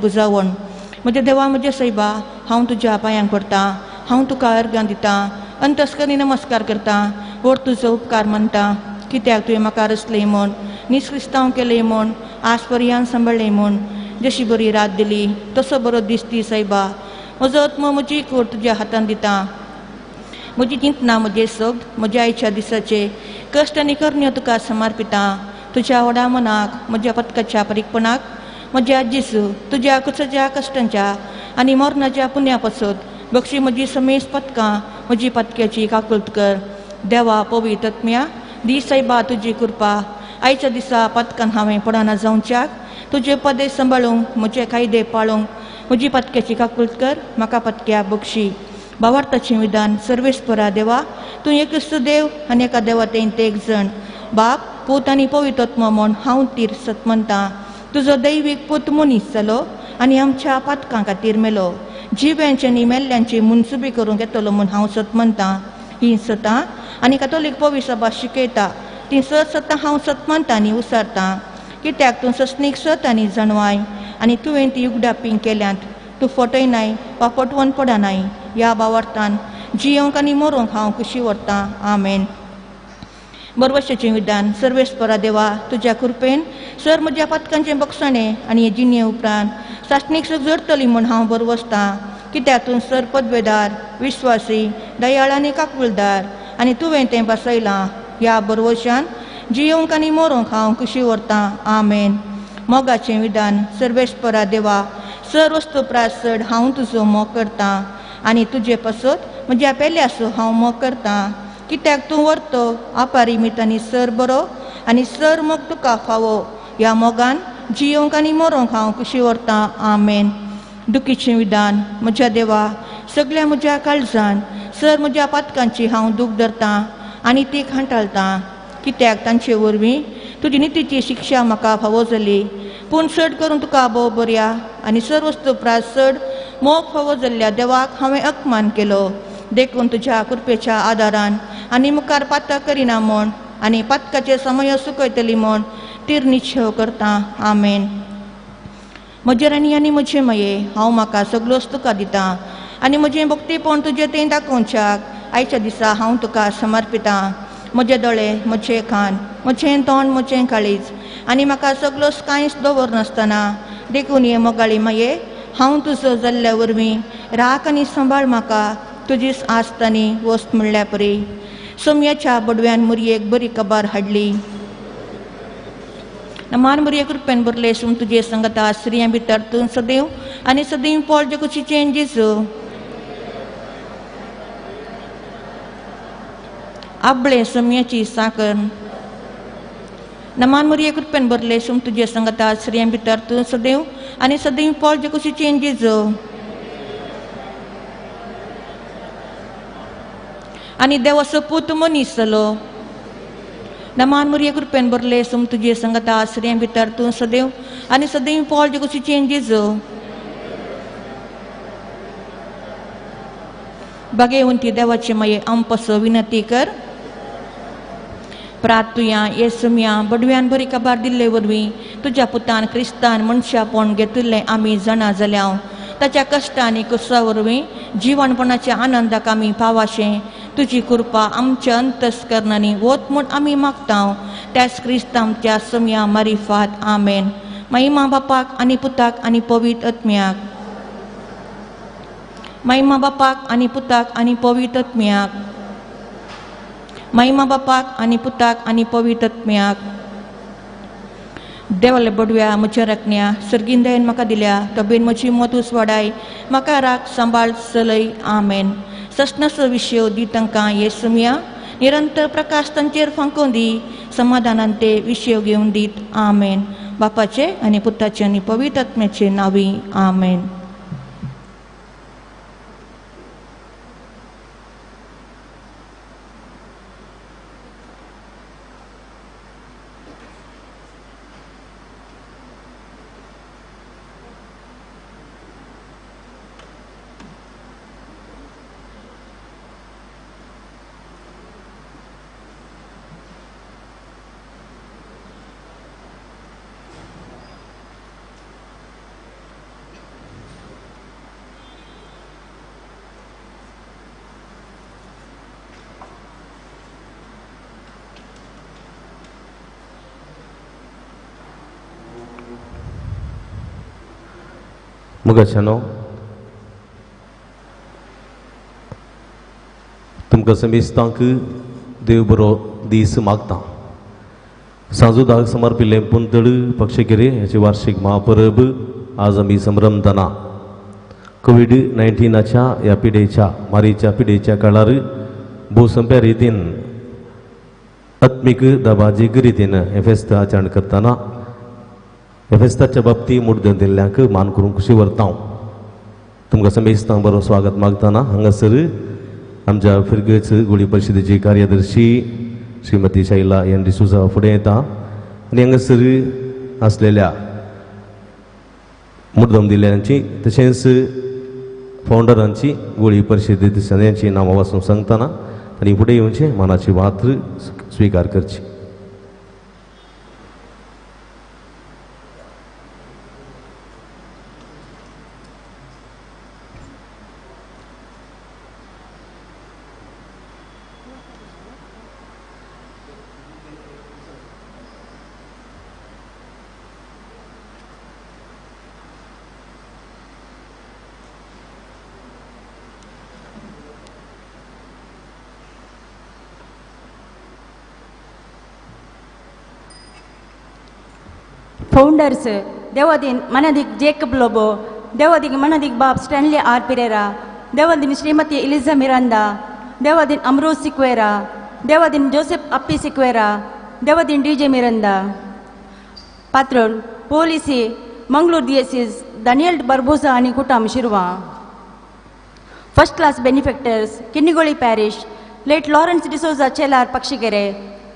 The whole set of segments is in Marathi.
बुजावण म्हज्या देवा म्हज्या सैबा हांव तुज्या पांयांक पडटा हांव तुका अर्गां दिता अंतस्करी नमस्कार करता वर तुजो उपकार मानता कित्याक तुवें म्हाका रचलें म्हूण निस्क्रिस्तांव केलें म्हूण आसपर्यान सांबाळ्ळें म्हूण जशी बरी रात दिली तसो बरो दीस दी सैबा म्हजो आत्मो म्हजी कूड तुज्या हातांत दिता म्हजी चिंतना म्हजे सोग म्हज्या आयच्या दिसाचे कश्ट आनी करण्यो तुका समर्पिता तुज्या व्हडा मनाक म्हज्या पत्काच्या परीकपणाक म्हज्या जेजू तुज्या कुसाच्या कश्टांच्या आनी मरणाच्या पुण्या पासत बक्षी म्हजी समेस पत्कां म्हजी पत्क्याची काकुळट कर देवा पवित्र आत्म्या दी सैबा तुजी कृपा आयच्या दिसा पत्कान हांवें पडना जावच्याक तुजे पदे सांबाळूंक म्हजे कायदे पाळूंक म्हजी पत्क्याची काकुळट कर म्हाका पत्क्या बक्षी भावार्थाचें विधान सर्वेस्परा देवा तूं एकच देव आनी एका देवतेन ते एक जण बाप पूत आनी पवित्र आत्मा म्हूण हांव तीर सत म्हणटा तुजो दैवीक पूत मनीस जालो आनी आमच्या पातकां खातीर मेलो जिव्यांचे आनी मेल्ल्यांची मुनसुबी करूंक येतलो म्हूण हांव सत म्हणटा ही सतां आनी कातोलीक पवित्र सभा शिकयता ती सतां हांव सत म्हणटा आनी उसारता कित्याक तूं सस्नीक सत आनी जणवाय आनी तुवें ती उगडापींक केल्यांत तूं फटयनाय वा फटवून पडनाय ह्या भावार्थान जियोंक आनी मरूंक हांव खुशी व्हरतां आमेन बरवशाचें विधान सर्वेस्परा देवा तुज्या कृपेन सर म्हज्या पत्कांचें बक्षणें आनी हे जिणे उपरांत सासणीक सग जडटली म्हूण हांव बरवसतां कित्याक तूं सर पदवेदार विश्वासी दयाळ आनी काकुळदार आनी तुवें तें बसयलां ह्या बरवशान जियोंक आनी मरूंक हांव खुशी व्हरतां आमेन मोगाचें विधान सर्वेस्परा देवा सर वस्तू प्रास चड हांव तुजो मोग करतां आनी तुजे पासत म्हज्या पेल्यासो हांव मोग करतां कित्याक तूं व्हरतो अपरिमीत आनी सर बरो आनी सर मोग तुका फावो ह्या मोगान जियोंक आनी मरूंक हांव खुशी व्हरतां आमेन दुखीचें विधान म्हज्या देवा सगळ्या म्हज्या काळजान सर म्हज्या पातकांची हांव दूख धरतां आनी ती हांटाळटां कित्याक तांचे वरवीं तुजी नितीची शिक्षा म्हाका फावो जाली पूण चड करून तुका भोव बऱ्या आनी सर वस्तू प्रास चड मोग फावो जाल्ल्या देवाक हांवें अपमान केलो देखून तुज्या कृपेच्या आदारान आनी मुखार पातक करिना म्हूण आनी पातकाचे समय सुकयतली म्हूण तीर निश्चय करतां आमेन म्हजे राणी आनी म्हजे माये हांव म्हाका सगळोच तुका दितां आनी म्हजें भक्तीपण तुजें तें दाखोवच्याक आयच्या दिसा हांव तुका समर्पितां म्हजे दोळे म्हजें कान म्हजें तोंड म्हजें काळीज आनी म्हाका सगळोच कांयच दवर नासतना देखून हे मोगाळी माये हांव तुजो जाल्ल्या वरवीं राख आनी सांबाळ म्हाका तुजीच आस्त आनी वस्त म्हणल्या परी सोम्याच्या बडव्यान मुरयेक बरी कबार हाडली नमान मुरये कृपेन बरले सून तुजे संगता स्त्रियां भितर तूं सदैव आनी सदैव पोळ जगुचीचें जेजू आबळे सोम्याची साकर नमान मुरये कृपेन बरले सून तुजे संगता स्त्रियां भितर तूं सदैव आनी सदैव पोळ जगुचीचें जेजू आनी देवाचो पूत मनीस जालो नमान मुरये कृपेन बरले सून तुजे संगता स्त्रियां भितर तूं सदैव आनी सदैव पोळ जगुचीचें जेजू भाग्यवंती देवाचे माये आमपासो विनंती कर प्रार्थुया येसुम्या बडव्यान बरी कबार दिल्ले वरवीं तुज्या पुतान क्रिस्तान मनशापण घेतिल्लें आमी जाणा जाल्याव ताच्या कश्ट आनी कुसा वरवीं जिवणपणाच्या आनंदाक आमी पावाशें तुजी कृपा आमच्या अंतस्करणांनी वत म्हूण आमी मागतांव त्याच क्रिस्तांच्या सम्या मारिफात आमेन महिमा बापाक आनी पुताक आनी पवित्र आत्म्याक महिमा बापाक आनी पुताक आनी पवित्र आत्म्याक महिमा बापाक आनी पुताक आनी पवित्र आत्म्याक देवाले बडव्या म्हज्या रकण्या सर्गिंदयेन म्हाका दिल्या तो बेन म्हजी मोतूस वाडाय म्हाका राख सांबाळ चलय आमेन सस्नसो विशय दी तांकां येसुम्या निरंतर प्रकाश तांचेर फांकून दी समाधानान ते विशय घेवन दीत आमेन बापाचे आनी पुताचे आनी पवित्र आत्म्याचे नांवी आमेन मुगाच्यानो तुमकां समेस्तांक देव बरो दीस मागता. सांजुदाक समर्पिल्लें पुंतळ पक्षिगिरे हेचे वार्षिक महापर्व आज आमी संभ्रमतना. कोविड-19च्या ह्या पिडेच्या मारीच्या पिडेच्या काळार भोवसंप्या रितीन आत्मीक दबाजीक रितीन हे फेस्त आचरण करतना ह्या फेस्ताच्या बाबतींत मुद्दे दिल्ल्यांक मान करूंक खुशी व्हरता. तुमकां समेस्तांक बरो स्वागत मागतना हांगासर आमच्या फिरगेच गोळी परिशदेची कार्यदर्शी श्रीमती शैला एन डिसूजा फुडें येता आनी हांगासर आसलेल्या मुद्दम दिल्ल्यांची तशेंच फावंडरांची गोळी परिशदेची सगळ्यांची नांवां वाचून सांगतना आनी फुडें येवचें मानाची वात स्विकार करची. फाउंडर्स देवादीन मनदिक जेकब लोबो, देवादीन मनदिक बाब स्टैनली आर पिरेरा, देवादीन श्रीमती एलिजा मिरांदा, देवादीन अमरोज सिक्वेरा, देवादीन जोसेफ अप्पी सिक्वेरा, देवादीन डीजे मिरांदा. पात्रोन पोलिसी मंगळूर दिएसीस दानियल बार्बोसा आणि कुटाम Shirva. First class benefactors Kinnigoli parish late Lawrence D'Souza Chelar Pakshikere,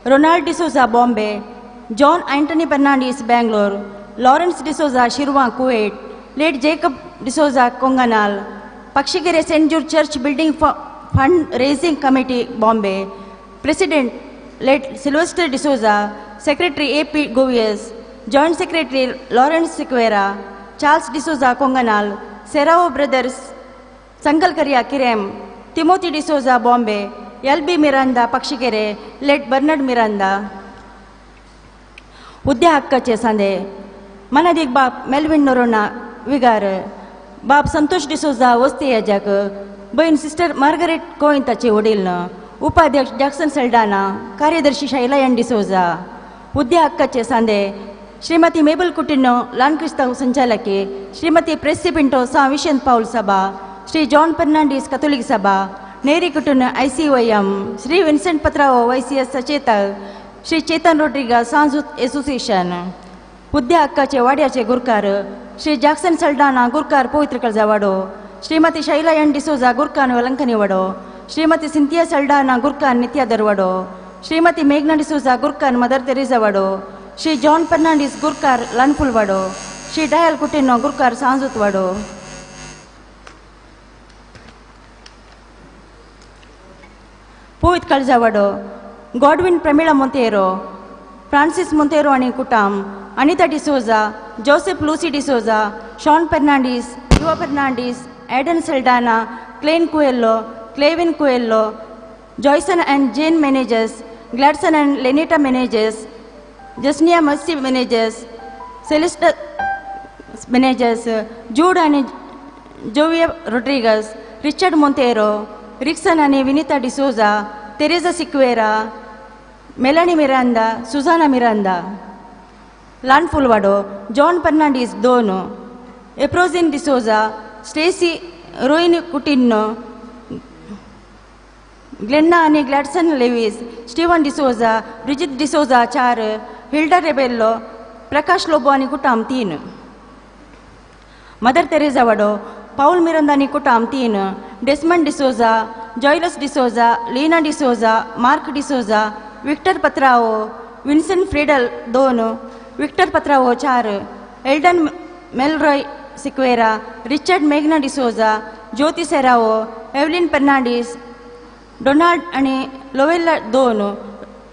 Ronald D'Souza Bombay, John Antony Fernandes Bangalore, Lawrence D'Souza Shirva Kuwait, late Jacob D'Souza Kongnal, Pakshikere Saint Jude church building fund raising committee Bombay, president late Sylvester D'Souza, secretary A P. Goveas, joint secretary Lawrence Sequeira, Charles D'Souza कोंगनाल, Serrao brothers Sankalkariya Kirem, Timothy D'Souza Bombay, L B. Miranda Pakshikere, late Bernard Miranda. उद्या हक्काचे सांदे मनदिक बाप मेल्विन नोरोना विगार, बाप संतोष डिसोजा वस्ती याजक, बहीण सिस्टर मार्गरेट कोइन ताचे वडील, उपाध्यक्ष जॅक्सन सेल्डाना, कार्यदर्शी शैला एन डिसोजा. उद्या हक्काचे सांदे श्रीमती मेबल कुटिनो लान क्रिस्ताव संचालकी, श्रीमती प्रेसी पिंटो सा विशंत पाउल सभा, श्री जॉन फर्नांडीस कथोलिक सभा, नेरी कुटुन ICOM, श्री विन्सेंट पत्राओ YCS सचेतक, श्री चेतन रोड्रिगा सांजूत एसोसिएशन. उद्या हक्काचे वाड्याचे गुरकार श्री जॅक्सन सल्डाना गुरकार पवित्र कळजावाडो, श्रीमती शैला एन डिसोजा गुरकार वलंकनी वडो, श्रीमती सिंथिया सल्डाना गुरकार नित्या दरवाडो, श्रीमती मेघना डिसोजा गुरकार मदर तेरेसा वाडो, श्री जॉन फर्नांडीस गुरकार लानफुल वाडो, श्री डायल कुटिनो गुरकार सांजूत वाडो. पवित्र कळजावाडो गॉडविन प्रमिळा मोंतेरो, फ्रांसिस मोंतेरो आणि कुटाम, Anita D'Souza, Joseph Lucy D'Souza, Shawn Fernandes, युवा Fernandes, Aidan Saldanha, Clen Coelho, Clevin Coelho, Joyson and Jane managers, Gladson and Lenita managers, जस्निया मस्सी मॅनेजर्स, सेलिस्टा मॅनेजर्स, जूड आणि Jovia Rodrigues, Richard Monteiro, Rixon आणि Vinita D'Souza, Tereza Sequeira, Melanie Miranda, Suzana Miranda. लानफुलवाडो John Fernandes 2, Euphrosine D'Souza, Stacey रोइनी कुटिनो, ग्लेन्ना आणि Gladson Lewis, Steven D'Souza, Bridget D'Souza 4, Hilda Rebello, Prakash Lobo आणि कुटाम 3. मदर तेरेजा वाडो पाउल मिरांदा आणि कुटाम 3, Desmond D'Souza, Joylus D'Souza, Leena D'Souza, Mark D'Souza, Victor Patrao, Vincent Friedel 2, Victor Patrao 4, Eldon Melroy Sequeira, Richard मेघना डिसोजा, ज्योति सेराओ, एव्हलिन फर्नांडीस, डोनाल्ड आणि लोवेल्ला 2,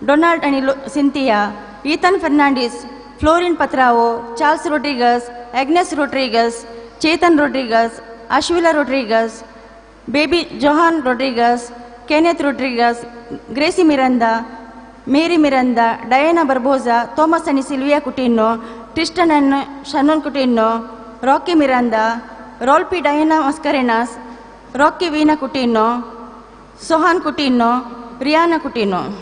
डोनाल्ड आणि Cynthia, Ethan Fernandes, Florin Patrao, Charles Rodrigues, Agnes Rodrigues, Chetan Rodrigues, Ashwila Rodrigues, baby Johan Rodrigues, Kenneth Rodrigues, Gracy Miranda, Mary Miranda, Diana Barboza, Thomas आणि सिल्विया कुटिनो, ट्रिस्टन आणि Shannon Coutinho, Rocky Miranda, Rolpi Diana Mascarenas, Rocky Vina Coutinho, Sohan Coutinho, Rihanna Coutinho.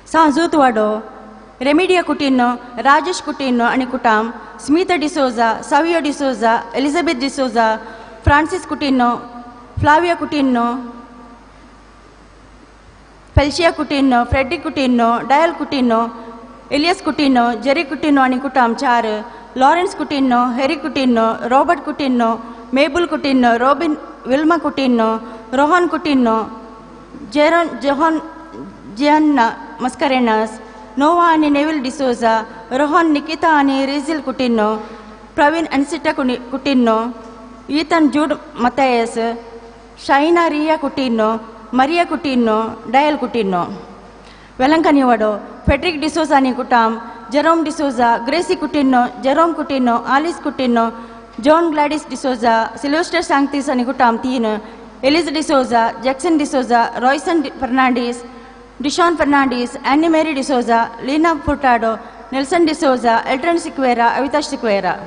Sanzutwado, Remedia Coutinho, Rajesh Coutinho and Kutam, Smita D'Souza, Savio D'Souza, Elizabeth D'Souza, Francis Coutinho, Flavia Coutinho, Felicia Coutinho, Frederick Coutinho, Dial Coutinho, Elias Coutinho, Jerry Coutinho and Kutam Char, Lawrence Coutinho, Harry Coutinho, Robert Coutinho, Mabel Coutinho, Robin Wilma Coutinho, Rohan Coutinho, Johan Gianna Mascarenas, Noah and Neville D'Souza, Rohan Nikita and Rizil Coutinho, Pravin Ansita Coutinho, Ethan Jude Matthias, Shaina Ria Coutinho, Maria Coutinho, Dial Coutinho. Velankaniwado, Frederick D'Souza and Kutam, Jerome D'Souza, Gracie Coutinho, Jerome Coutinho, Alice Coutinho, John Gladys D'Souza, Sylvester Sanctis and Kutam Teen, Elise D'Souza, Jackson D'Souza, Royson Fernandez, Dishon Fernandez, Annie Mary D'Souza, Lina Furtado, Nelson D'Souza, Elton Sequeira, Avitash Sequeira.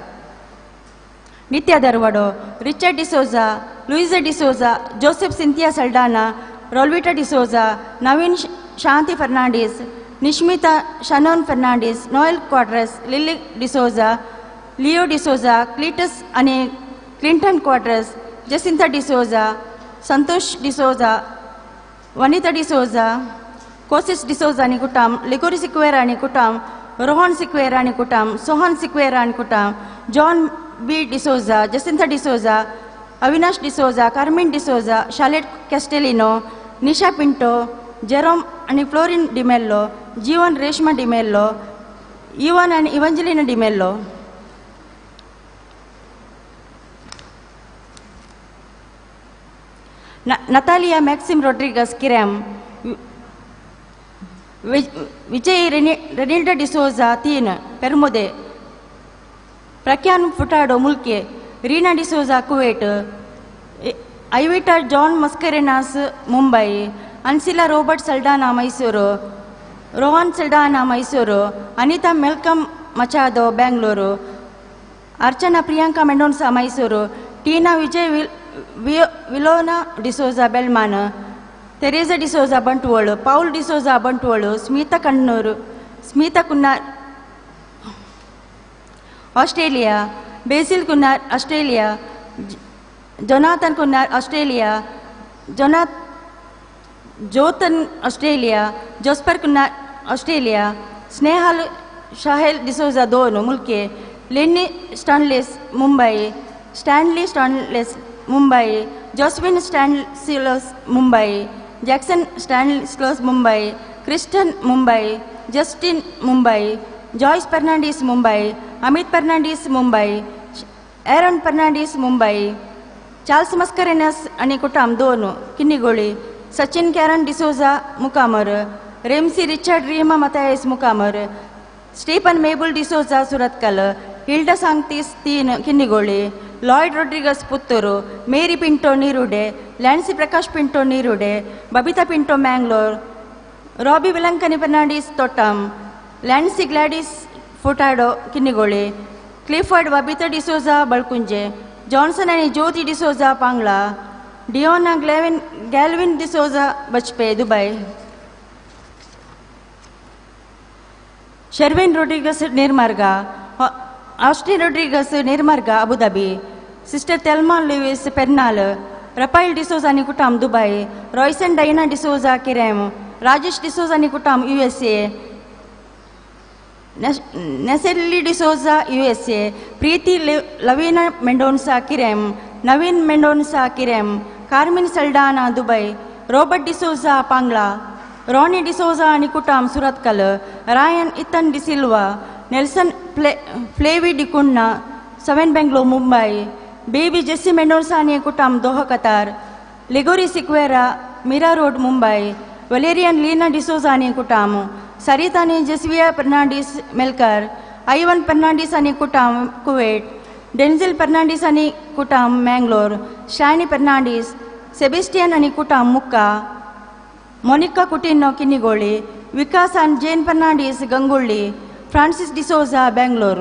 Nitya Darvado, Richard D'Souza, Luisa D'Souza, Joseph Cynthia Saldana, Rolvita D'Souza, Navin Shanti Fernandez, Nishmita Shannon Fernandez, Noel Quadras, Lily D'Souza, Leo D'Souza, Cletus Ane, Clinton Quadras, Jacinta D'Souza, Santosh D'Souza, Vanita D'Souza, Kosis D'Souza Nikutam, Ligori Sequeira Nikutam, Rohan Sequeira Nikutam, Sohan Sequeira Nikutam, John B. D'Souza, Jacinta D'Souza, Avinash D'Souza, Carmen D'Souza, Charlotte Castellino, Nisha Pinto, Jerome and Florin Di Mello, Jivan Reshma Di Mello, Ivan and Evangelina Di Mello. Natalia Maxim Rodriguez Kiram, Vijay Renilda D'Souza Teen, Permude, Prakyan Furtado Mulke, Rina D'Souza Kuwait, Ivita John Mascarenas Mumbai, Ansila Robert Saldana Mysuru, Rohan Saldana Mysuru, Anita Malcolm Machado Bangalore, Archana Priyanka Mendonça Mysuru, Tina Vijay Vilona D'Souza Belmana, Teresa D'Souza Bantuolu, Paul D'Souza Bantuolu, Smita Kannur, Smita Kunnar, Australia, Basil Kunnar, Australia, Jonathan Kunnar, Australia, Jothan, Australia, Josper Kunnar, Australia, Snehal Shahel D'Souza Dono, Mulke, Lenny Stanless, Mumbai, Stanley Stanless, Mumbai, Josephine Stanless, Mumbai, Jackson Stanless, Mumbai, Kristen, Mumbai, Justin, Mumbai, Joyce Fernandez, Mumbai, Amit Fernandez, Mumbai, Aaron Fernandez, Mumbai, Charles Mascarenas, Anikutam Dono, Kinigoli, Sachin Karen D'Souza, Mukamar, Ramsey Richard Rima Matthias Mukamar, Stephen Mabel D'Souza Suratkal, Hilda Sanctis Teen Kinigoli, Lloyd Rodriguez Putturu, Mary Pinto Nirude, Lancy Prakash Pinto Nirude, Babita Pinto Mangalore, Robbie Velankani Fernandez Totam, Lancy Gladys Furtado Kinigoli, Clifford Babita D'Souza Balkunje, Johnson and Jyoti D'Souza Pangla, Diona Galvin D'Souza Bachpe, Dubai. Sherwin Rodriguez Nirmarga, Austin Rodriguez Nirmarga, Abu Dhabi. Sister Thelma Lewis Pernal, Rafael D'Souza Nikutam, Dubai. Royce and Diana D'Souza Kirem, Rajesh D'Souza Nikutam, USA. Nestle D'Souza, USA. Preeti Lavina Mendonça Kirem, Navin Mendonça Kirem, Carmen Saldana, Dubai. Robert D'Souza Pangla, Ronnie D'Souza Nikutam, Suratkal. Ryan Ethan De Silva, Nelson Flavy Dicunna, 7 Bangalore, Mumbai. Baby Jesse Mendonça Nikutam, Doha, Qatar. Ligori Sequeira, Mira Road, Mumbai. Valerian Lina D'Souza Nikutam. Sarita Jesvia Fernandez Melkar, Ivan Fernandez Kutam, Kuwait, Denzel Fernandez Kutam, Mangalore, Shani Fernandez, Sebastian Kutam, Mukka, Monica Coutinho Kinigoli, Vikas and Jane Fernandez Ganguli, Francis D'Souza Bangalore.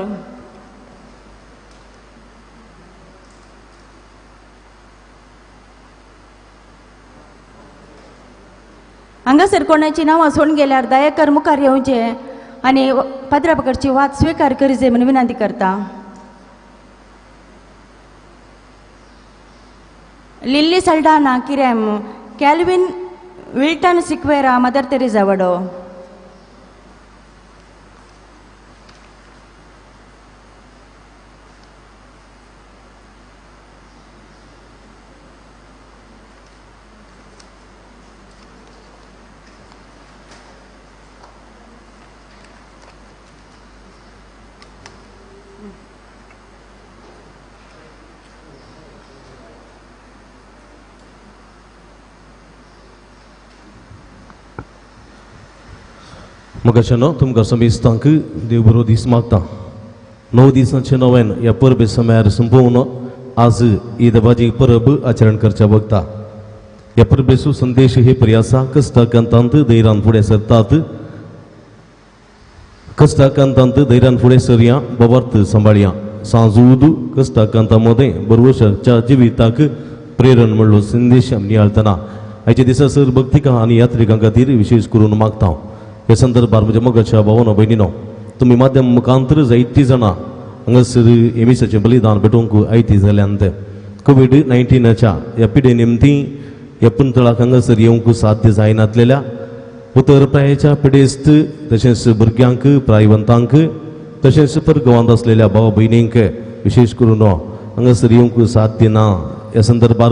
हांगासर कोणाची नांवां सोडून गेल्यार दयाकर मुखार येवचे आनी पत्रापकडची वाद स्वीकार करचे म्हणून विनंती करता. Lily Saldanha Kirem, Calvin Wilton Sequeira, Mother Teresa वडो. मगाच्यानो तुमकां समेस्तांक देव बरो दीस मागता. 9 दिसांचे नोवेन ह्या परबे समयार संपवन आज ईदबाजी परब आचरण करच्या बघता. ह्या परबेचो संदेश हे परी आसा, कश्टाकांतांत धैर्यान फुडें सरतात, कश्टाकांतांत धैर्यान फुडें सरया, बोवार्थ सांबाळया. सांजूद कश्टाकांता मदें बरोवशाच्या जिविताक प्रेरण म्हणलो संदेश आमी नियाळतना आयचे दिसासर भक्तिकां आनी यात्रिकां खातीर विशेष करून मागता. ह्या संदर्भात म्हज्या मोगाच्या भावानो भयणीनो, तुमी माध्यम मुखांतर जायतीं जाणां हांगासर एमिसाचें बलिदान भेटोवंक आयती जाल्यांत कोविड-19च्या ह्या पिडे निमती ह्या पुंतळाक हांगासर येवंक साध्य जायनासलेल्या उतरप्रायेच्या पिडेस्त तशेंच भुरग्यांक, प्रायवंतांक तशेंच परगांवांत आसलेल्या भाव भयणींक विशेष करून हांगासर येवंक साध्य ना. ह्या संदर्भात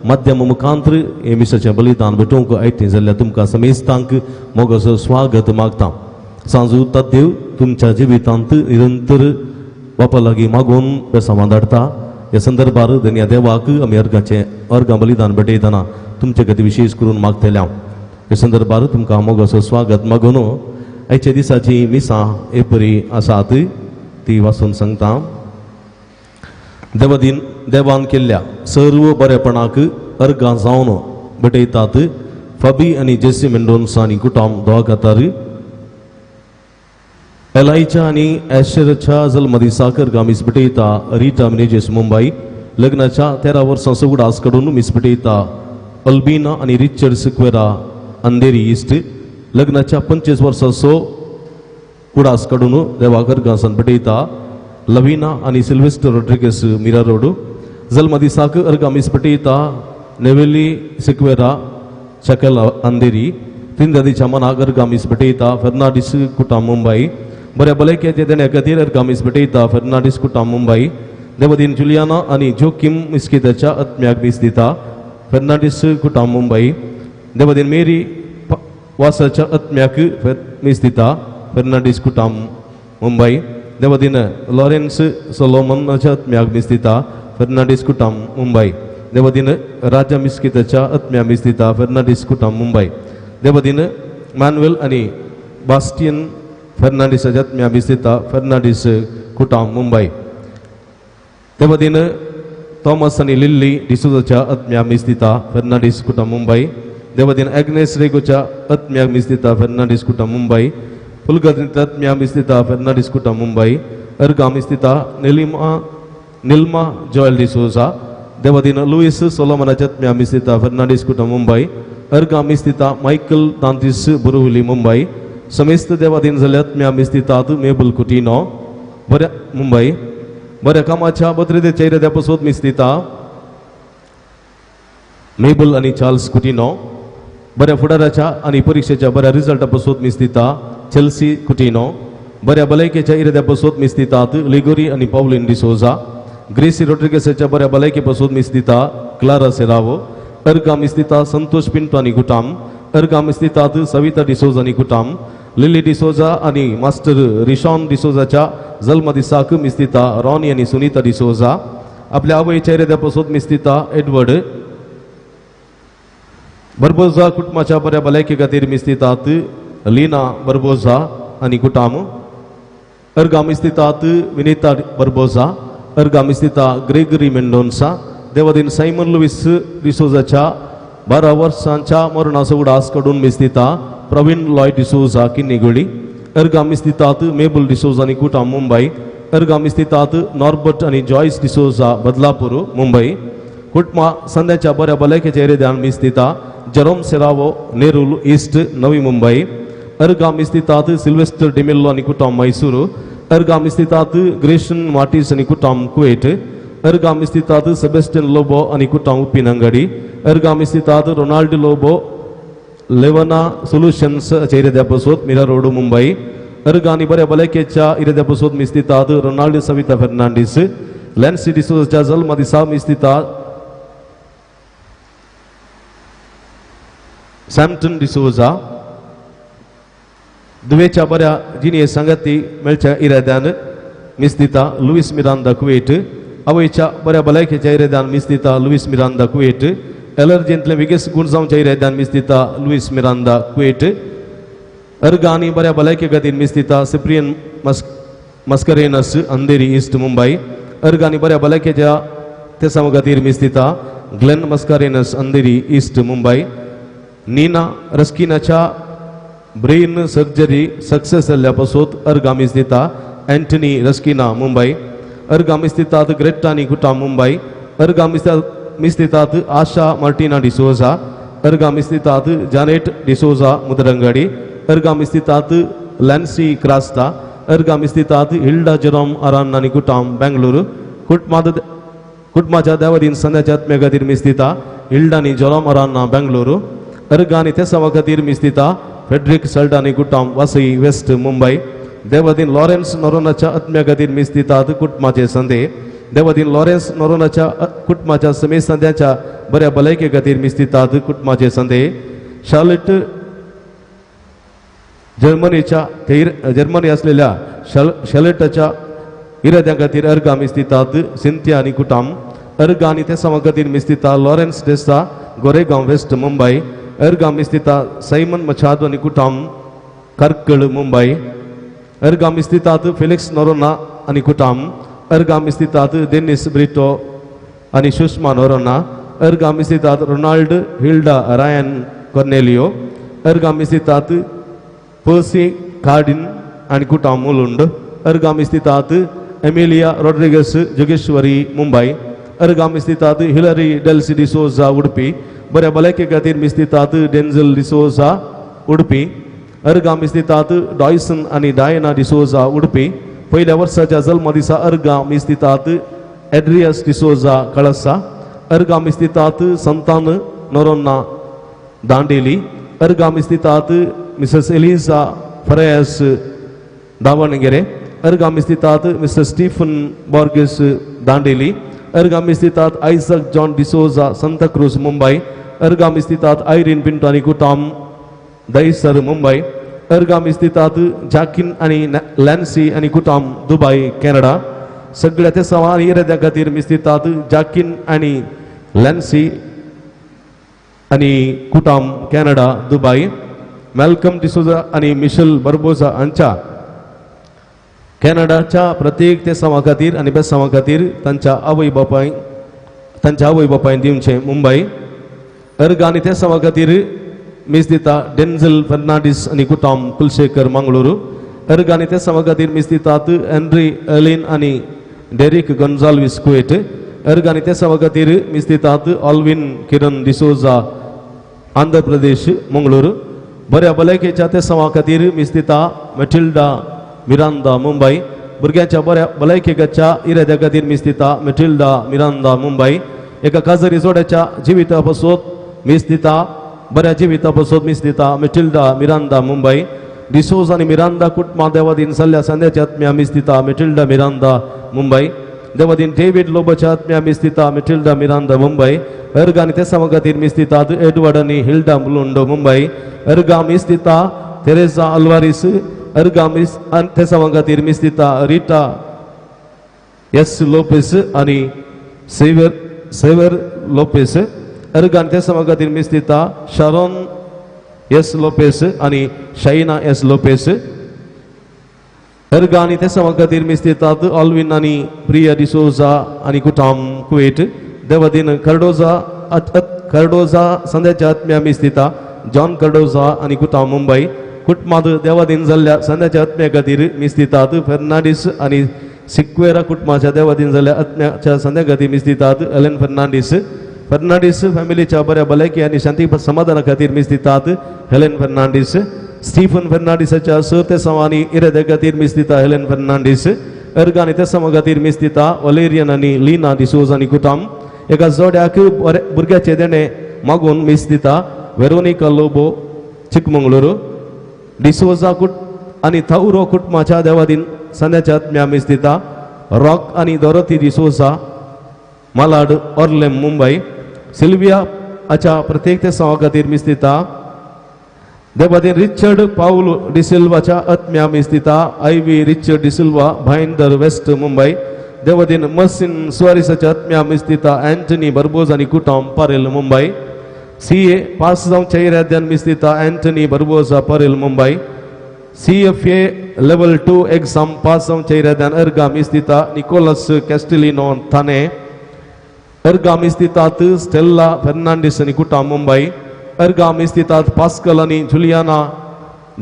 माध्यम मुखांतर एमिसाचें बलिदान भेटोवंक आयती जाल्ल्या तुमकां समेस्तांक मोगाचो स्वागत मागता. सांजू देव तुमच्या जिवितांत निरंतर बापा लागीं मागून बेसांवां धाडटा. ह्या संदर्भात धन्य देवाक आमी अर्गां बलिदान भेटयतना तुमचे खातीर विशेष करून मागतल्या. ह्या संदर्भात तुमकां मोगाचो स्वागत मागून आयच्या दिसाची मिसां एपरी आसात ती वाचून सांगता. देवान केल्ल्या सर्व बरेपणाक अर्गां जावन भेटयतात. फबी आनी जेसी मेंडोन्स आनी कुटाम दोआ खातार एलायच्या आनी ॲशरच्या जल्मदिसाक अर्गां मीस भेटयता. रिटा मिनेजेस मुंबई लग्नाच्या 13 वर्सां सगडास कडून मीस भेटयता. अल्बिना आनी रिचर्ड सिक्वेरा अंधेरी इस्ट लग्नाच्या 25 वर्सांचो कुडास कडून देवाक अर्गां भेटयता. लविना आनी सिल्वेस्टर रोड्रिगेस मिरा रोड जल्मदिसाक अर्गां मीस भेटयता. नेवेली सिक्वेरा चकल अंधेरी तिंदादीच्या मनाक अर्गां मीस भेटयता. फेर्नांडीस कुटाम मुंबई बऱ्या भलायकेचे देण्या खातीर अर्गां मीस भेटयता. फेर्नांडीस कुटाम मुंबई देवदीन जुलियाना आनी जोकिम मिस्किताच्या आत्म्याक मीस दिता. फेर्नांडीस कुटाम मुंबई देवदीन मेरी वासाच्या आत्म्याक मीस दिता. फेर्नांडीस कुटाम मुंबई देवदीन लॉरेन्स सोलोमनाच्या आत्म्याक मीस दिता. फेर्नांडीस कुटाम मुंबई देवदीन राजा मिस्किताच्या आत्म्या मीस दिता. फेर्नांडीस कुटाम मुंबई देवदीन मॅन्युएल आनी बास्टियन फेर्नांडीसाच्या आत्म्या मीस दिता. फेर्नांडीस कुटाम मुंबई देवदीन थॉमस आनी लिल्ली डिसोजाच्या आत्म्या मीस दिता. फेर्नांडीस कुटाम मुंबई देवदीन एग्नेस रेगोच्या आत्म्याक मीस दिता. फेर्नांडीस कुटाम मुंबई फुलगतींत आत्म्या मीस दिता. फेर्नांडीस कुटाम मुंबई अर्गां मीस दिता. निल्मा जॉयल डिसोजा देवदीन लुईस सोलोमनाच्या आत्म्या मीस दिता. फेर्नांडीस कुटाम मुंबई अर्गां मीस दिता. मायकल दांतीस बुरुवली मुंबई समेस्त देवादीन जाल्या आत्म्या मीस दितात. मेबल कुटिनो बऱ्या मुंबई बऱ्या कामाच्या भद्रतेच्या इराद्या पासून मीस दिता. मेबल आनी चार्ल्स कुटिनो बऱ्या फुडाराच्या आनी परीक्षेच्या बऱ्या रिजल्टा पासून मीस दिता. चेल्सी कुटिनो बऱ्या भलायकेच्या इराद्या पासून मीस दितात. लिगोरी आनी पावलिन डिसोजा ग्रेसी रोड्रिगेसाच्या बऱ्या भलायके पासून मीस दिता. क्लारा सेरावो अर्गां मीस दिता. संतोष पिंटो आनी कुटाम अर्गां मीस दितात. सविता डिसोजा आनी कुटाम लिली डिसोजा आनी मास्टर रिशॉन डिसोजाच्या जल्मदिसाक मीस दिता. रॉनी आनी सुनीता डिसोजा आपल्या आवयच्या इराद्या पासून मीस दिता. एडवर्ड बर्बोजा कुटुंबाच्या बऱ्या भलायके खातीर मीस दितात. लीना बर्बोजा आनी कुटाम अर्गां मीस दितात. विनीता बर्बोजा अर्गां मीस दिता. ग्रेगरी मेंडोन्सा देवदीन सायमन लुईस डिसोजाच्या 12 वर्सांच्या मरणा सगडास कडून मीस दिता. प्रवीण लॉय डिसोजा किन्निगोळी अर्गा मिस्तितात मेबल डिसोजा आणि कुटाम मुंबई अर्गा मिस्तितात नॉर्बर्ट आणि जॉयस डिसोजा बदलापूर मुंबई कुटमा संध्याच्या बऱ्या भलायकेच्या एरियान मिस्तिता जरोम सेरावो नेरूल ईस्ट नवी मुंबई अर्गा मिस्तितात सिल्वेस्टर डिमेल्लो आणि कुटाम मैसूरू अर्गा मिस्तितात ग्रेशन मार्टिस आणि कुटाम कुवेट अर्गा मिस्तितात सेबेस्टियन लोबो आणि कुटाम उप्पिनंगडी अर्गा मिस्तितात रोनाल्डो लोबो लेवना सोल्युशन्स इरेद्यापासून मीरा रोड मुंबई अर्गा आणि बऱ्या भलायकेच्या इरेद्यापासून मिस्तितात रोनाल्डो सविता फर्नांडिस लॅन्सी डिसोजाच्या जन्म दिसा मिस्तितात सॅम्पटन डिसोजा दुवेच्या बऱ्या जिनी संगती मेळच्या इराद्यान मिस्तिता लुईस मिरांदा कुवेट अवयच्या बऱ्या भलायकेच्या इराद्यान मिस्तिता लुईस मिरांदा कुवेट एलर्जेंतले विगेस गुणजावच्या इराद्यान मिस्तिता लुईस मिरांदा कुवेट अर्गा आणि बऱ्या भलायके खातीर मिस्तिता सिप्रियन मस्करेनस अंधेरी ईस्ट मुंबई अर्गा आणि बऱ्या भलायकेच्या ते खातीर मिस्तिता ग्लेन मस्करेनस अंधेरी ईस्ट मुंबई नीना रस्किनाच्या ब्रेन सर्जरी सक्सेस जाल्ल्यापासून अर्गा मिस्तिता एंटनी रस्किना मुंबई अर्गा मिस्तितात ग्रेटा आणि कुटाम मुंबई अर्गा मिस्तितात आशा मार्टिना डिसोजा अर्गा मिस्तितात जानेट डिसोजा मुदरंगडी अर्गा मिस्तितात लॅन्सी क्रास्ता अर्गा मिस्तितात हिल्डा जरोम अरान आणि कुटाम बेंगलुरू कुटमाच्या देवादीन संध्याच्या आत्म्या खातीर मिस्तिता हिल्डा आणि जरोम अरान बेंगलुरू अर्गा आणि त्या खातीर मिस्तिता फेडरिक सल्डानी कुटाम वासई वेस्ट मुंबई देवादीन लॉरेन्स नोरोनाच्या आत्म्या खातीर मिस्तितात कुटमाचे संदे देवादीन लॉरेन्स नोरोनाच्या कुटमाच्या समे संध्याच्या बऱ्या भलायके खातीर मिस्तितात कुटमाचे संदे शार्लेट जर्मनी असलेल्या शार्लेटच्या इराद्या खातीर अर्गा मिस्तितात सिंथिया आणि कुटाम अर्गा आणि त्या खातीर मिस्तिता लॉरेन्स डेस्ता गोरेगांव वेस्ट मुंबई अर्गा मिस्तिता सैमन मछादो आणि कुटाम कर्कळ मुंबई अर्गा मिस्तितात फेलिक्स नोरोना आणि कुटाम अर्गा मिस्तितात डेनिस ब्रिटो आणि सुषमा नोरोना अर्गा मिस्तितात रोनाल्ड हिल्डा रायन कॉर्नेलियो अर्गा मिस्तितात पर्सी कार्डिन आणि कुटाम मुलुंड अर्गा मिस्तितात एमिलिया रॉड्रिगस जोगेश्वरी मुंबई अर्गा मिस्तितात हिलरी डेल्सी डिसोजा उडपी बऱ्या भलायके खातीर मिस्तितात डेंझल डिसोजा उडपी अर्गा मिस्तितात डॉयसन आणि डायना डिसोजा उडपी पहिल्या वर्षाच्या जन्म दिसा अर्गा मिस्तितात एड्रियस डिसोजा कळसा अर्गा मिस्तितात संतान Noronha Dandeli अर्गा मिस्तितात Mrs Eliza फरेस Davangere अर्गा मिस्तितात mister Stephen बॉर्गेस Dandeli अर्गा मिस्तितात आयझक John D'Souza संता क्रूज मुंबई अर्गा मिस्तितात आयरीन पिंटो आणि कुटाम दहिसर मुंबई अर्गा मिस्तितात जॅकिन आणि लॅन्सी आणि कुटाम दुबई कॅनडा सगळ्या ते सवार इराद्या खातीर मिस्तितात जॅकिन आणि लॅन्सी आणि कुटाम कॅनडा दुबई मॅल्कम डिसोजा आणि मिशेल बर्बोजा हांच्या कॅनडाच्या प्रत्येक ते खातीर आणि बेसांवा खातीर तांच्या आवय बापायन दिवचे मुंबई अर्गा आणि त्या खातीर मिस्तिता डेंझल फर्नांडिस आणि कुटाम कुलशेखर मंगळूरू अर्गा आणि त्या खातीर मिस्तितात एन्ड्री एलिन आणि डेरिक गोन्झाल्विस कुवेट अर्गा आणि त्या खातीर मिस्तितात ऑल्विन किरण डिसोजा आंध्र प्रदेश मंगळूरू बऱ्या भलायकेच्या त्या खातीर मिस्तिता मेटिल्डा मिरांदा मुंबई भुरग्यांच्या बऱ्या भलायकेच्या इराद्या खातीर मिस्तिता मेटिल्डा मिरांदा मुंबई एका काजरी जोड्याच्या जिवितापासून मिस्तिता बऱ्या जिवितापासून मिस्तिता मेटिल्डा मिरांदा मुंबई डिसोज आणि मिरांदा कुटमा देवादीन सल्ल्या संध्याच्या आत्म्या मिस्तिता मेटिल्डा मिरांदा मुंबई देवादीन डेव्हिड लोबच्या आत्म्या मिस्तिता मेटिल्डा मिरांदा मुंबई अर्गा आणि त्या खातीर मिस्तितात एडवर्ड आणि हिल्डा मुलुंडो मुंबई अर्गा मिस्तिता तेरेसा अल्वारिस अर्गा त्या खातीर मिस्तिता रिटा एस लोपेस आणि सेवर लोपेस अर्गा आणि त्या खातीर मिस्तिता शारोन एस लोपेस आणि शाइना एस लोपेस अर्गा आणि त्या खातीर मिस्तितात ऑल्विन आणि प्रिया डिसोजा आणि कुटाम कुवेट देवादीन कार्डोजा संध्याच्या आत्म्या मिस्तिता जॉन कार्डोजा आणि कुटाम मुंबई कुटुंबात देवाधीन जाल्ल्या संध्याच्या आत्म्या खातीर मिस्तितात फेर्नांडीस आनी सिक्वेरा कुटुंबाच्या देवाधीन जाल्ल्या आत्म्याच्या संध्या खातीर मिस्तितात एलेन फेर्नांडीस फॅमिलीच्या बऱ्या भलायकी आनी शांती समाधाना खातीर मिस्तितात हेलेन फेर्नांडीस स्टीफन फेर्नांडीसाच्या सर्ते सवानी इरेद्या खातीर मिस्तिता हेलेन फेर्नांडीस अर्गानी त्या समा खातीर मिस्तिता वलेरियन आनी लीना डिसोज आनी कुटुंब एका जोड्याक भुरग्याचे देणे मागून मिस्तिता वेरोनिका लोबो चिकमंगळूर डिसोजा आनी थाउरो कुटुंबाच्या देवाधीन संध्याच्या आत्म्या मिस्तिता रॉक आनी डॉरोथी डिसोजा मालाड ऑर्लेम मुंबई सिल्विया आच्या प्रत्येक ते सवा खातीर मिस्तिता देवाधीन रिचर्ड पाउल डिसिल्वाच्या आत्म्या मिस्तिता Ivy Richard D'Silva Bhayander west Mumbai देवाधीन मर्सिन सुवारिसाच्या आत्म्या मिस्तिता अँटनी बर्बोज आनी कुटुंब पारेल मुंबई CA पास जावच्या इराद्यान मिस्तिता Antony Barboza Parel Mumbai CFA level 2 exam pass जावच्या इराद्यान अर्गा मिस्तिता निकोलस कॅस्टिलिनो थाने अर्गा मिस्तितात स्टेल्ला फेर्नांडीस आनी कुटुंब मुंबई अर्गा मिस्तितात पास्कल आनी जुलियाना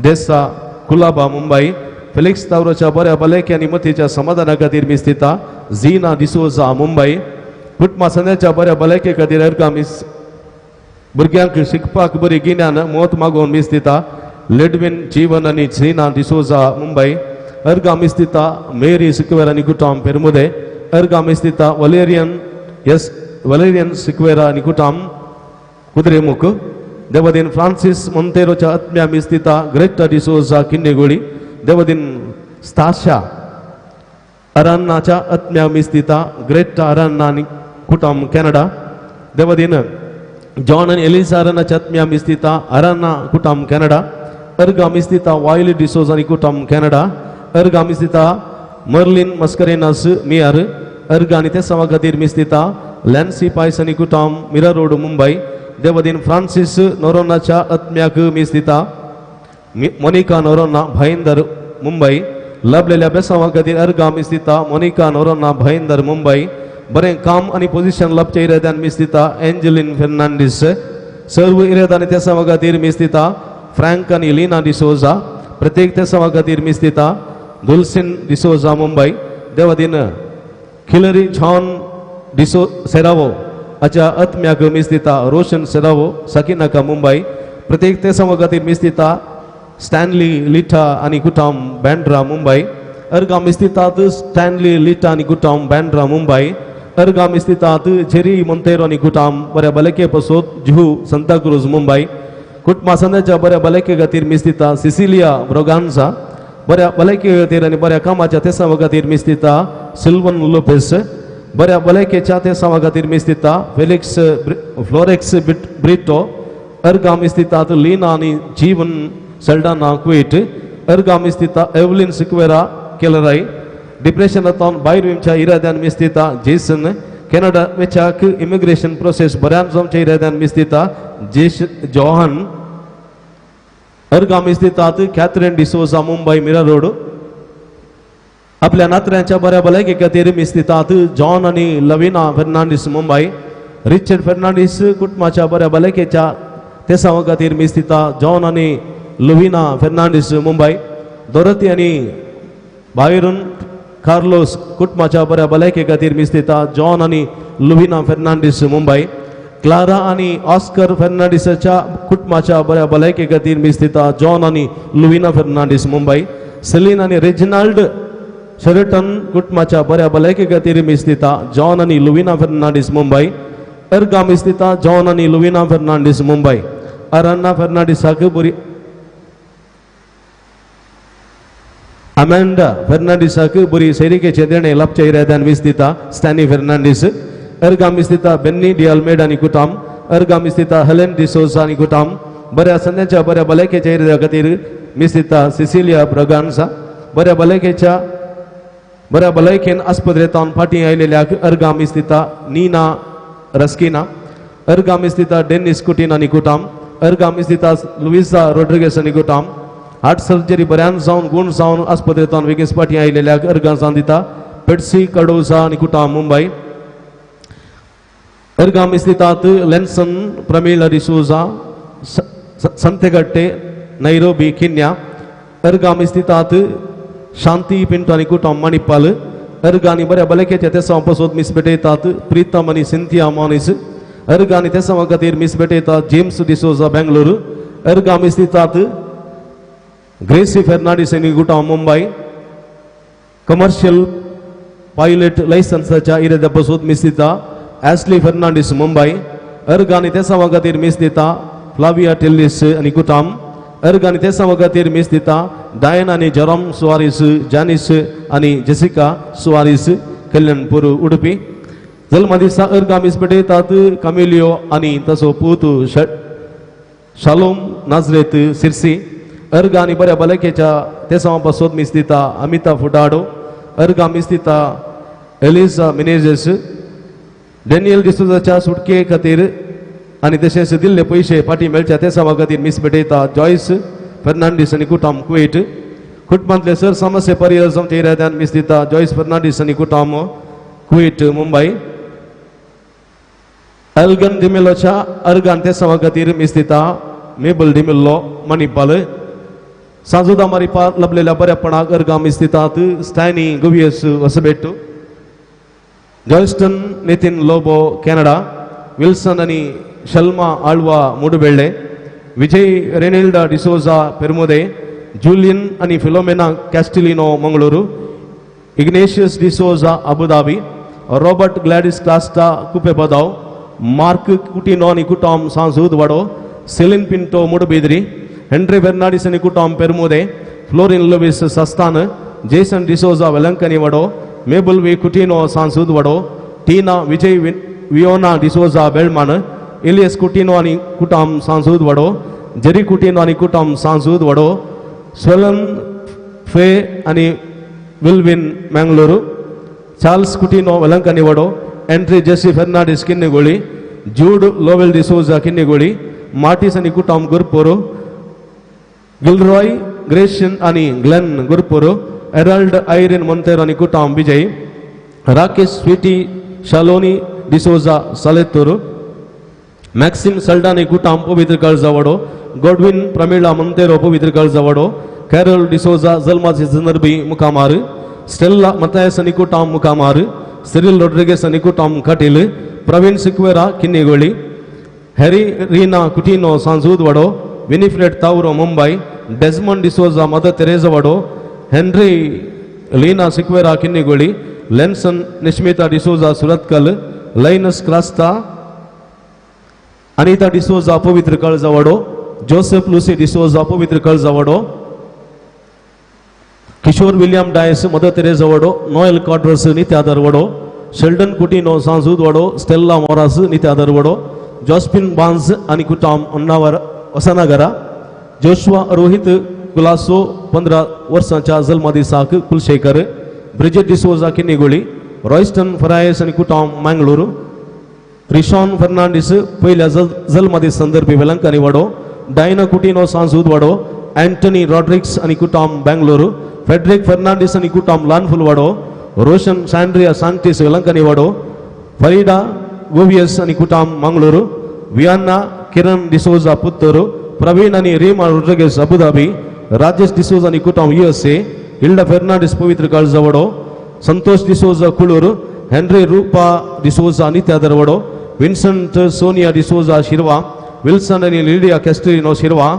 देसा कुलाबा मुंबई फेलिक्स तावरोच्या बऱ्या भलायकी आनी मतीच्या समाधाना खातीर मिस्तिता झीना डिसोजा मुंबई कुटुंबा संध्याच्या बऱ्या भलायकी खातीर अर्गा भुरग्यांक शिकपाक बरी गिन्यान मोत मागोवन मिस्तिता लेडविन जीवन आनी झीना डिसोजा मुंबई अर्गा मिस्तिता मेरी सिक्वेरा आनी कुटुंब पेरमुदे अर्गा मिस्तिता वलेरियन सिक्वेरा आनी कुटुंब कुद्रेमुख देवाधीन फ्रांसिस मोंतेरोच्या आत्म्या मिस्तिता ग्रेटा डिसोजा किन्नेगुळी देवाधीन स्ताशा अरान्नाच्या आत्म्या मिस्तिता ग्रेटा अरान्ना आनी कुटुंब कॅनडा देवाधीन जॉन आनी एलिसा अरान्नाच्या आत्म्या मिस्तिता अरान्ना कुटुंब कॅनडा अर्गा मिस्तिता वायली डिसोजा आनी कुटुंब कॅनडा अर्गा मिस्तिता मर्लिन मस्करेनास मियार अर्गा आनी ते सवा खातीर मिस्तिता लॅन्सी पायस आनी कुटुंब मिरा रोड मुंबई देवाधीन फ्रांसिस नोरोनाच्या आत्म्याक मिस्तिता मोनिका नोरोना भाईंदर मुंबई लाभलेल्या बेसावा खातीर अर्गा मिस्तिता मोनिका नोरोना भाईंदर मुंबई बरें काम आनी पोझिशन लाभच्या इराद्यान मिस्तिता एंजेलिन फेर्नांडीस सर्व इरादान त्या सवा खातीर मिस्तिता फ्रँक आनी लीना डिसोजा प्रत्येक त्या सवा खातीर मिस्तिता दुल्सिन डिसोजा मुंबई देवाधीन खिलरी छॉन सेरावो आच्या आत्म्याक मिस्तिता रोशन सेरावो सकिनाका मुंबई प्रत्येक ते सवा खातीर मिस्तिता स्टॅनली लिटा आनी कुटुंब बँड्रा मुंबई अर्गा मिस्तितात स्टॅनली लिटा आनी कुटुंब बँड्रा मुंबई अर्गा मिस्तितात जेरी मोंतेरो आनी कुटुंब बऱ्या भलायके पासोत जुहू सांताक्रूज मुंबई कुटुंबा संध्याच्या बऱ्या भलायके खातीर मिस्तिता सिसिलिया ब्रोगान्झा बऱ्या भलायके खातीर आनी बऱ्या कामाच्या ते सवा खातीर मिस्तिता सिल्वन लोपेस बऱ्या भलायकेच्या ते सवा खातीर मिस्तिता फेलिक्स फ्लोरेक्स ब्रिटो अर्गा मिस्तितात लीना आनी जीवन सल्डाना क्वेट अर्गा मिस्तिता एवलिन सिक्वेरा केलराई डिप्रेशनांतून भायर येवच्या इराद्यान मिस्तिता जेसन कॅनडा वेचाक इमिग्रेशन प्रोसेस बऱ्यान जावच्या इराद्यान मिस्तिता जॉहान अर्गा मिस्तितात कॅथरीन डिसोजा मुंबई मिरा रोड आपल्या नात्र्यांच्या बऱ्या भलायके खातीर मिस्तितात जॉन आनी लविना फेर्नांडीस मुंबई रिचर्ड फेर्नांडीस कुटुंबाच्या बऱ्या भलायकेच्या ते सवा खातीर मिस्तिता जॉन आनी लुविना फेर्नांडीस मुंबई डॉरोथी आनी बायरन कार्लोस कुटुंबाच्या बऱ्या भलायके खातीर मिस्तिता जॉन आनी लुविना फेर्नांडीस मुंबई क्लारा आनी ऑस्कर फेर्नांडीसाच्या कुटुंबाच्या बऱ्या भलायके खातीर मिस्तिता जॉन आनी लुविना फेर्नांडीस मुंबई सेलीन आनी रेजिनाल्ड शेरटन कुटुंबाच्या बऱ्या भलायके खातीर मिस्तिता जॉन आनी लुविना फेर्नांडीस मुंबई अर्गा मिस्तिता जॉन आनी लुविना फेर्नांडीस मुंबई अरान्ना फेर्नांडीसाक बरी अमेंडा फेर्नांडीसाक बरी सैरिकेचे देणे लाभच्या इराद्यान मिस्तिता Stany Fernandes अर्गा मिस्तिता Benny de Almeida आनी कुटुंब अर्गा मिस्तिता हेलेन डिसोजा आनी कुटुंब बऱ्या संध्याच्या बऱ्या भलायकेच्या इराद्या खातीर मिस्तिता सिसिलिया ब्रोगान्झा बऱ्या भलायकेन आस्पत्रेतान फाटीं आयलेल्याक अर्गा मिस्तिता नीना रस्किना अर्गा मिस्तिता डेनिस कुटीन आनी कुटुंब अर्गा मिस्तिता लुइसा रोड्रिगेस आनी कुटुंब हार्ट सर्जरी बऱ्यान जावन गुण जावन आस्पत्रेतान वेगीस फाटीं आयलेल्याक अर्गा सांदिता पेट्सी कडोजा आनी कुटुंब मुंबई अर्गा मिस्तितात लेन्सन प्रमिला डिसोजा संतेगट्टे नैरोबी किन्या अर्गामी स्थितात शांती पिंटो आणि कुटुंब मणिपाल अर्गानी बऱ्या बलकेच्या त्या पासून मिस भेटतात प्रीतम आणि सिंथिया मॉनिस अर्गानी त्या खातीर मिस भेटतात जेम्स डिसोजा बेंगलुरू अर्गामी स्थितात ग्रेसी फेर्नांडीस आणि कुटुंब मुंबई कमर्शियल पायलट लायसन्सच्या इरेद्या पासून मिस दिता ॲस्ली फर्नांडीस मुंबई अर्गानी त्या खातीर मिस दिता फ्लाविया टेल्लिस आणि कुटुंब अर्गानी त्या खातीर मिस दिता डायन आणि जरम सुवारिस जानिस आणि जेसिका सुवारिस कल्याणपूर उडुपी जल्मा दिसा अर्गा मिस भेटतात कमिलियो आणि तसो पूत शालोम नाजरेत सिरसी अर्गानी बऱ्या बलकेच्या त्या पासून मिस दिता अमिता फुडाडो अर्गा मिस दिता एलिसा मिनेजेस डॅनियल डिसोजाच्या सुटके खातीर आणि तशेंच दिल्ले पयशे फाटी मेळच्या त्या खातीर मिस भेटयता जॉयस फर्नांडीस आणि कुटुंब कुवेट कुटुंबांतले सर समस्ये परिहार जमचे इराद्यान मिस दिता जॉयस फर्नांडीस आणि कुटुंब कुवेट मुंबई एल्गन डिमेलोच्या अर्गान त्या खातीर मिस दिता मेबल डिमेल्लो मणिपाल सांजुदा मारिपा लभलेल्या बऱ्यापणाक अर्गा मिस दितात स्टॅनी गुवियस वसबेट Joyston Nitin Lobo Canada Wilson आणि शल्मा आळवा मुडबेळे विजय रेनिल्डा डिसोजा पेरमुदे जूलियन आणि Philomena Castelino Mangaluru Ignatius D'Souza Abu Dhabi Robert Gladys Crasta कुपेपदाव मार्क कुटिनो आणि कुटुंब सांसूद वडो सेलिन पिंटो मुडबिद्री हेनरी फेर्नांडीस आणि कुटुंब पेरमुदे fluorine Lewis सस्तान Jason D'Souza Velankanni वडो मेबल वी कुटिनो सांसूद वडो टीना विजय वियोना डिसोजा बेळमान इलियस कुटिनो आणि कुटुंब सांसूद वडो जेरी कुटिनो आणि कुटुंब सांसूद वडो स्वलन फे आणि विल्विन मंगळूरू चार्ल्स कुटिनो वेलंकनी वडो एंट्री Jessie Fernandes Kinnigoli Jude Lowell D'Souza Kinnigoli Martis आणि कुटुंब गुरपोरू गिलरॉय ग्रेशियन आणि ग्लेन गुरपोरू एरल्ड आयरिन मोंतेरो आणि कुटुंब विजय राकेश स्वीटी शालोनी डिसोजा सालेतूरू मॅक्सिम सल्डानी कुटुंब पवित्र कळजावडो गोडविन प्रमिळा मोंतेरो पवित्र कळजावडो कॅरोल डिसोजा जल्माचे जनरबी मुकामार स्टेल्ला मतायस आणि कुटुंब मुकामार सिरिल रोड्रिगेस आणि कुटुंब कटील प्रवीण सिक्वेरा किन्नेगोळी हॅरी रीना कुटिनो सांसूद वडो Winifred Tauro Mumbai Desmond D'Souza Mother Teresa वडो Henry Leena Sequeira Kinnigoli Lenson Nishmitha D'Souza Surathkal Linus Crasta Anita D'Souza पवित्र कळजावडो जोसेफ लुसी डिसोजा पवित्र कळजावडो Kishore William Dias Mother Teresa वडो नोएल कॉर्डर्स नित्यादर वडो शेल्डन कुटिनो सांसूद वडो स्टेल्ला मोरास नित्यादर वडो जॉस्पिन बान्स आणि कुटुंब उन्नावर वसनागरा जोशुआ रोहित कुलासो 15 वर्षांच्या जन्मदिसाक कुलशेखर ब्रिजेट डिसोजा किन्नेगोळी रॉयस्टन फरायस आणि कुटुंब मंगळूरू रिशॉन फर्नांडीस पहिल्या जन्मदिस संदर्भी वेलंकनी वडो डायना कुटिनो सांसूद वडो अँटनी रॉड्रिक्स आणि कुटुंब बेंगलुरू फेडरिक फर्नांडीस आणि कुटुंब लानफुल वडो रोशन सॅन्ड्रिया सांटिस वेलंकनी वडो फरीडा गोवियस आणि कुटुंब मंगळूरू वियाना किरण डिसोजा पुत्तूरू प्रवीण आणि रीमा रोड्रिगेस अबुधाबी राजेश डिसोजा आणि कुटुंब USA हिल्डा फर्नांडीस पवित्र कळजावडो संतोष डिसोजा कुळूरू हेनरी रूपा डिसोजा नित्यादरवडो विन्सेंट सोनिया डिसोजा शिरवा विल्सन आणि लिडिया कॅस्टिलिनो शिरवा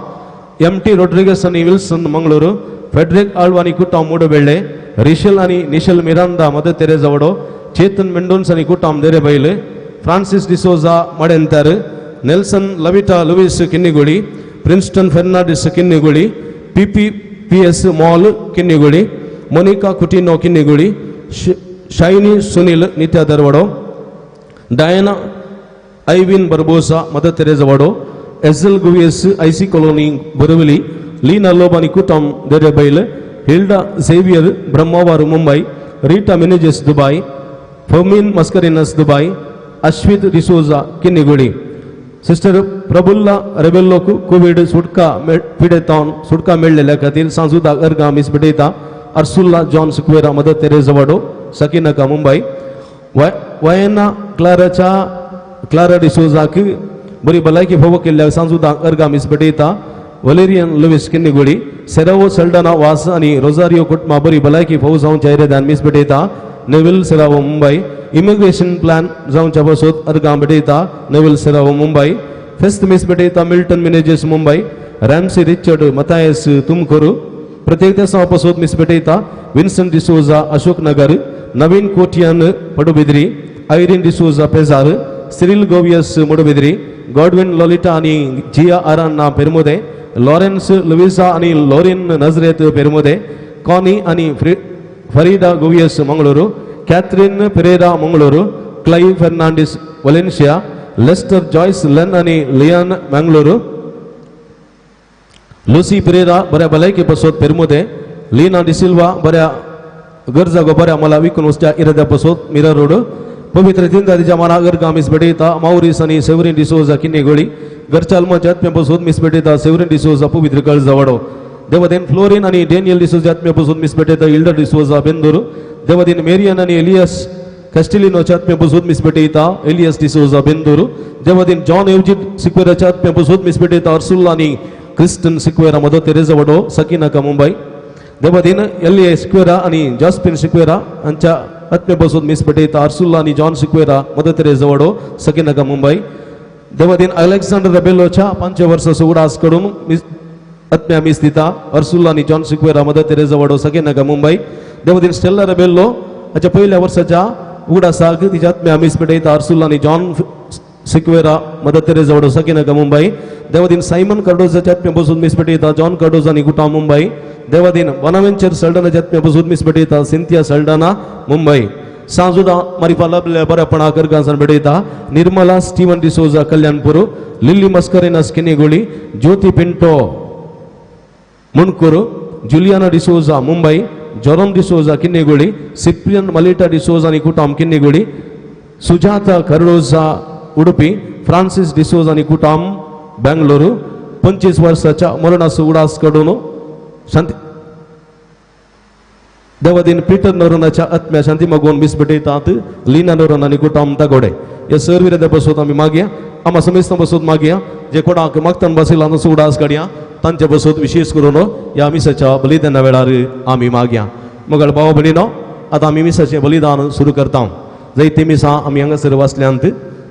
MT रोड्रिगेस आणि विल्सन मंगळूरू फेडरिक आळवा आणि कुटुंब मुडबेळे रिशल आणि निशल मिरांदा मदर तेरेजावडो चेतन मेंडोन्स आणि कुटुंब देरेबैल फ्रान्सिस डिसोजा मडेंतर Nelson Lavita Lewis Kinnigoli Princeton Fernandes Kinnigoli PPPS mall Kinnigoli Monica Coutinho Kinnigoli Shiny Sunil नित्यादरवडो Diana Ivin Barbosa Mother Teresa ವಡೋ ಎಸ್ಎಲ್ ಗುವಿಯಸ್ ಐಸಿ ಕಾಲೋನಿ ಬರುವಲಿ ಲೀನಾ ಲೋಬಾನಿ ಕುಟುಂಬ Derebail Hilda Xavier Brahmavar Mumbai Rita Menezes Dubai Fermin Mascarenhas Dubai Ashwith D'Souza Kinnigoli sister प्रबुल्ला रेबेल्लोक कोविड सुटका मेळलेल्या खातीर सांजुदा अर्गा मिस बेटयता अर्सुल्ला जॉन सिक्वेरा मदर तेरेसा वडो सकिनका मुंबई वयना क्लारा डिसोजाक बरी भलायकी फोव केल्ल्या सांजुदा अर्गा मिस बेटयता वलेरियन लुविस किन्निगुडी सेरावो सल्डाना वास आणि रोजारियो कुटुंबा बरी भलायकी फौज जावन जायरेदान मिस बेटयता Neville Serrao Mumbai immigration plan जावच्या बसोत अर्गां बेटयता नेविल सेरावो मुंबई फेस्त मिस बेटयता Milton Menezes Mumbai Ramsay Richard Mathias Tumakuru प्रत्येक दिसा बसोत मिस बेटयता विन्सन डिसोजा अशोक नगर नवीन कोटियन पडुबिद्री आयरिन डिसोजा पेजार Cyril Goveas Moodbidri Godwin Lolita आणि जिया आरान्ना पेरमुदे लॉरेन्स लुविसा आणि लॉरेन नजरेत पेरमुदे कॉनी आणि फरीडा गोवियस मंगळूरू कॅथरीन पेरेरा मंगळूरू क्लाई फर्नांडिस वलेन्शिया लेस्टर जॉयस लेन आणि लियान मंगळूरू लुसी पेरेरा बऱ्या भलायकी बसोत पेरमुदे लीना डिसिल्वा बऱ्या गरजा गो बऱ्या मला विकून वचच्या इराद्या बसोत मिरा रोड पवित्र तीन मना गरगा मिस बेटयता माउरिस आणि सेवरिन डिसोजा किन्नेगोळी गरचाल आत्म्या बसोत मिस बेटयता सेवरिन डिसोजा पवित्र कळजवाडो देवदेन फ्लोरिन आणि डेनियल डिसोजा आत्म्या बसोत मिस बेटयता इल्डर डिसोजा बेंदूर देवदेन मेरियन आणि एलियस कॅस्टिलिनो आत्म्या बसोत मिस बेटयता एलियस डिसोजा बेंदूर देवदेन जॉन एवजिट सिक्वेराच्या आत्म्या बसोत मिस बेटयता अर्सुल्ला आणि क्रिस्टन सिक्वेरा मदो तेरेजवाडो सकिनाका मुंबई देवदेन एलिया सिक्वेरा आणि जॉस्पिन सिक्वेरा यांच्या आत्म्या बसोत मिस बेटयता अर्सुल्ला आणि जॉन सिक्वेरा मदो तेरेजवाडो सकिनाका मुंबई देवदेन अलेक्झांडर रेबेलोच्या 5 वर्षांचा उडास कडून आत्म्या मिस दिता अर्सुल्ला आणि जॉन सिक्वेरा मदो तेरेजवाडो सकिनाका मुंबई देवदेन स्टेल्ला रेबेलो हाच्या पहिल्या वर्षाच्या उडासाक तिच्या आत्म्या मिस बेटयता अर्सुल्ला आणि जॉन सिक्वेरा मदत तेरेजवाडो सकिनाका मुंबई देवदीन सायमन कार्डोजाच्या आत्म्या बसून मिस बेटयता जॉन कार्डोजा आणि गुटा मुंबई देवदीन वनावेंचर सल्डानाच्या आत्म्या बसून मिस बेटयता सिंथिया सल्डाना मुंबई सांजुदा मारिपाला बऱ्यापणा करगांसान बेटयता निर्मला स्टीवन डिसोजा कल्याणपूर लिली मस्करेनास किन्नेगोळी ज्योती पिंटो मुणकूर Juliana D'Souza Mumbai Joram D'Souza Kinnigoli Cyprian Malita D'Souza आणि कुटाम किन्नेगोळी सुजाता कर्डोजा उडुपी फ्रान्सिस डिसोजा आणि कुटाम बेंगळूरू 25 वर्षाच्या मरणास उडास कडून शांती देवदीन पीटर नोरनाच्या आत्म्या शांती मागून मिस बेटयतात लीना नोरन आणि कुटाम तागोडे या सर्व बसोत आम्ही मागया आम्हा समेस्त बसोत मागया जे कोणाक मागतान बसयला उडास काडया तांच्या बसोत विशेष करून या मिसाच्या बलिदाना वेळार आम्ही मागया मग भाव भयणीनो आता आम्ही मिसाचे बलिदान सुरू करता जैते मिसा आम्ही हांगासर वाचल्यांत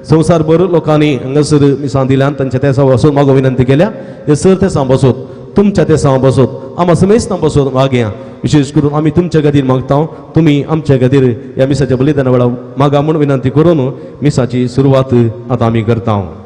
संवसारभर लोकांनी हांगासर मिसां दिल्यान तांच्या तेसा वचून मागो विनंती केल्या हे सर तेसा बसोत तुमच्या तेसा बसोत आम्हा समेस्त बसोत मागया विशेष करून आम्ही तुमच्या खातीर मागता तुम्ही आमच्या खातीर या मिसाच्या बलिदाना वेळा मागा म्हणून विनंती करून मिसाची सुरवात आता आम्ही करता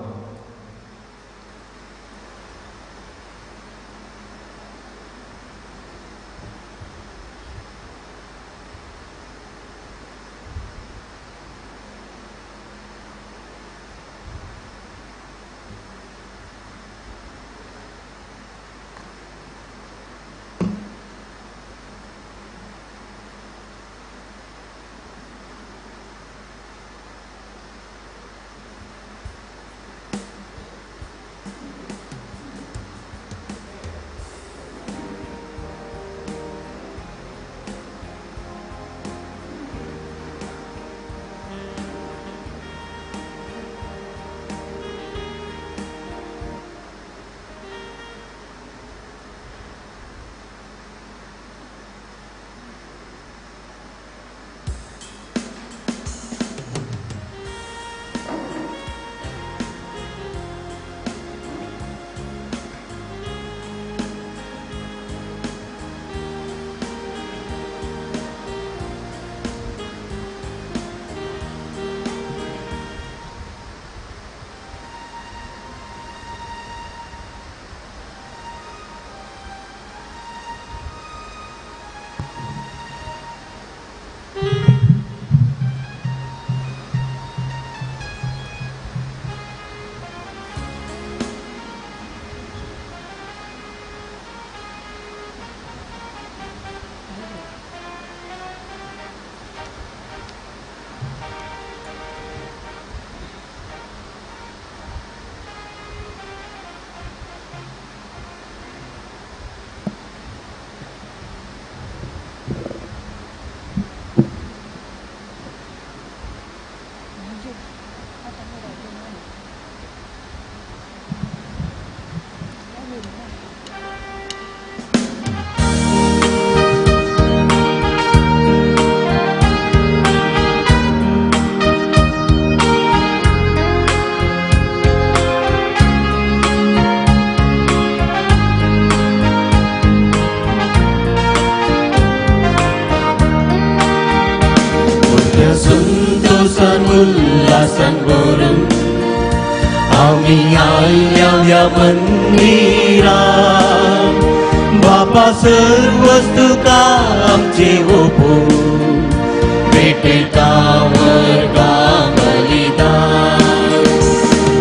संतोषान उल्हासान भरून आम्ही आल्या या मंदिरात बापा सर्व तुका आमचे ओपून भेटेता वर्गा बलिदान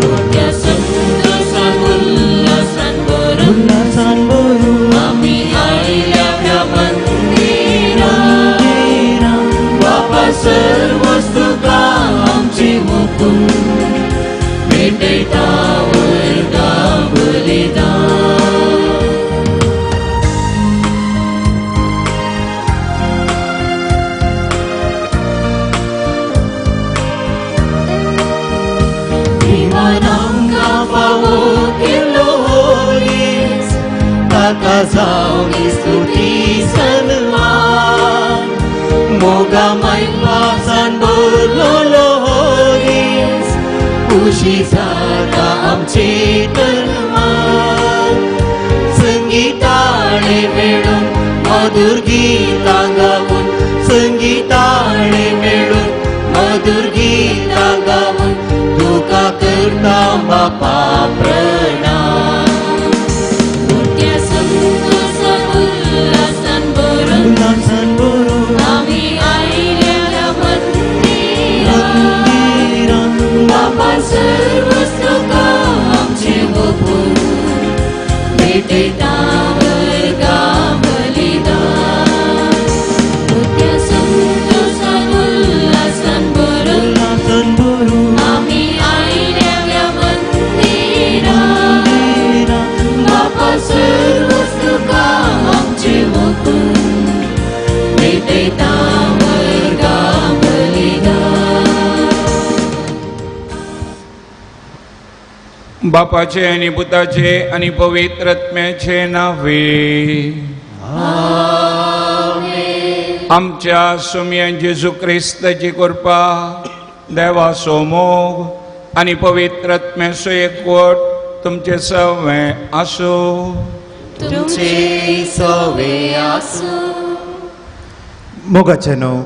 मोठ्या संतोषान उल्हासान भरून आम्ही आल्या या मंदिरात बापा सर्व तुका आमचे ओपून भेटेता वर्गा बलिदान Imananga pawo kiloris Takazawni stuti sanman Moga may pasan bololoris Ushizata amche तन्मान संगीताने मिळून मधुर गीता गाऊन संगीताने मिळून मधुर गीता गाऊन तुका करता बापा प्रणाम मोठ्या संतोषान उल्हासान भरून आम्ही आयल्या मंदिरात बापा सर्व तुका आमचे ओपून भेटेता वर्गा बलिदान मोठ्या संतोषान उल्हासान भरून आम्ही आयल्या मंदिरात बापा सर्व तुका आमचे ओपून भेटेता वर्गा बलिदान बापाचे आणि पुताचे आणि पवित्र आत्म्याचे नावे आमच्या सुम्या जेजू ख्रिस्ताची कृपा देवाचो मोग आणि पवित्र आत्म्याचो एकवट तुमचे सगळे आसो तुमचे सवे आसो मोगाचे न्हू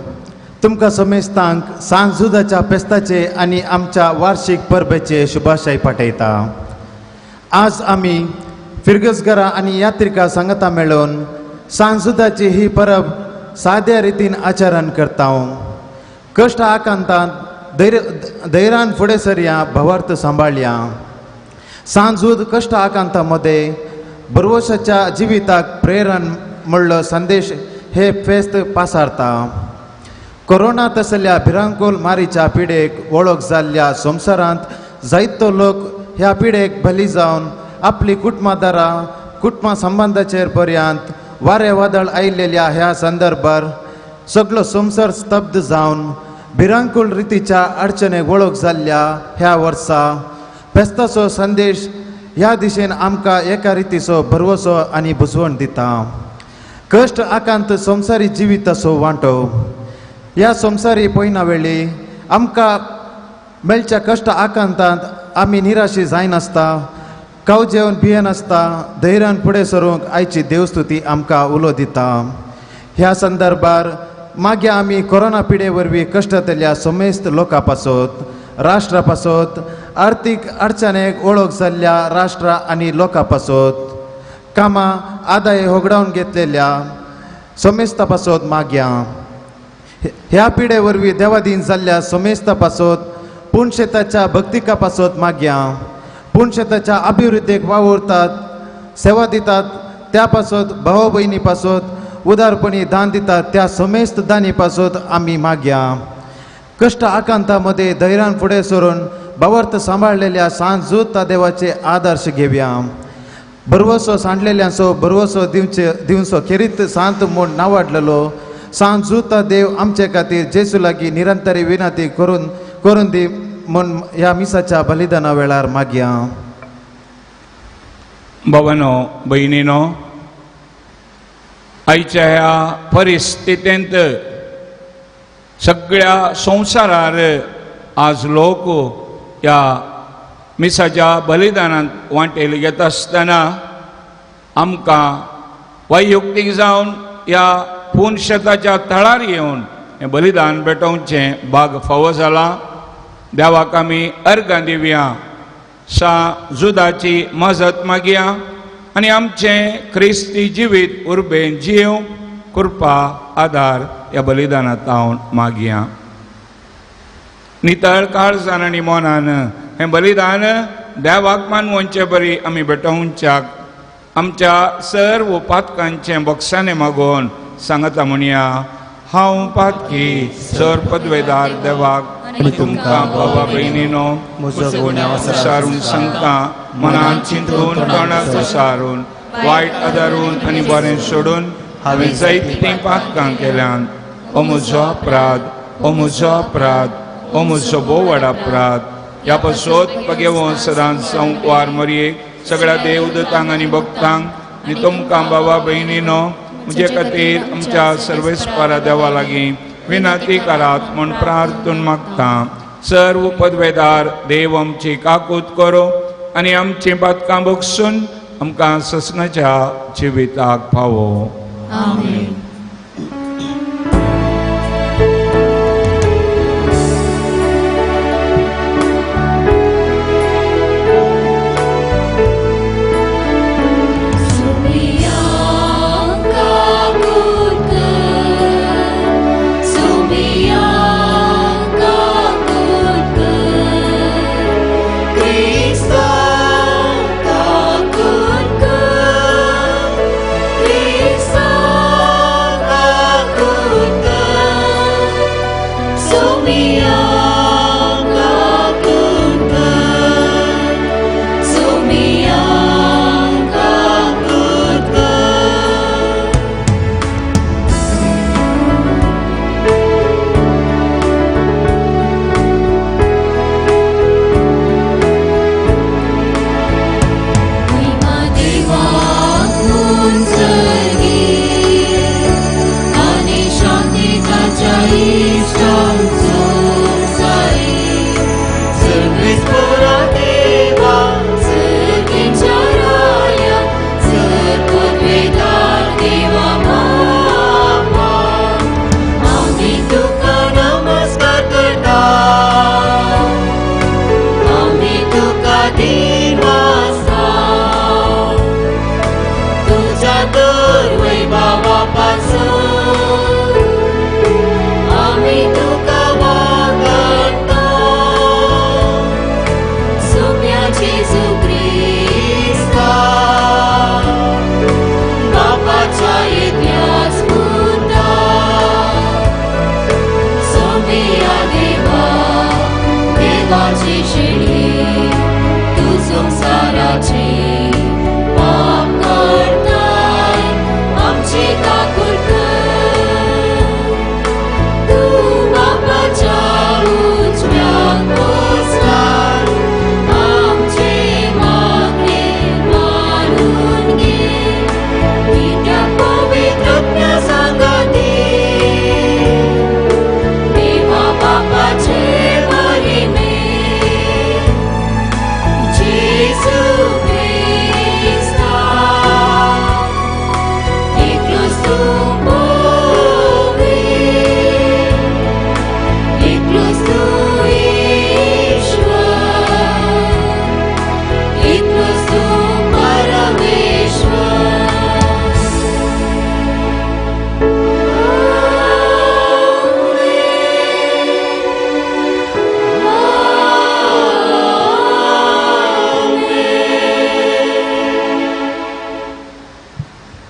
तुमकां समेस्तांक सांजुदाच्या फेस्ताचे आनी आमच्या वार्षिक परबेचे शुभाशय पाठयता आज आमी फिरगसगरां आनी यात्रिकां सांगता मेळून सांजुदाची ही परब साद्या रितीन आचरण करता कश्ट आकांतांत धैर्यान फुडें सरया भवार्थ सांबाळया सांजूद कश्ट आकांता मदें भरवशाच्या जिविताक प्रेरण म्हणलो संदेश हे फेस्त पासारता कोरोना तसल्या भिरांकूळ मारीच्या पिडेक वळख जाल्ल्या संवसारांत जायतो लोक ह्या पिडेक बली जावन आपली कुटुंबदारां कुटुंब संबंदाचेर पर्यंत वारें वादळ आयिल्ल्या ह्या संदर्भार सगळो संवसार स्तब्ध जावन भिरांकूळ रितीच्या अडचणेक वळख जाल्ल्या ह्या वर्सा फेस्ताचो संदेश ह्या दिशेन आमकां एका रितीचो भरवसो आनी बुजवण दिता कश्ट आकांत संवसारी जिविताचो वांटो ह्या संवसारी पयना वेळी आमकां मेळच्या कश्ट आकांतांत आमी निराशी जायनासता काव जेवन भियेनासता धैर्यान फुडें सरूंक आयची देवस्तुती आमकां उलो दिता ह्या संदर्भार मागे आमी कोरोना पिडे वरवीं कश्टातल्या समेस्त लोकां पासत राष्ट्रा पासत आर्थीक अडचणेक वळख जाल्ल्या राष्ट्रा आनी लोकां पासत कामां आदाय होगडावन घेतलेल्या समेस्ता पासत मागया ह्या पिडे वरवीं देवाधीन जाल्ल्या समेस्ता पासत पुणशेताच्या भक्तिका पासत मागया पुणशेताच्या अभिवृद्धीक वावुरतात सेवा दितात त्या पासत भाव भयणी पासत उदारपणी दान दितात त्या समेस्त दानी पासत आमी मागया कश्ट आकांता मध्ये धैर्यान फुडें सरून भावार्थ सांबाळलेल्या सांजूत देवाचे आदर्श घेवया भरवसो सांडलेल्यांचो भरवसो दिवचो खेरीत सांत म्हूण नांवाडलेलो सांजूत देव आमचे खातीर जेजू लागीं निरंतरी विनंती करून दी म्हूण ह्या मिसाच्या बलिदाना वेळार मागया भावांनो भयणीनो आयच्या ह्या परिस्थितींत सगळ्या संवसारार आज लोक ह्या मिसाच्या बलिदानांत वांटेल घेत आसतना आमकां वैयक्तीक जावन ह्या पुणशेताच्या थळार येवन हें बलिदान पेटोवचें भाग फावो जाला. देवाक आमी अर्गां दिवया, जुदाची मजत मागया आनी आमचें क्रिस्ती जिवीत उर्बेन जीव कृपा आदार ह्या बलिदानांत हांव मागया. नितळ काळजान आनी मोनान हें बलिदान देवाक मानवचे बरी आमी भेटोवच्याक आमच्या सर्व पातकांचें बक्षाने मागोवन सांगता म्हणया, हांव पातकी सर पदवेदार देवाक आनी तुमकां बाबा भयणीनो म्हजो गुन्यांव सारून सांगता, मनान चिंतून तोंडाक सारून वायट आदारून आनी बरें सोडून हांवें जायतीं पातकां केल्यान. ओ म्हजो अपराध, ओ म्हजो अपराध, ओ म्हजो भोव व्हड अपराध. ह्या पासत घेवन सदांच संवार मरयेक सगळ्या देवदूतांक आनी भक्तांक आनी तुमकां बाबा भयणीनो म्हजे खातीर आमच्या सर्वेस्परा देवा लागीं विनंती करात म्हूण प्रार्थून मागता. सर्व पदवेदार देव आमची काकूत करो आनी आमची पातकां बक्षून आमकां ससनाच्या जिविताक फावो. आमेन.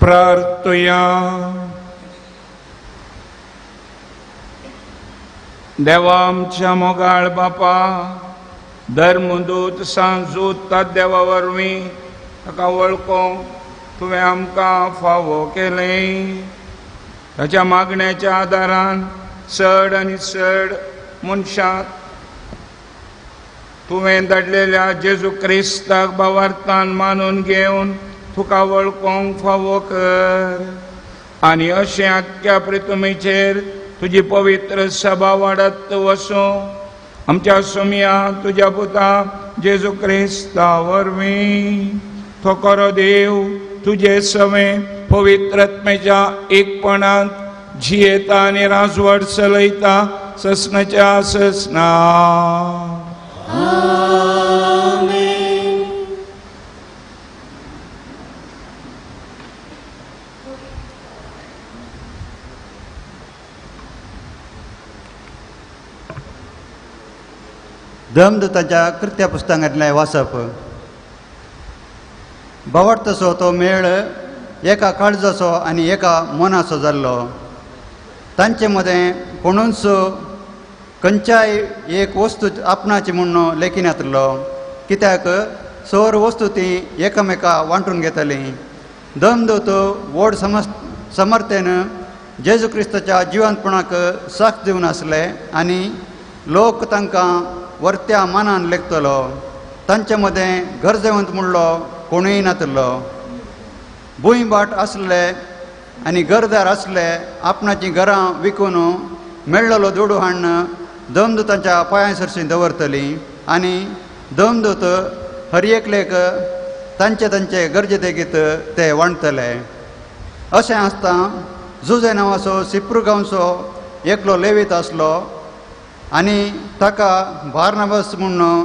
प्रार्थया. देवा आमच्या मोगाळ बापा, धर्मदूत सांजूत देवा वरवीं ताका वळखोंक तुवें आमकां फावो केलें. ताच्या मागण्याच्या आदारान चड आनी चड मनशाक तुवें धाडलेल्या जेजू क्रिस्ताक भावार्थान मानून घेवन तुका वळखोंक फावो कर. आनी अशें आख्या पृथ्वीचेर तुजी पवित्र सभा वाडत वचूं आमच्या सुमया तुज्या पुता जेजू क्रिस्ता वरवीं. तो खरो देव तुजे सवे पवित्रात्मेच्या एकपणांत जियेता आनी राजवट चलयता ससनाच्या ससना. धर्मदूताच्या कृत्या पुस्तकांतलें वाचप. बावट तसो तो मेळ एका काळजाचो आनी एका मनाचो जाल्लो. तांचे मदें कोणूच खंयच्याय एक वस्तू आपणाची म्हणून लेखीन येतलो, कित्याक सगळ्यो वस्तू ती एकामेका वांटून घेतलीं. धर्मदूत व्हड समर्थेन जेजू क्रिस्ताच्या जिवंतपणाक साक्ष दिवन आसले आनी लोक तांकां वर्त्या मानान लेखतलो. तांचे मदें गरजेवंत म्हणलो कोणूय नातलो. भुंयबाट आसले आनी गरदार आसले आपणाची घरां विकून मेळ्ळलो दुडू हाडून धर्मदूतांच्या पांयां सरशीं दवरतलीं आनी धर्मदूत हर एकलेक तांचे तांचे गरजे देगीत ते वांटतले. अशें आसता जुजे नांवाचो सिप्रू गांवचो एकलो लेवीत आसलो आनी ताका बार्नाबास म्हणून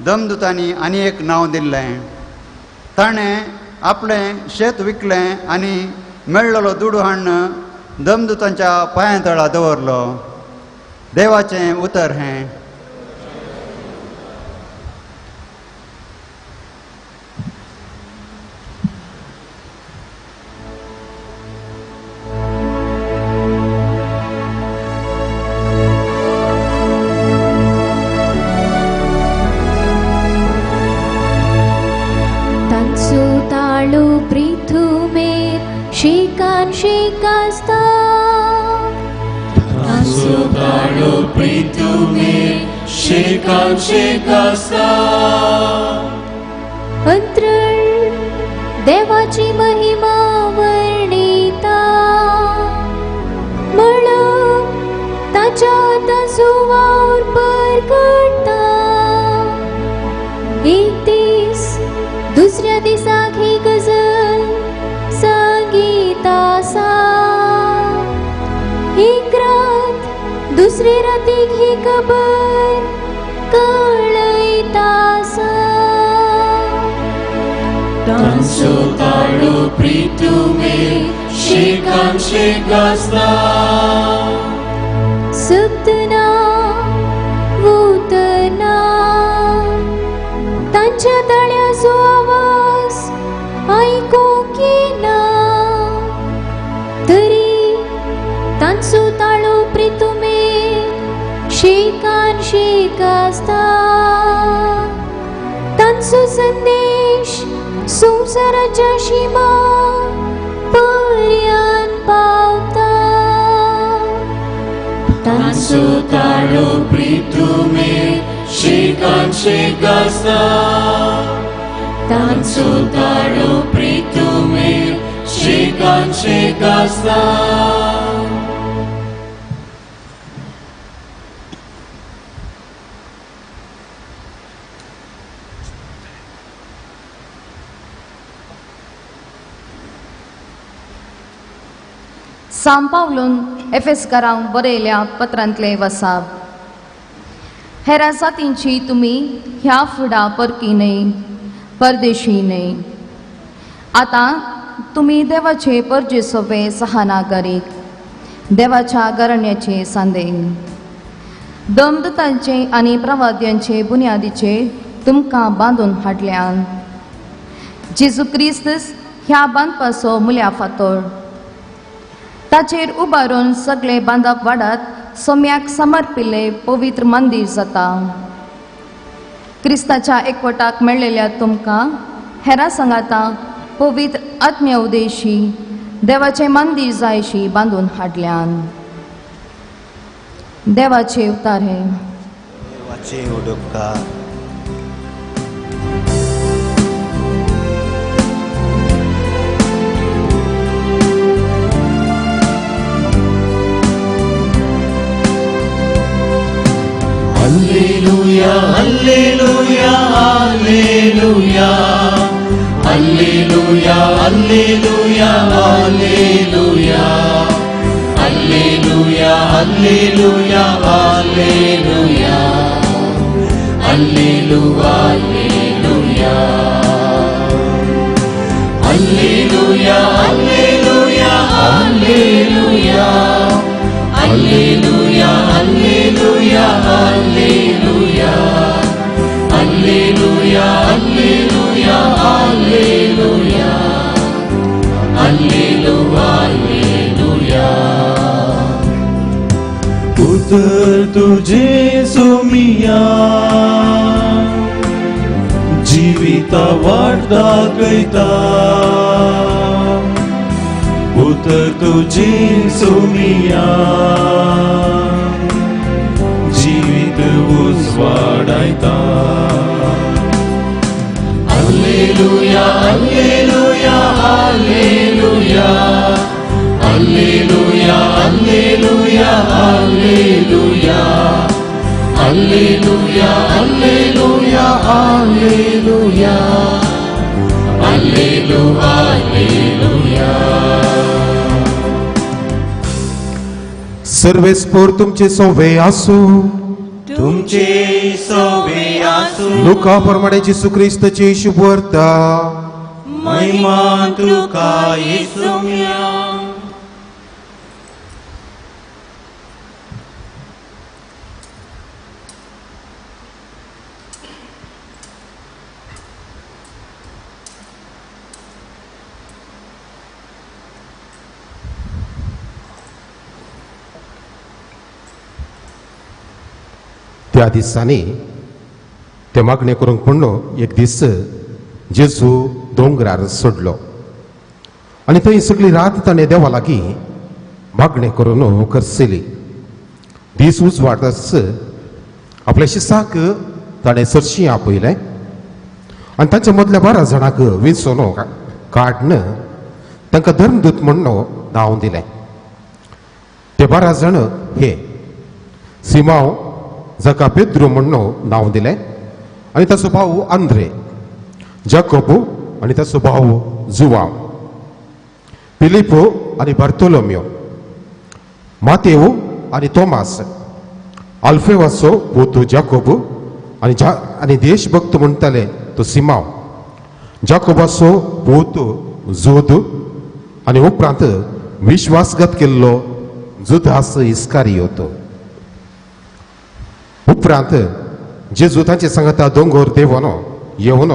धर्मदूतांनी आनी एक नांव दिल्लें. ताणें आपलें शेत विकलें आनी मेळ्ळलो दुडू हाडून धर्मदूतांच्या पांयां तळा दवरलो. देवाचें उतर हें. अंतरळ देवाची महिमा वर्णिता म्हणून ताच्या सुवार परगटता. एक दीस दुसऱ्या दिसाक ही गजल संगीत आसा. एक रात दुसरे रातीक ही खबर कळयता. तांचो ताळो प्रितुमे शेकान शेक आसता. सपना उतना तांच्या तळ्याचो आवाज आयकूंक येना. तरी तांचो ताळो प्रितुमे शेकान शेक आसता. तांचो संदेश संसाराच्या शिमा पर्यंत पावता. तांचो ताळो प्रितुमे शेकान शेक आसता. तांचो ताळो प्रितुमे शेकान शेक आसता. सांत पावलून एफेसकारांक बरयल्या पत्रांतले वसाप. हेरा जातींची तुमी ह्या फुडा परकी न्हय, परदेशी न्हय. आतां तुमी देवाचे परजेसोवे सहानागरीक, देवाच्या घराण्याचे सांदे. दमदतांचे आनी प्रवाद्यांचे बुन्यादीचेर तुमकां बांदून हाडल्यान. जेजू क्रिस्त ह्या बांदपाचो मुल्या फातोर. ताचेर उबारून सगळे बांदप वाडत सोम्याक समर्पिल्ले पवित्र मंदिर जाता. क्रिस्ताच्या एकवटाक मेळ्ळेल्या तुमकां हेरां सांगाता पवित्र आत्म्या उदेशी देवाचें मंदिर जायशी बांदून हाडल्यान. देवाचे उतार हे. देवाचे उपकार. Alleluia, alleluia, alleluia. Alleluia, alleluia, alleluia. Alleluia. Alleluia, Alleluia, Alleluia, Alleluia, Alleluia, Alleluia, Alleluia, Alleluia, Alleluia, Alleluia, Alleluia, Alleluia, Alleluia, Alleluia. उतर तुझे सोमिया जीविता वाट दाखयता उतर तुझे सोमिया जीवित उजवाडायता Alleluia, Alleluia, Alleluia, Alleluia, Alleluia, Alleluia, Alleluia, Alleluia, Alleluia, Alleluia, Alleluia. सर्वेस्पोर तुमचे सोवे आसू तुमचे सवे आसू लुका प्रमाणे जेसू ख्रिस्ताची शुभ वार्ता महिमा तुका येसुमिया त्या दिसांनी ते मागणे करूंक म्हणलो एक दीस जेजू दोंगरार सोडलो आनी थंय सगळी रात ताणें देवा लागीं मागणे करून करसली. दीस उजवाडस आपल्या शिसाक ताणें सरशी आपयलें आनी तांच्या मदल्या 12 जाणांक विंचून काडन तांकां धर्मदूत म्हणून नांव दिलें. ते 12 जाण हे सिमांव जाका पेद्रू म्हणून नांव दिलें आनी ताचो भाव आंद्रे, जाकोबू आनी ताचो भाव जुवांव, फिलिपो आनी बार्तोलोम्यो, मातेव आनी तोमास, आल्फेवाचो पोतू जाकोबू आनी देशभक्त म्हणटाले तो सिमांव, जाकोबाचो पोतू जोदू आनी उपरांत विश्वासघात केल्लो जुदास इस्कारियोतो. उपरांत जेजू तांचे सांगता दोंगर देंवन येवन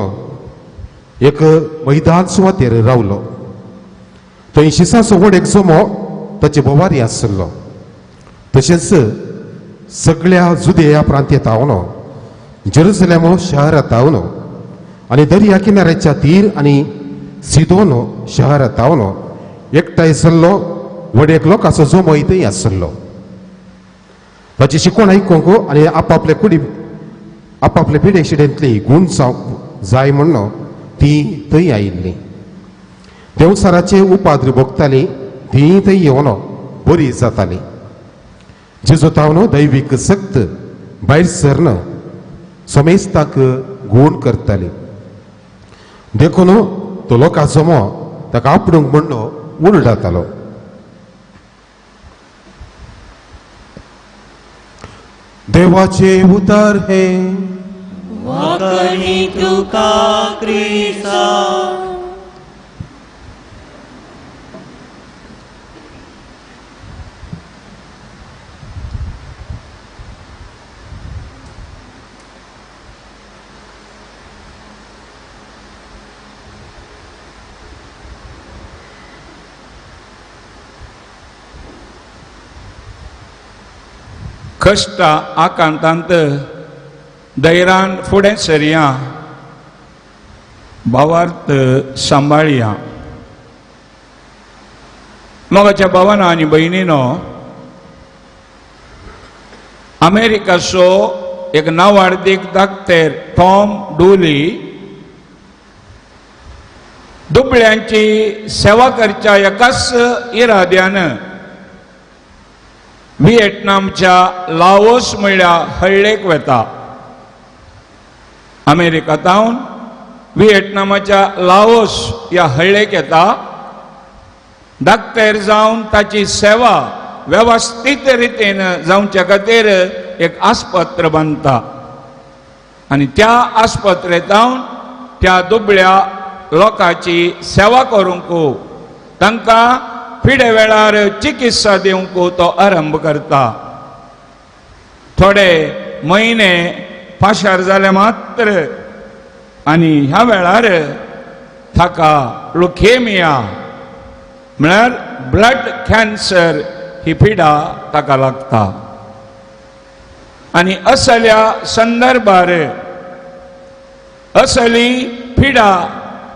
एक मैदान सुवातेर रावलो. थंय शिसाचो व्हड एक जमो ताचे बोवारी आसलो. तशेंच सगळ्या जुदेया प्रांतांत तावन जेरुसलेम शहरांत तावन आनी दर्या किनाऱ्याच्या तीर आनी सिदोन शहरांत तावन एकठांय जाल्लो व्हड एक लोकांचो जमो थंय आसलो. ताची शिकवण आयकूंक आनी आपापले पिढे शिडेंतली गूण जाय म्हणून ती थंय आयिल्ली. देवसाराचे उपाद्र भोगताली ती थंय येवन बरी जाताली. जेजू तावन दैवीक सक्त भायर सरन समेस्ताक गूण करताली. देखून तो लोकां जमो ताका आपणूक म्हणून उलडातालो. देवाचे उतार हे वाकणी तुका क्रिसा कष्ट आकांतांत धैर्यान फुडें सरया भावार्थ सांबाळया. मोगाच्या भावांनो आनी भयणीनो, अमेरिकाचो एक नांवार्दीक दाक्तेर टॉम डुली दुबळ्यांची सेवा करच्या एकाच इराद्यान व्हिएटनामच्या लाओस म्हणल्यार हळ्ळेक वता. अमेरिकांतावन व्हिएटनामाच्या लाओस ह्या हळ्ळेक येता. दाक्तेर जावन ताची सेवा वेवस्थीत रितीन जावच्या खातीर एक आस्पत्र बांदता आनी त्या आस्पत्रेंत त्या दुबळ्या लोकांची सेवा करूंक तांकां फिडे वेळार चिकित्सा दिवंक तो आरंभ करता. थोडे म्हयने पाशार जाले मात्र आनी ह्या वेळार ताका लुकेमिया म्हळ्यार ब्लड कॅन्सर ही पिडा ताका लागता. आनी असल्या संदर्भार असली पिडा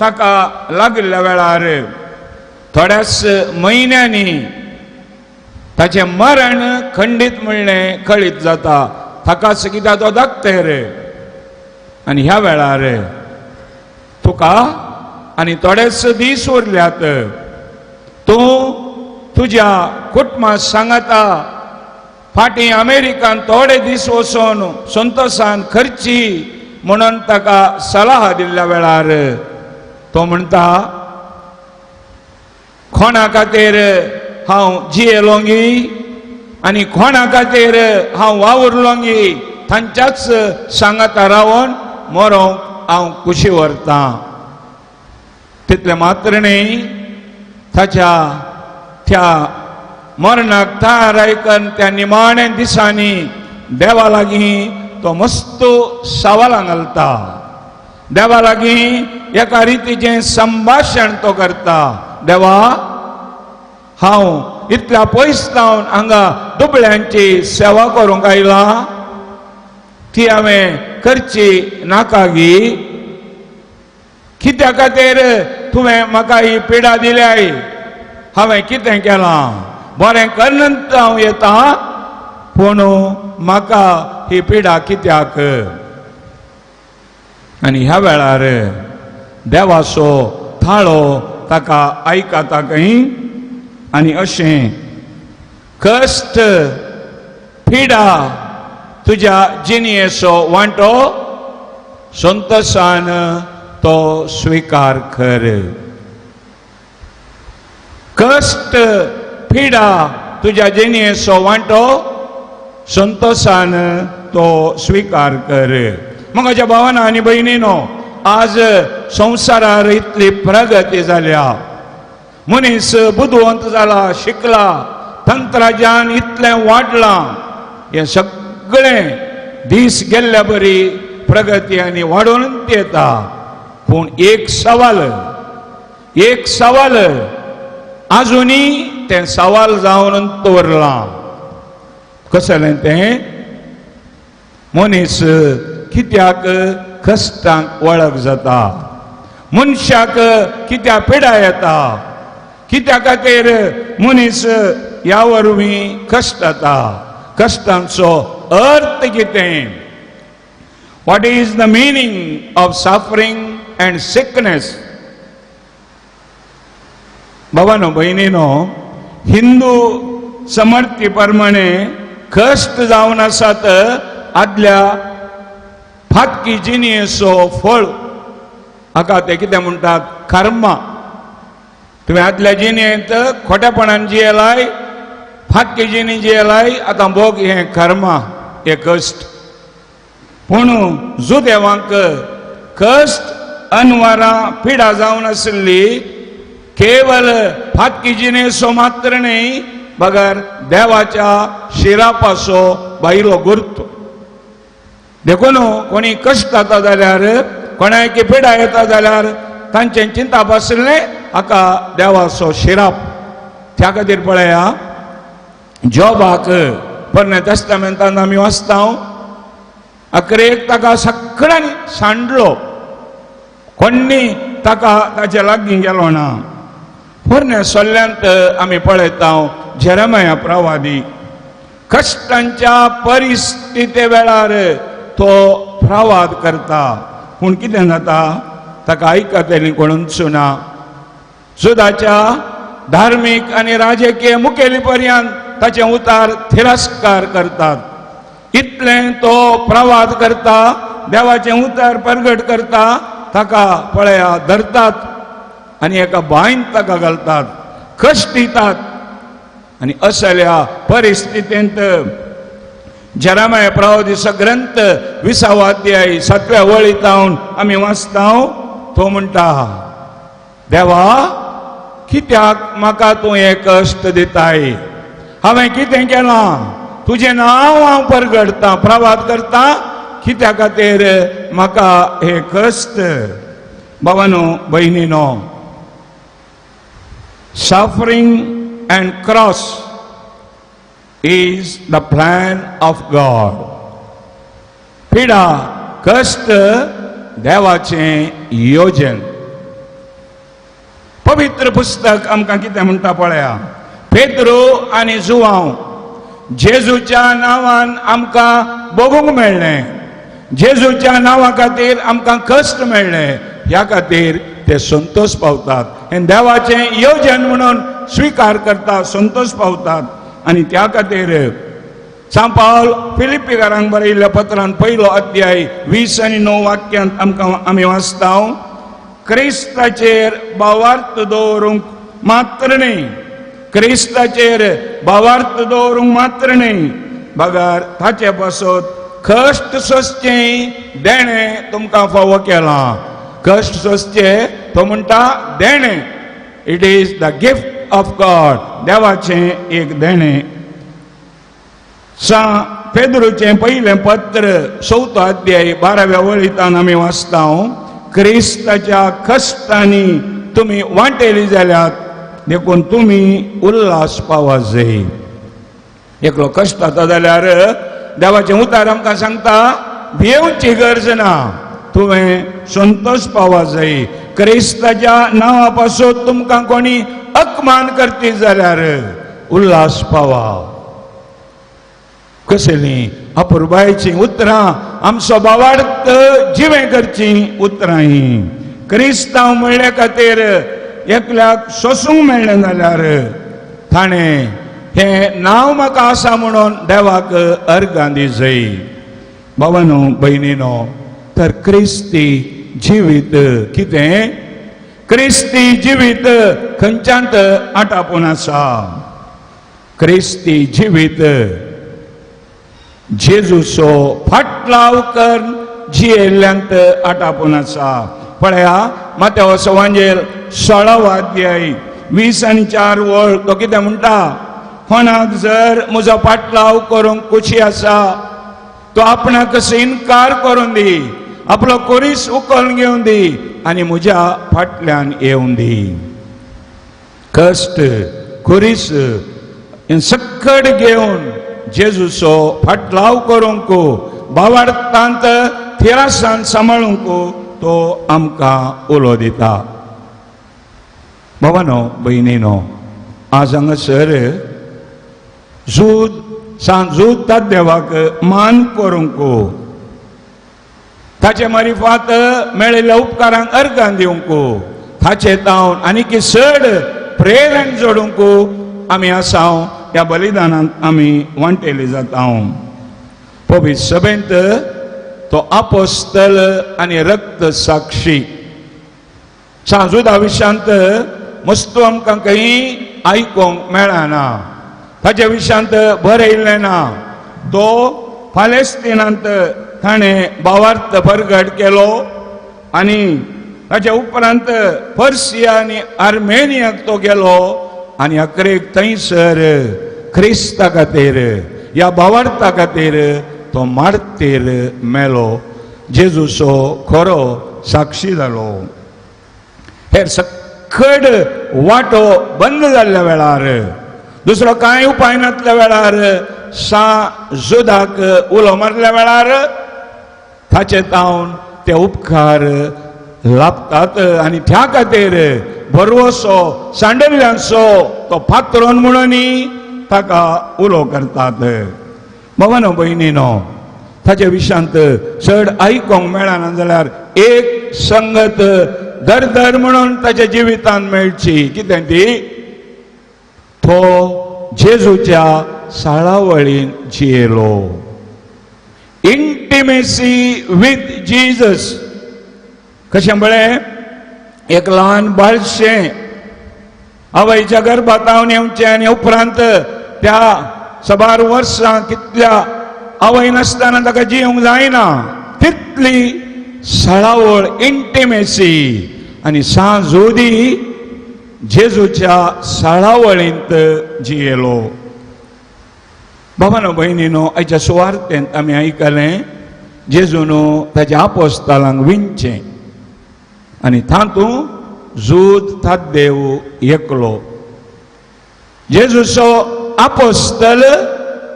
ताका लागल्या वेळार थोड्याच म्हयन्यांनी ताचें मरण खंडीत म्हणलें कळीत जाता. ताकाच कित्याक तो दाखतेर आनी ह्या वेळार तुका आनी थोडेच दीस उरल्यात. तूं तुज्या कुटुंबाक सांगता फाटीं अमेरिकान थोडे दीस वचून संतोशान खर्ची म्हणून ताका सलाह दिल्ल्या वेळार तो म्हणटा कोणा खातीर हांव जियेलोंगी आनी कोणा खातीर हांव वावुरलोंगी तांच्याच सांगता रावन मरोंक हांव कुशी व्हरता. तितले मात्र न्ही ताच्या त्या मरणाक तयार आयकन त्या निमाण्या दिसांनी देवा लागीं तो मस्त सवालां घालता. देवा लागीं एका रितीचें संभाशण तो करता. देवा हांव इतल्या पयस जावन हांगा दुबळ्यांची सेवा करूंक आयला ती हांवें करची नाका गी. कित्या खातीर तुवें म्हाका ही पिडा दिल्याय? हांवें कितें केलां? बरें करनंत हांव येता पूण म्हाका ही पिडा कित्याक? आनी ह्या वेळार देवाचो थाळो ताका आयकता खंय आनी अशें कश्ट पिडा तुज्या जिणेचो वांटो संतोशान तो स्वीकार कर. कश्ट पिडा तुज्या जिणेचो वांटो संतोशान तो स्वीकार कर. म्हज्या भावांनो आनी भयणीनो, आज संवसारार इतली प्रगती जाल्या, मनीस बुदवंत जाला, शिकला, तंत्रज्ञान इतलें वाडलां. हे सगळें दीस गेल्ल्या बरी प्रगती आनी वाडून येता. पूण एक सवाल आजुनी तें सवाल जावन दवरलां. कसलें तें? मनीस कित्याक कश्टांक वळख जाता? मनशाक कित्याक पिडा येता? कित्या खातीर मनीस ह्या वरवीं कश्ट जाता? कश्टांचो अर्थ कितें? What is the meaning of suffering and sickness? भावांनो भयणीनो, हिंदू समर्थी प्रमाणे कश्ट जावन आसात आदल्या फातकी जिणेचो फळ. हाका ते कितें म्हणटात? कर्मा. तुवें आदल्या जिणेंत खोटेपणान जियेलाय, फातकी जिणी जियेलाय, आतां भोग हें कर्मा, हें कश्ट. पूण जुदेवांक कश्ट अनवरां पिडा जावन आशिल्ली केवल फातकी जिणेचो मात्र न्ही, बगर देवाच्या शिरापाचो भायलो गुर्त. देखून कोणी कश्ट जाता जाल्यार, कोणायकी पिडा येता जाल्यार तांचें चिंताप आशिल्लें हाका देवाचो शिराप. त्या खातीर पळया, जॉबाक पोरण्या तेस्तामेंतांत आमी वाचता, अकरेक ताका सगळ्यांनी सांडलो, कोणी ताका ताचे लागीं गेलो ना. पोरण्या सोल्ल्यांत आमी पळयता जेरेमिया प्रवादी कश्टांच्या परिस्थिती वेळार तो प्रवाद करता. पूण कितें जाता? ताका आयकतली कोणूच ना. जुदाच्या धार्मीक आनी राजकीय मुखेली पर्यंत ताचे उतार तिरस्कार करतात. इतलें तो प्रवाद करता, देवाचें उतार प्रगट करता, ताका पळया धरतात आनी एका बांयत ताका घालतात, कश्ट दितात. आणि असल्या परिस्थितींत जरामाया प्रवादीचो ग्रंथ 20वा अध्याय 7व्या वळींत आमी वाचता तो म्हणटा देवा कित्याक म्हाका तूं हे कश्ट दिताय हांवें कितें केलां तुजें नांव हांव परगडतां प्रवाद करतां कित्या खातीर म्हाका हे कश्ट भावानो भयणीनो suffering and cross is the plan of God. पिडा कष्ट देवाचें योजन. पवित्र पुस्तक आमकां कितें म्हणटा पळया पेद्रो आनी जुवांव जेजूच्या नांवान आमकां बगूंक मेळ्ळें जेजूच्या नांवा खातीर आमकां कश्ट मेळ्ळे ह्या खातीर ते संतोष पावतात हे देवाचें योजन म्हणून स्वीकार करतात संतोष पावतात आनी त्या खातीर सांत पावल फिलिप्पीकारांक बरयल्ल्या पत्रांत 1 अध्याय 20 आनी 9 वाक्यांत आमकां आमी वाचता क्रिस्ताचेर भावार्थ दवरूंक मात्र न्ही क्रिस्ताचेर भावार्थ दवरूंक मात्र न्ही बगार ताचे पासत कश्ट सोंसचें देणें तुमकां फावो केलां कश्ट सोंसचें तो म्हणटा देणें it is the gift of God देवाचें एक देणें सांत पेद्रूचें पयलें पत्र 4 अध्याय 12व्या वळींतल्यान आमी वाचता क्रिस्ताच्या कश्टांनी तुमी वांटेली जाल्यात देखून तुमी उल्हास पावत जाय एकलो कश्ट जाता जाल्यार देवाचें उतार आमकां सांगता भियेवची गरज ना तुवें संतोष पावत जाय क्रिस्ताच्या नांवा पासून तुमकां कोणी अपमान करती जाल्यार उल्हास पावा कसलीं अपुरबायचीं उतरां आमचो भावार्थ जिवें करचीं उतरां हीं क्रिस्तांव म्हणले खातीर एकल्याक सोसूंक मेळ्ळें जाल्यार ताणें हें नांव म्हाका आसा म्हणून देवाक अर्गां दी जाय भावानो भयणीनो तर क्रिस्ती जिवीत कितें क्रिस्ती जिवीत खंयच्यांत आटापून आसा क्रिस्ती जिवीत जेजूचो फाटलाव करून जियेल्ल्यांत आटापून आसा पळया मातेवचो वांजेल 16 अध्याय 20 आनी 4 वळ तो कितें म्हणटा कोणाक जर म्हजो फाटलाव करूंक कुशी आसा तो आपणाक इन्कार करून दी आपलो कुरीस उखलून घेवन दी आनी म्हज्या फाटल्यान येवन दी कश्ट कुरीस सकट घेवन जेजूचो फाटलाव करूंक भावार्थांत थिरासान सांबाळूंक तो आमकां उलो दिता भावानो भयणीनो आज हांगासर जूद देवाक मान करूंक ताचे मारिफात मेळिल्ल्या उपकारांक अर्गां दिवंक ताचे तावन आनीक चड प्रेरण जोडूंक आमी आसा ह्या बलिदानांत आमी वांटेली जाता पवित्र सभेंत तो आपोस्तल आनी रक्त साक्षी सांजुदा विशांत मस्तू आमकां खंय आयकूंक मेळना ताच्या विशांत बरयल्लें ना तो फालेस्तिनांत ताणें भावार्थ परगट केलो आनी ताच्या उपरांत पर्सिया आनी आर्मेनियाक तो गेलो आनी अकरेक थंयसर क्रिस्ता खातीर ह्या भावार्था खातीर तो मार्तीर मेलो जेजूचो खरो साक्षी जालो हेर सकट वाटो बंद जाल्ल्या वेळार दुसरो कांय उपाय नासल्या वेळार जुदाक उलो मारल्या वेळार ताचे तावन ते उपकार लाभतात आनी त्या खातीर भरवोसो सांडल्ल्यांचो तो पात्रोन म्हणून ताका उलो करतात भावानो भयणीनो ताच्या विशांत चड आयकूंक मेळना जाल्यार एक संगत दर म्हणून ताच्या जिवितांत मेळची कितें ती तो जेजूच्या साळावळीन जियेलो इंटिमेसी विथ जीजस कशें म्हळें एक ल्हान बाळशें आवयच्या गर्भात हांव नेवचें आनी उपरांत त्या 12 वर्सां कितल्या आवय नासतना ताका जिवंक जायना तितली सळावळ इंटिमेसी आनी सांजोदी जेजूच्या सळावळींत जियेलो. बाबानो भयणीनो, आयच्या सुवार्तेंत आमी आयकलें जेजून ताच्या आपोस्तालांक विणचें आनी तातूंत जूद ताद्देव एकलो. जेजूचो आपोस्तल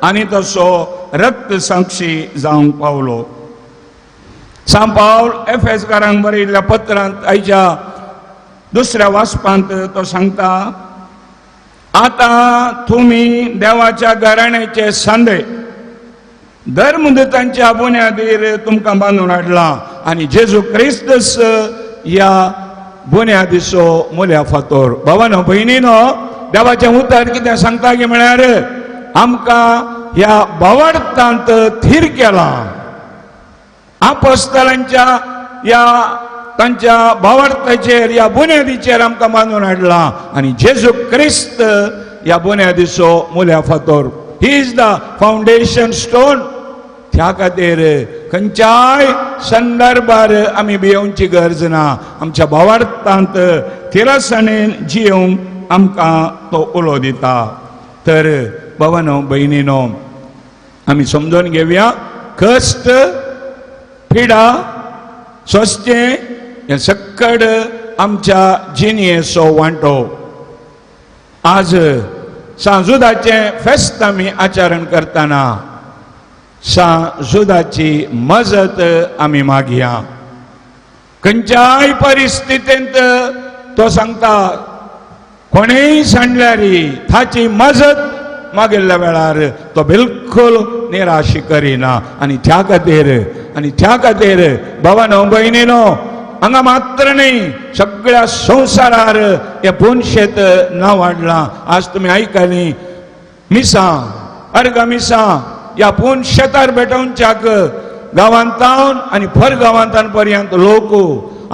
आनी तसो रक्त साक्षी जावंक पावलो. सांत पावल एफेसकारांक बरयल्ल्या पत्रांत आयच्या 2ऱ्या वाचपांत तो सांगता, आतां तुमी देवाच्या घराण्याचे सांदे धर्मदूतांच्या बुन्यादीर तुमकां बांदून हाडला आनी जेजू क्रिस्तस ह्या बुन्यादीचो मुल्या फातोर. भावानो भयणीनो, देवाचें उतर कितें सांगता की म्हळ्यार आमकां ह्या भावार्थांत थीर केला. आपोस्तलांच्या ह्या तांच्या भावार्थाचेर ह्या बुन्यादीचेर आमकां बांदून हाडला आनी जेजू क्रिस्त ह्या बुन्यादीचो मुल्या फातोर. He is the foundation stone. त्या खातीर खंयच्याय संदर्भार आमी भियोवची गरज ना. आमच्या भावार्थांत थिरासणेन जियोवंक आमकां तो उलो दिता. तर भावानो भयणीनो, आमी समजून घेवया, कश्ट, पिडा, सोंसचें हे सक्कड आमच्या जिणयेचो वांटो. आज सांजुदाचें फेस्त आमी आचरण करतना सांजुदाची मजत आमी मागया. खंयच्याय परिस्थितींत तो सांगता, कोणेय सांडल्यारी ताची मजत मागिल्ल्या वेळार तो बिलकुल निराशी करिना. आनी त्या खातीर भावानो भयणीनो, हांगा मात्र न्ही, सगळ्या संवसारार हे पुनशेत नांव हाडलां. आज तुमी आयकलीं मिसां, अर्घ मिसां ह्या पुनशेतार भेटोवच्याक गांवांतावन आनी परगांवांतान पर्यंत लोक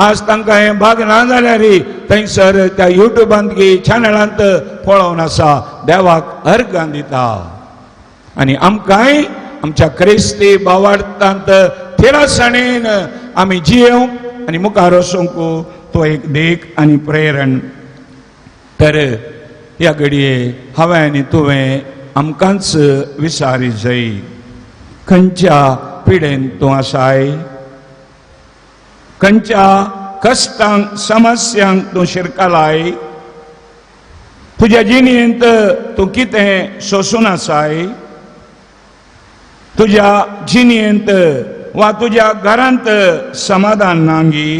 आज तांकां हें भाग ना जाल्यार थंयसर त्या युट्यूबांत चॅनलांत पळोवन आसा देवाक अर्गां दिता. आनी आमकांय आमच्या क्रिस्ती भावार्थांत थिरासणेन आमी जियेवंक आनी मुखार वचूंक तो एक देख आनी प्रेरण. तर ह्या घडये हांवें आनी तुवें आमकांच विचारी जाय, खंयच्या पिडेंत तूं आसाय, खंयच्या कश्टांक समस्यांक तूं शिरकलाय, तुज्या जिणयेंत तूं कितें सोंसून आसाय, तुज्या जिणयेंत वा तुज्या घरांत समाधान नांगी,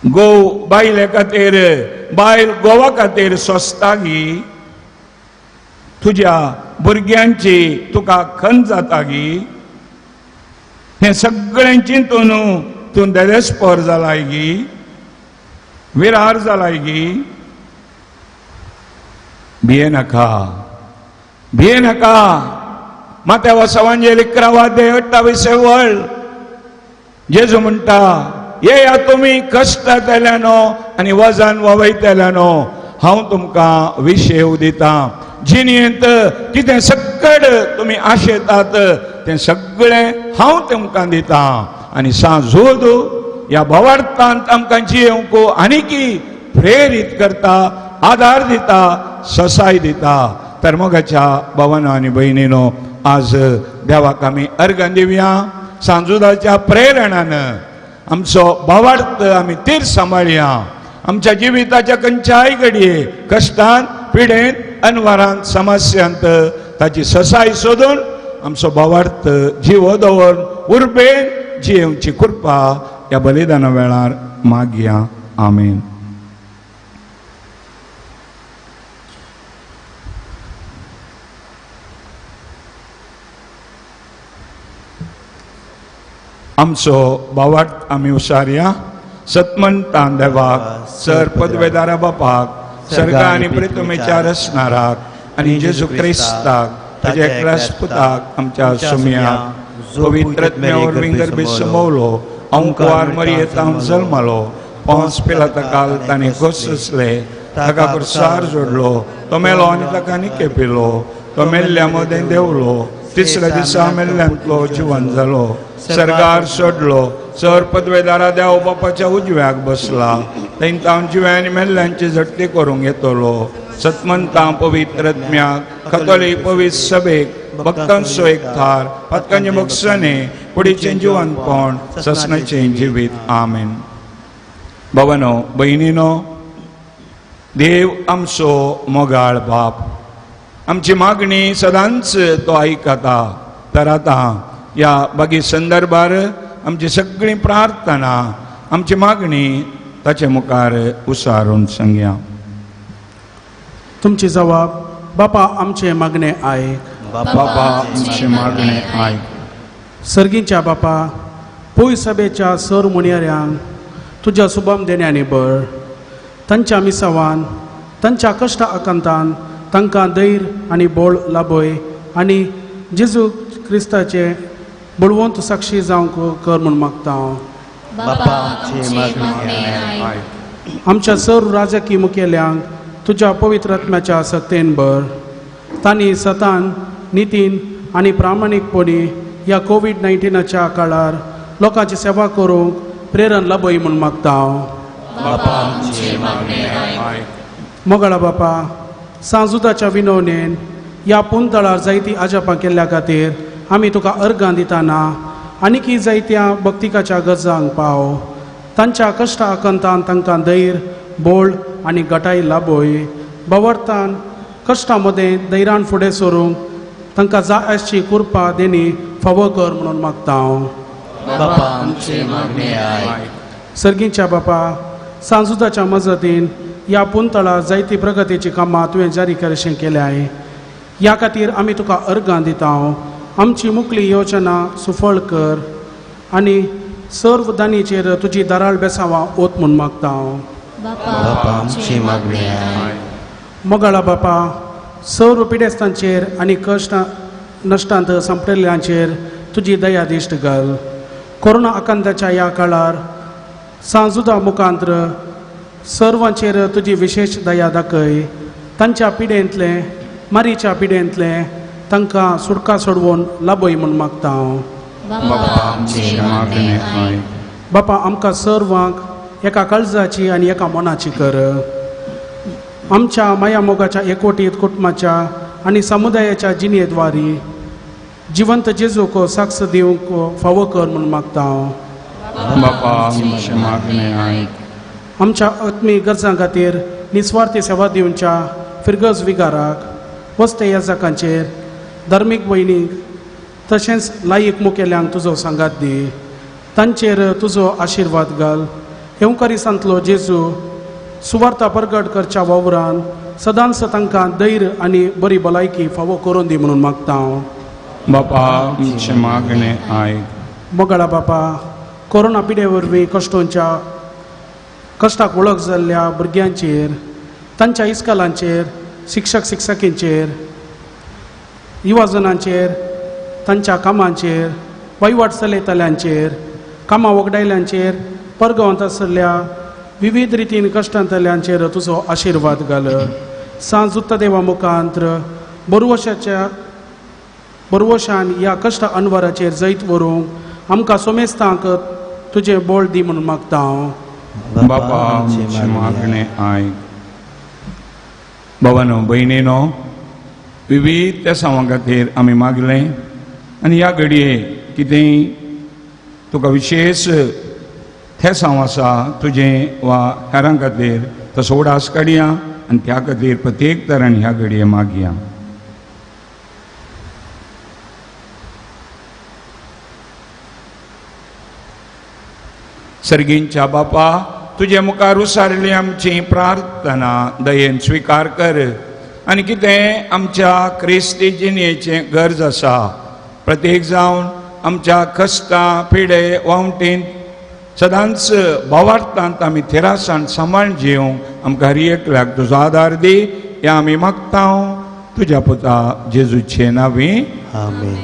गोव बायले खातीर बायल गोवा खातीर सोंसता गी, तुज्या भुरग्यांची तुका खंत जाता गी, हें सगळें चिंतून तूं देदेस्पर जालाय गी, विरार जालाय गी. भियेनाका, भियेनाका. माथ्यावास एवांजेलिक 11:28 वळ जेजू म्हणटा, येया तुमी कश्टांत आयल्यानो आनी वजान ववयतल्यानो, हांव तुमकां विशेव दिता. जिणयेंत कितें सक्कड तुमी आशेतात तें सगळें हांव तुमकां दिता. आनी सांजोद ह्या भावार्थांत आमकां जियेवंक आनीकी प्रेरीत करता, आदार दिता, ससाय दिता. तर मोगाच्या भावानो आनी भयणीनो, आज देवाक आमी अर्गां दिवया. सांजुदाच्या प्रेरणान आमचो भावार्थ आमी तीर सांबाळया. आमच्या जिविताच्या खंयच्याय घडये कश्टांत, पिडेंत, अनवरांत, समस्यांत ताची ससाय सोदून आमचो भावार्थ जिवो दवरून उर्बेन जियेवची कृपा ह्या बलिदाना वेळार मागया. आमेन. आमचो भावार्थ आमी उसारया. सतमंतान देवाक, सर पदवेदारा बापाक, सर्गा आनी पृथ्वीच्या रचणाराक आनी जेजू क्रिस्ताक, ताच्या एकल्या पुताक, आमच्या सुमयाक, पवित्रत्म्यावर विंगर बिसमवलो, अंकुवार मरयेंत जल्मलो, पोंस पिलाता काल ताणें घोसले, ताका खुर्सार जोडलो तो मेलो आनी ताका निके पिलो तो मेल्ल्या मदें देवलो तिसऱ्या दिसा मेल्ल्यांतलो जिवन जालो सर्गार सोडलो सर पदवेदारा देव बापाच्या उजव्याक बसला थंय तावन जिव्यांनी मेल्ल्यांची झट्टी करूंक येतलो सतमंतां पवित्र आत्म्याक कथोलीक पवित्र सभेक भक्तांचो एक थार पत्कांचे बक्षणे फुडेचें जिवनपण ससनाचें जिवीत आमेन. भावांनो भयणीनो देव आमचो मोगाळ बाप आमची मागणी सदांच तो आयकता तर आतां ह्या बागी संदर्भार आमची सगळी प्रार्थना आमची मागणी ताचे मुखार उसारून सांगया. तुमची जबाब बापा आमचे मागणे आयक बापा आमचे मागणे आयक. सर्गीच्या बापा पोय सभेच्या सर मुनियऱ्यांक तुज्या शुभम देण्यानी बळ तांच्या मिसावान तांच्या कश्ट आकांतान तांकां धैर्य आनी बोळ लाभय आनी जेजू क्रिस्ताचे बळवंत साक्षी जावंक कर म्हूण मागता हांव. आमच्या सर राजकी मुखेल्यांक तुज्या पवित्र आत्म्याच्या सक्तेन भर तांणी सतान नितीन आनी प्रामाणीकपणी ह्या कोविड-19च्या काळार लोकांची सेवा करूंक प्रेरण लाभय म्हूण मागता हांव. मोगळा बापा सांजुदाच्या विनवणेन ह्या पुंतळार जायतीं आजापां केल्ल्या खातीर आमी तुका अर्गां दितना आनीकय जायत्या भक्तिकाच्या गरजांक पाव तांच्या कश्ट आकांतान तांकां धैर्य बोळ आनी घटाय लाभय बवर्तान कश्टां मदें धैर्यान फुडें सरूंक तांकां जाय आसची कृपा देणी फावो कर म्हणून मागता हांव. सर्गीच्या बापा सांजुदाच्या मजतीन ह्या पुंतळार जायती प्रगतीची कामां तुवें जारी करशें केल्याय ह्या खातीर आमी तुका अर्गां दिता. आमची मुखली योजना सुफळ कर आनी सर्व दानीचेर तुजी दाराळ बेसावां ओत म्हूण मागता हांव. मोगाळा बापा सर्व पिडेस्तांचेर आनी कश्ट नश्टांत संपलेल्यांचेर तुजी दया दिश्ट घाल. कोरोना आकांताच्या ह्या काळार सांजुदा मुखांत्र सर्वांचेर तुजी विशेष दया दाखय. तांच्या पिडेंतले मारीच्या पिडेंतले तांकां सुटका सोडवून लाभय म्हूण मागता हांव. बापा आमकां सर्वांक एका काळजाची आनी एका मनाची कर. आमच्या माया मोगाच्या एकवटीत कुटुंबाच्या आनी समुदायाच्या जिणेद्वारी जिवंत जेजूक साक्ष दिवंक फावो कर म्हूण मागता हांव. आमच्या आत्मीय गरजां खातीर निस्वार्थी सेवा दिवच्या फिरगज विगाराक वस्ते याजकांचेर धार्मीक भयणीक तशेंच लायक मुखेल्यांक तुजो सांगात दी. तांचेर तुजो आशिर्वाद घाल. येवकारीसांतलो जेजू सुवार्ता प्रगट करच्या वावरान सदांच तांकां धैर्य आनी बरी भलायकी फावो करून दी म्हणून मागता हांव. बापा आमचे मागणे आयक. मोगाळा बापा कोरोना पिडे वरवीं कश्टाक वळख जाल्ल्या भुरग्यांचेर तांच्या इस्कॉलांचेर शिक्षक शिक्षकींचेर युवाजनांचेर तांच्या कामांचेर वहिवाट चलयतल्यांचेर कामां वगडायल्यांचेर परगांवांत आशिल्ल्या विविध रितीन कश्टांतल्यांचेर तुजो आशिर्वाद घाल. सांजुत्त देवा मुखांत्र बरवशान ह्या कश्ट अनवराचेर जैत व्हरूंक आमकां सोमेस्तांक तुजें बोळ दी म्हणून मागता हांव. बापा आमचे मागणे आयक. भावांनो भयणीनो विविध त्या सांवा खातीर आमी मागलें आनी ह्या घडये कितेंय तुका विशेष तें सांव आसा तुजें वा हेरां खातीर तसो उडास काडया आनी त्या खातीर प्रत्येक तरान ह्या घडये मागया. सर्गींच्या बापा तुजे मुखार उसारली आमची प्रार्थना दयेन स्विकार कर आनी कितें आमच्या क्रिस्ती जिणेचें गरज आसा प्रत्येक जावन आमच्या कश्टां पिडे वावटींत सदांच भावार्थांत आमी थिरासान सांबाळून जिवंक आमकां हर एकल्याक तुजो आदार दी हें आमी मागता तुज्या पुता जेजूचे नांवी आमेन.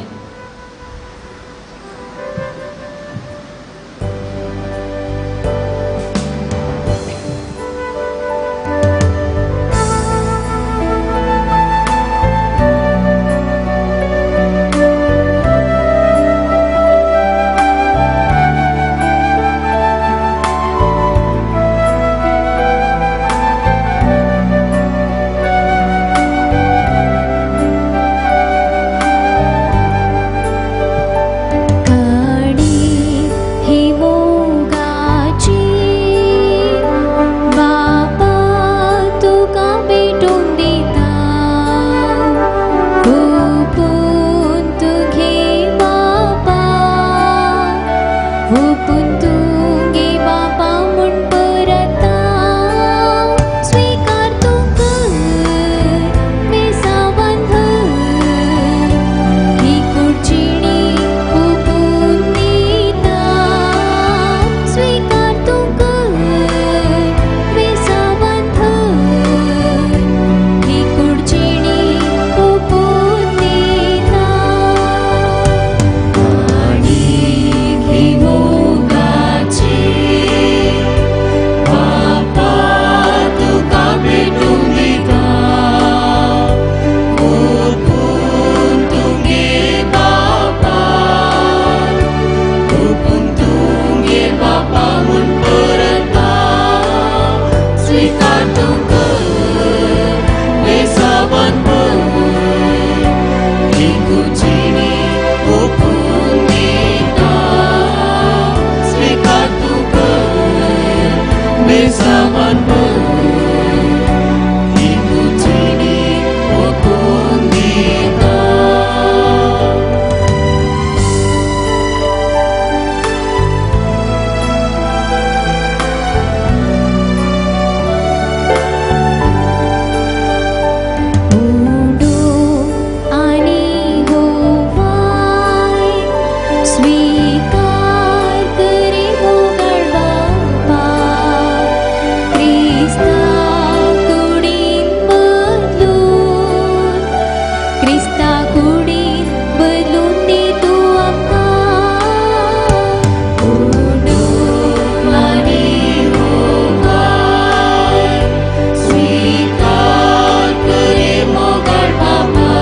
ओपून तुगे बापा म्हूण परता स्वीकार तूं कर बेसावान भर ही कुडचिणी ओपून दिता स्वीकार तूं कर बेसावान भर ही कुडचिणी ओपून दिता आनी घे मोगाचे बापा तुका भेटून दिता ओपून तुगे बापा ओपून तुगे बापा म्हूण परता स्वीकार तूं कर बेसावान भर ही कुडचिणी ओपून दिता स्वीकार तूं कर बेसावान भर ही कुडचिणी ओपून दिता उडो आनी होवाय स्वीकार करे मोगाळ बापा क्रिस्ता कुडीन बदलून क्रिस्ता कुडीन बदलून दी तूं आमकां उडो आनी होवाय स्वीकार करे मोगाळ बापा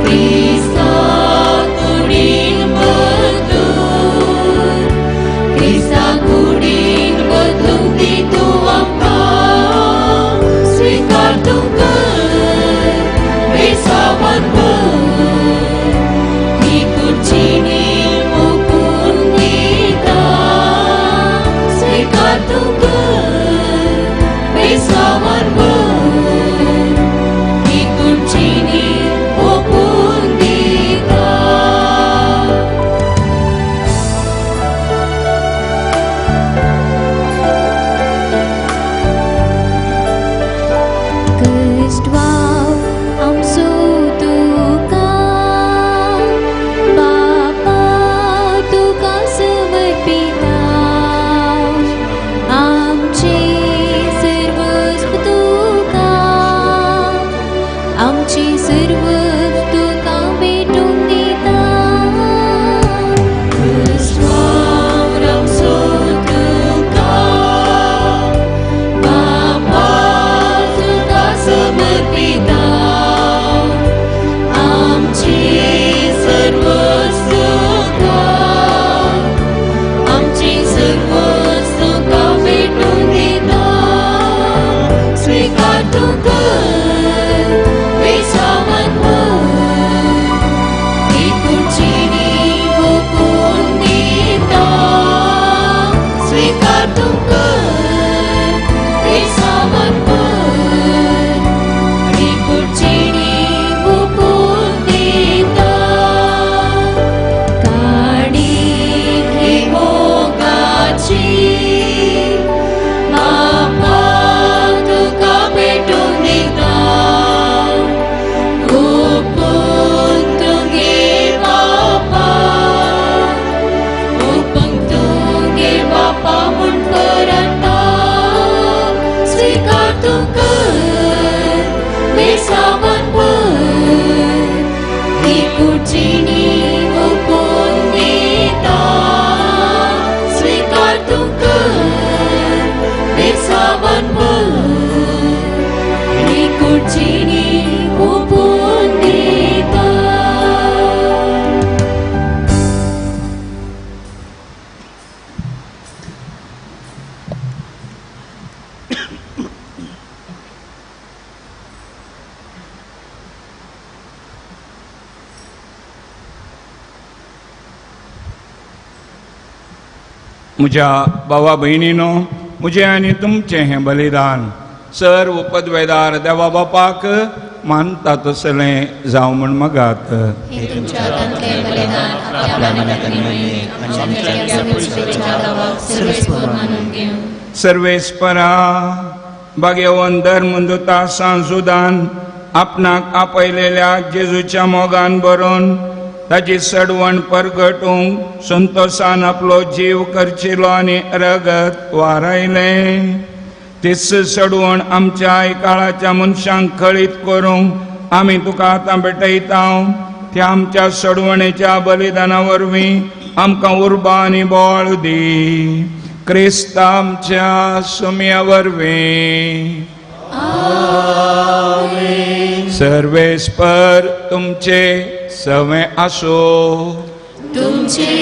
क्रिस्ता कुडीन बदलून क्रिस्ता कुडीन बदलून दी तूं आमकां स्वीकार तूं कर बेसावान भर ही कुडचिणी ओपून दिता स्वीकार तूं कर बेसावान भर ही कुडचिणी ओपून दिता कश्टवाव आमचो तुका बापा तुका समर्पिता आमचे सर्वस्व तुका आमची सर्वस्व तुका भेटून दिता कश्टवाव आमचो तुका बापा तुका समर्पिता आमचे सर्वस्व तुका आमचे सर्वस्व तुका भेटून दिता स्वीकार तूं कर बेसावान भर ही कुडचिणी ओपून दिता स्वीकार तूं कर बेसावान भर ही कुडचिणी ओपून दिता काडी घे मोगाची बापा तुका भेटून दिता ओपून तुगे बापा ओपून तुगे बापा म्हूण परता स्वीकार तूं कर बेसावान भर ही कुडचिणी ओपून दिता स्वीकार तूं कर बेसावान भर ही कुडचिणी ओपून दिता म्हज्या भावा भयणीनो म्हजें आनी तुमचें हें बलिदान सर्व पदवेदार देवा बापाक मानता तसलें जावं म्हण मागात. हे तुमच्या हातांतलें बलिदान आपल्या मनांत आनी मयेंत आनी आमच्या पवित्रतेच्या गांवाक सर्वेस्पर मानून घेवन सर्वेस्परा भाग्यवन धर्मदूता सांजुदान आपणाक आपयलेल्या जेजूच्या मोगान बरोवन ताची सडवण परगटूंक संतोषान आपलो जीव करचिलो आनी रगत वारायलें. तीच सडवण आमच्या काळाच्या मनशांक खळीत करूंक आमी तुका आतां भेटयता. त्या आमच्या सडवणेच्या बलिदाना वरवीं आमकां उर्बा आनी बोळ दी. क्रिस्त आमच्या सुम्या वरवीं. सर्वेस्पर तुमचे सवे आसो. तुमचे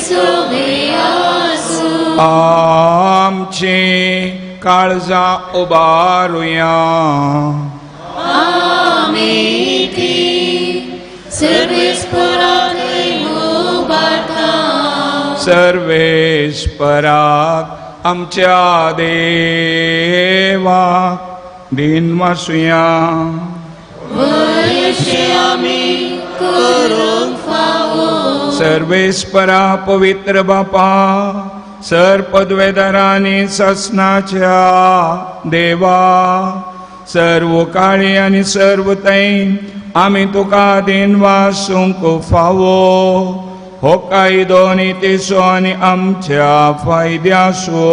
सवे आसूं. आमची काळजां उबारुया. आमी सर्वेस्पराक उबारता. सर्वेस्पराक आमच्या देवाक दिन वासुया. वयशे आमी करूंक फावो. सर्वेस्परा पवित्र बापा सर पदवेदारांनी ससनाच्या देवा सर्व काळी आनी सर्व तैन आमी तुका दिन वासूंक फावो. हो कायदो नितीसो आनी आमच्या फायद्यासो.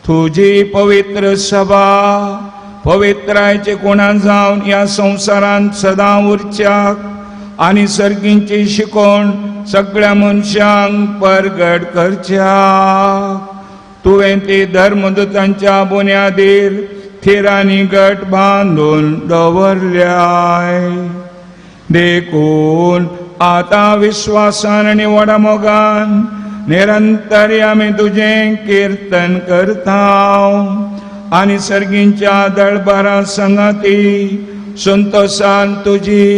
तुजी पवित्र सभा पवित्रायचे कोणाक जावन ह्या संवसारांत सदां उरच्याक आनी सर्गींची शिकोण सगळ्या मनशांक परगट करच्याक तुवें ती धर्मदूतांच्या बुन्यादीर थीर आनी गट बांदून दवरल्याय. देखून आतां विश्वासान आनी व्हडा मोगान निरंतर आमी तुजें कीर्तन करता आनी सर्गींच्या दळबारा संगती संतोषान तुजी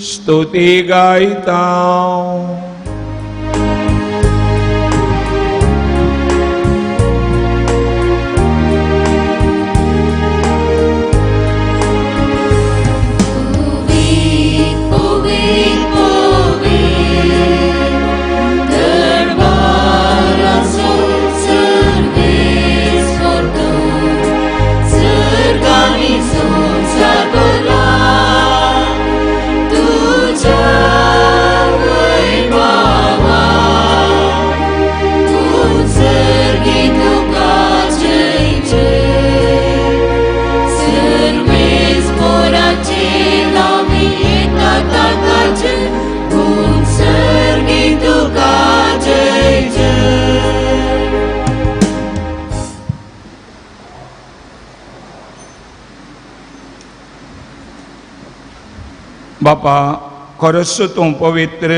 स्तुती गायता. बापा खरोच तूं पवित्र.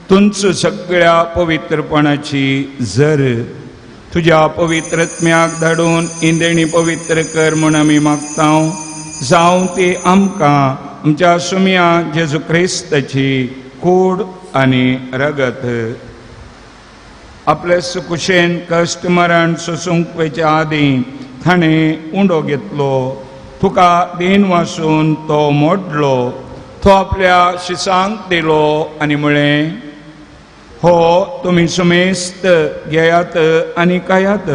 तुंच सगळ्या पवित्रपणाची झर तुज्या पवित्रत्म्याक धाडून इंदेणी पवित्र कर म्हूण आमी मागता. जावं ती आमकां आमच्या सुम्या जेजू क्रिस्ताची कूड आनी रगत. आपले सुकुशेन कश्ट मरण सोसूंक वेच्या आदीं ताणें उंडो घेतलो. तुका दिन वासून तो मोडलो. तो आपल्या शिसांक दिलो आनी म्हळें, हो तुमी सुमेस्त घेयात आनी खायात.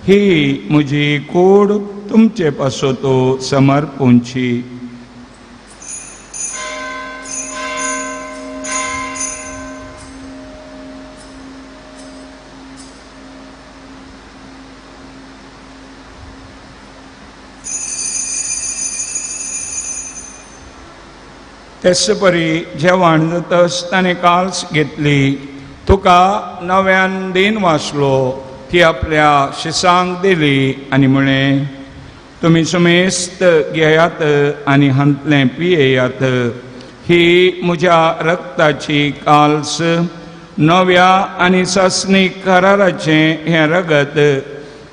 ही म्हजी कूड तुमचे पासत समर्पूंची. तेच परी जेवण जातस ताणें काल्स घेतली. तुका नव्यान दिन वाचलो. ती आपल्या शिसांक दिली आनी म्हळें, तुमी सुमेस्त घेयात आनी हांतलें पियेयात. ही म्हज्या रक्ताची काल्स नव्या आनी सस्नीक कराराचें हें रगत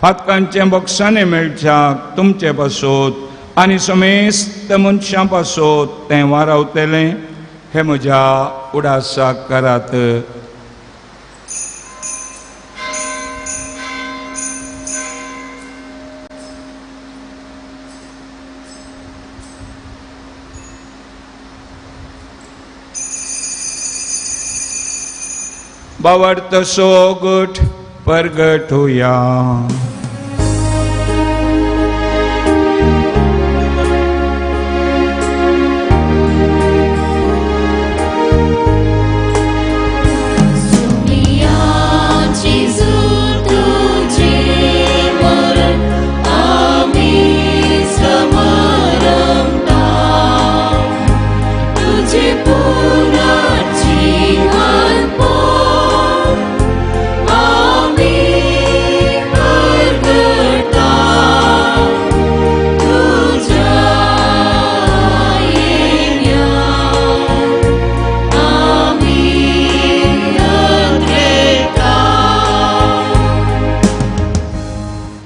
फातकांचें बक्षांनी मेळच्याक तुमचे पासत आनी समेस्त मनशां पासत तें वारावतलें. हे म्हज्या उडासाक करात. बावर्त सोगुट प्रगट होया.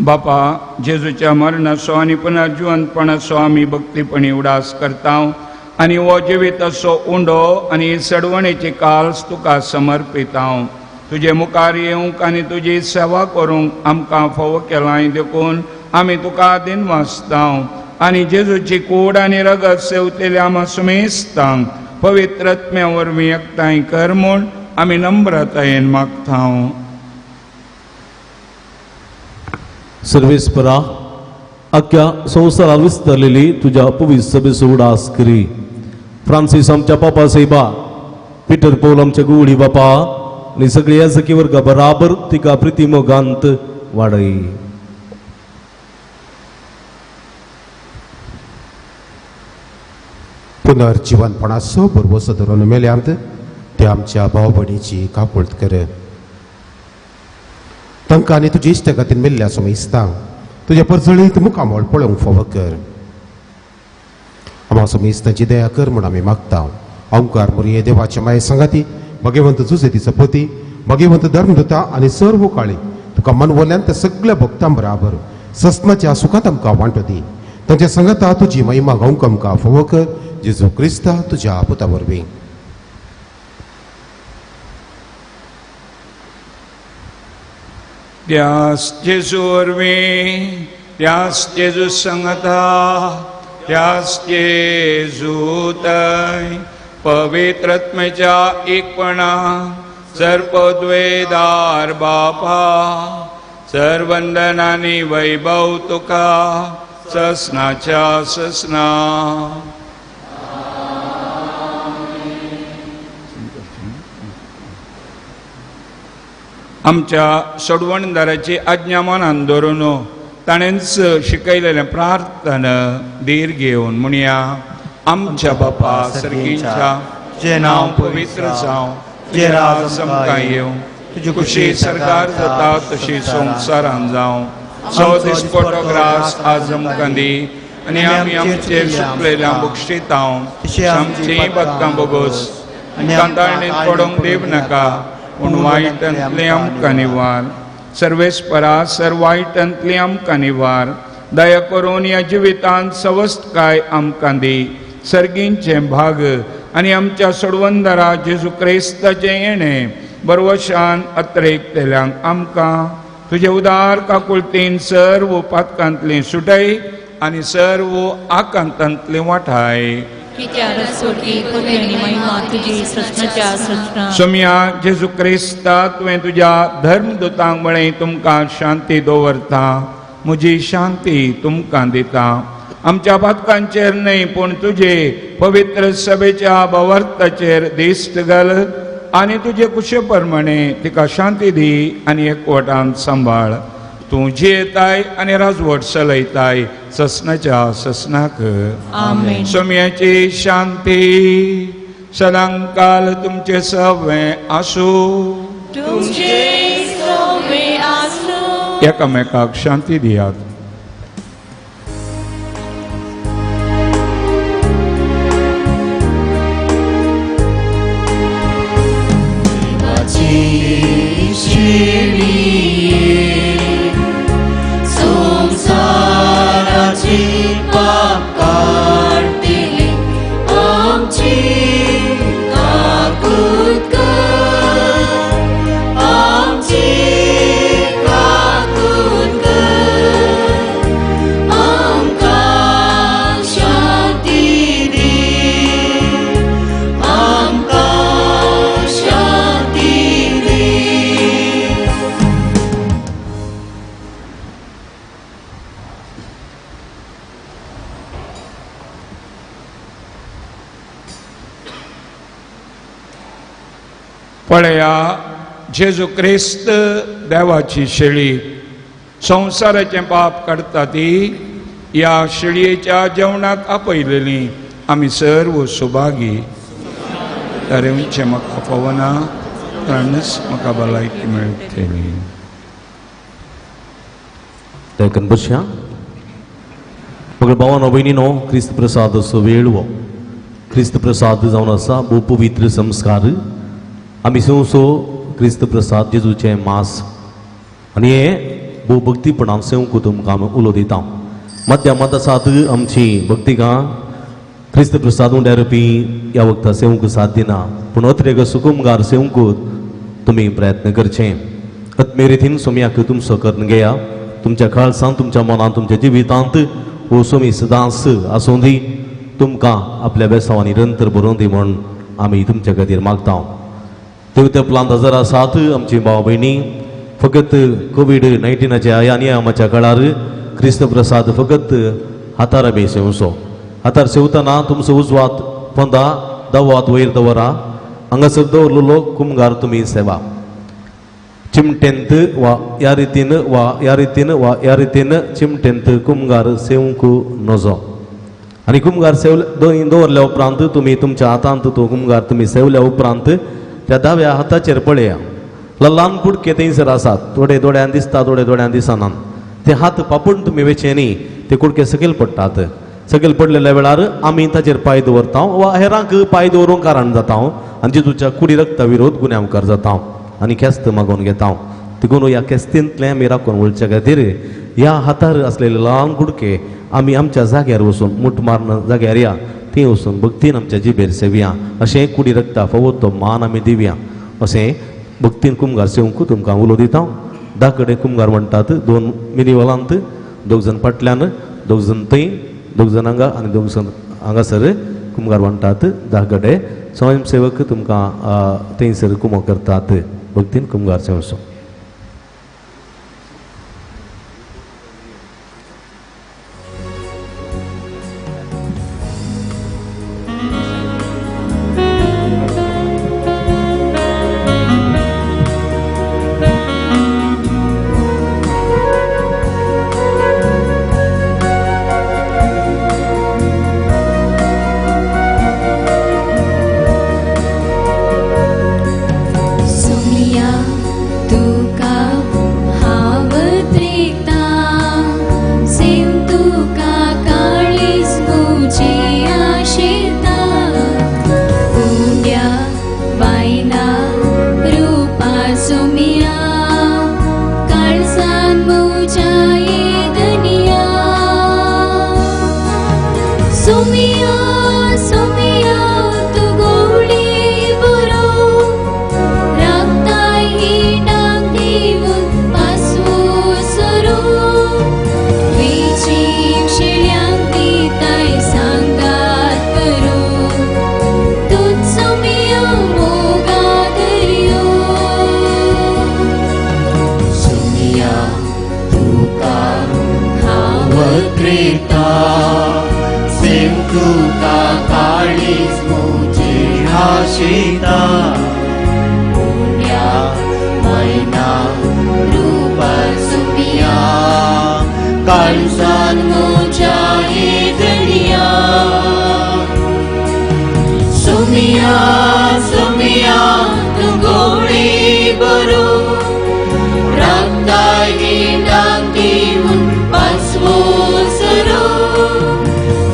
बापा जेजूच्या मरणाचो आनी पुनर्जिवंतपणाचो आमी भक्तीपणी उडास करता आनी हो जिविताचो उंडो आनी सडवणेची काल्स तुका समर्पिता. तुजे मुखार येवंक आनी तुजी सेवा करूंक आमकां फोव केलाय देखून आमी तुका दिनवासता आनी जेजूची कूड आनी रगत सेवतेल्या आमा सुमेस्तांक पवित्र आत्म्या वरवीं एकठांय कर म्हूण आमी नम्रतायेन मागता. सर्वेस्परा अख्ख्या संवसारात विस्तरलेली तुझ्या पवित्र सभेचो उडास करी. फ्रांसीस आमच्या पापा साहेबा, पीटर पौल आमच्या गुडी बापा आणि सगळे याजकी वर्ग बराबर तिका प्रितिमोगांत वाडय. पुनर्जीवनपणाचो बरवसो धरून मेल्यांत ते आमच्या भाव भयणीची काकुळट कर. तांकां आनी तुजे इश्टगातीन मेल्ल्या सुमेस्तांक तुज्या परजळीत मुखामोळ पळोवंक फोव कर. आमा सुमेस्तांची दया कर म्हूण आमी मागता. ओंकार मुरये देवाचे माये संगाती, भगवंत जुजेतीचो पती, भगवंत धर्मदूता आनी सर्व काळी तुका मनवल्ल्यान त्या सगळ्या भक्तां बराबर ससनाच्या सुखांत आमकां वांटो दी. तांच्या संगता तुजी महिमा गावंक आमकां फोव कर. जेजू क्रिस्ता तुज्या पुता वरवीं. त्यास जेजू वरवीं, त्यास जेजू संगता, त्यास जेजू तय पवित्र आत्म्याच्या एकपणा सर्पद्वेदार बापा सर्वंदनानी वैभव तुका ससनाच्या ससना. आमच्या सोडवणदाराची आज्ञा मनान धरून ताणेंच शिकयलेलें प्रार्थन धीर घेवन म्हणया. आमच्या बापा सर्गीच्या जे नांव पवित्र जावं, जे राज आमकां येवं, तुजी खुशी सरकार जाता तशी संवसारान जावं. सो दिसपटो ग्रास आज आमकां दी आनी आमी आमचेर सुकलेल्या बक्षिता आमची बदकां बोगोस आनी कांताळणीत पडोवंक दिव नाका पूण वायटांतले आमकां निवार. सर्वेस्परा सर वायटांतले आमकां निवार. दया करून ह्या जिवितांत सवस्तकाय आमकां दी. सर्गींचे भाग आनी आमच्या सोडवंदरा जेजू क्रिस्ताचें येणें बरवशान अत्रेकतेल्यांक आमकां तुजे उदार काकुळटीन सर्व पातकांतली सुटय आनी सर्व आकांतांतली वाठाय. सोम्या जेजू क्रिस्ता तुवें तुज्या धर्मदूतांक म्हळें तुमकां शांती दवरता, म्हजी शांती तुमकां दिता. आमच्या पातकांचेर न्हय पूण तुजे पवित्र सभेच्या भवर्ताचेर दिश्ट घाल आनी तुजे कुशे प्रमाणे तिका शांती दी आनी एकवटान सांबाळ. तूं जियेताय आनी राजवट चलयताय ससनाच्या ससनाक. आमेन. सोम्याची शांती सदांकाल तुमचे सवें आसूं. एकामेकाक शांती दियात. पळया जेजू क्रिस्त देवाची शेळी संवसाराचें पाप काडटा ती ह्या शेळयेच्या जेवणाक आपयलेली आमी सर्व सुभागी रेंचे म्हाका पवना ताणच म्हाका भलायकी मेळटली. देखून बसया मग भावानो भयणीनो क्रिस्त प्रसाद असो वेळ वो क्रिस्त प्रसाद जावन आसा भोव पवित्र संस्कार आमी सेवसो क्रिस्त प्रसाद जेजूचें मास आनी हे भोव भक्तीपणान सेवंक तुमकां आमी उलो दिता. मध्यामांत आसात आमची भक्तिका क्रिस्त प्रसाद उंड्यारपी ह्या वक्ता सेवंक साध्य ना पूण अत्रेक सुकुमगार सेवंक तुमी प्रयत्न करचे. आत्मे रितीन सोम्याक तुमचो करून घेया. तुमच्या खाळसांत तुमच्या मनांत तुमच्या जिवितांत हो सोमी सदांच आसूं दी तुमकां आपल्या बेसांवां निरंतर बरोवन दी म्हूण आमी तुमच्या खातीर मागता. देवत्या प्लांत हजर आसात आमची भाव भयणी फकत कोविड-19च्या ह्या नियमाच्या काळार क्रिस्त प्रसाद फकत हातार आमी सेवचो. हातार सेवतना तुमचो उजवात पंदा दवात वयर दवरा. हांगासर दवरलेलो कुमगार तुमी सेवा. चिमटेंत वा ह्या रितीन वा ह्या रितीन वा ह्या रितीन चिमटेंत कुमगार सेवंक नजो. आनी कुमगार दवरल्या उपरांत तुमी तुमच्या हातांत तो कुमगार तुमी सेवल्या उपरांत त्या दाव्या हाताचेर पळया ल्हान कुडके थंयसर आसात. थोडे दोळ्यान दिसता थोडे दोळ्यान दिसनात. ते हात पापून तुमी वेचेनी ते कुडके सकयल पडटात. सकयल पडलेल्या वेळार आमी ताचेर पांय दवरता वा हेरांक पांय दवरूंक कारण जाता आनी जेजूच्या कुडी रक्ता विरोध गुन्या मुखार जाता आनी केस्त मागून घेता. देखून ह्या केस्तींतले आमी राखून उरच्या खातीर ह्या हातार आसलेले ल्हान कुडके आमी आमच्या जाग्यार वचून मूठ मारन जाग्यार या थंय वचून भक्तीन आमच्या जिबेर सेवया. अशें कुडी रक्ता फावो तो मान आमी दिवया. अशें भक्तीन कुमगार सेवंक तुमकां उलो दिता. धा कडेन कुमगार म्हणटात 2 मिनीवलांत 2 जण फाटल्यान 2 जण थंय 2 जण हांगा आनी 2 जण हांगासर कुमगार म्हणटात. 10 कडेन स्वयंसेवक तुमकां थंयसर कुमो करतात. भक्तीन कुमगार सेवसो.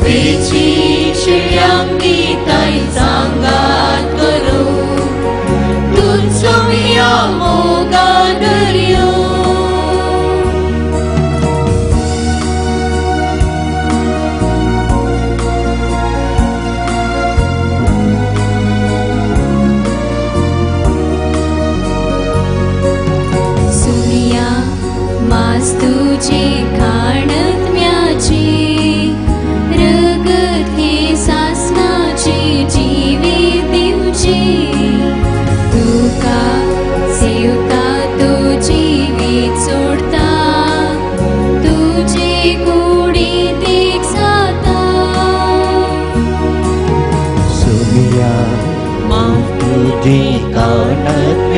Vici Shri Amdi Tai Sangat Guru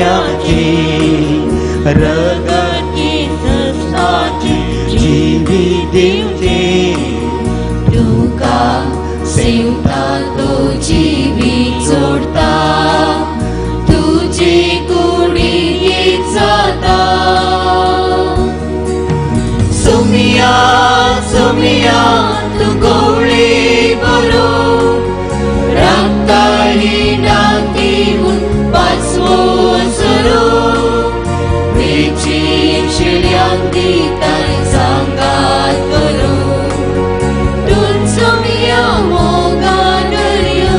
आत्म्याची रगती सस्ताची जीवी दिवचे तुका सेवता तो जीवी जोडता तुझे कुडीत जाता सोमिया सोमिया तू गवळे बरो रांताळी नाती पाचवो सरो वेची शिड्यांक दिताय सांगात बरो तूं सोमिया मोगान यो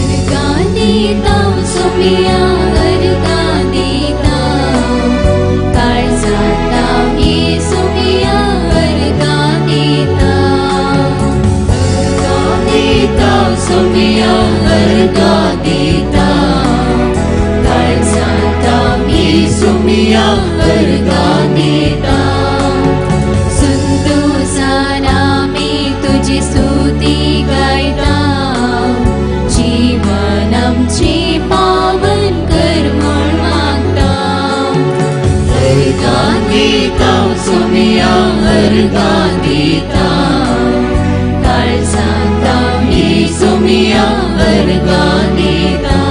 अर्गांदीता सोमिया अर्गांदीता काळजाता ही सोमिया अर्गांदीता सोमिया अर्गांदीता काळजाता ही सोमिया अर्गांदीता संतोषाना मी तुझी स्तुती गायता जीवन आमची पावन कर म्हण मागता अर्गांदीता सोमिया अर्गांदीता काळजाता ही सोमिया अर्गांदीता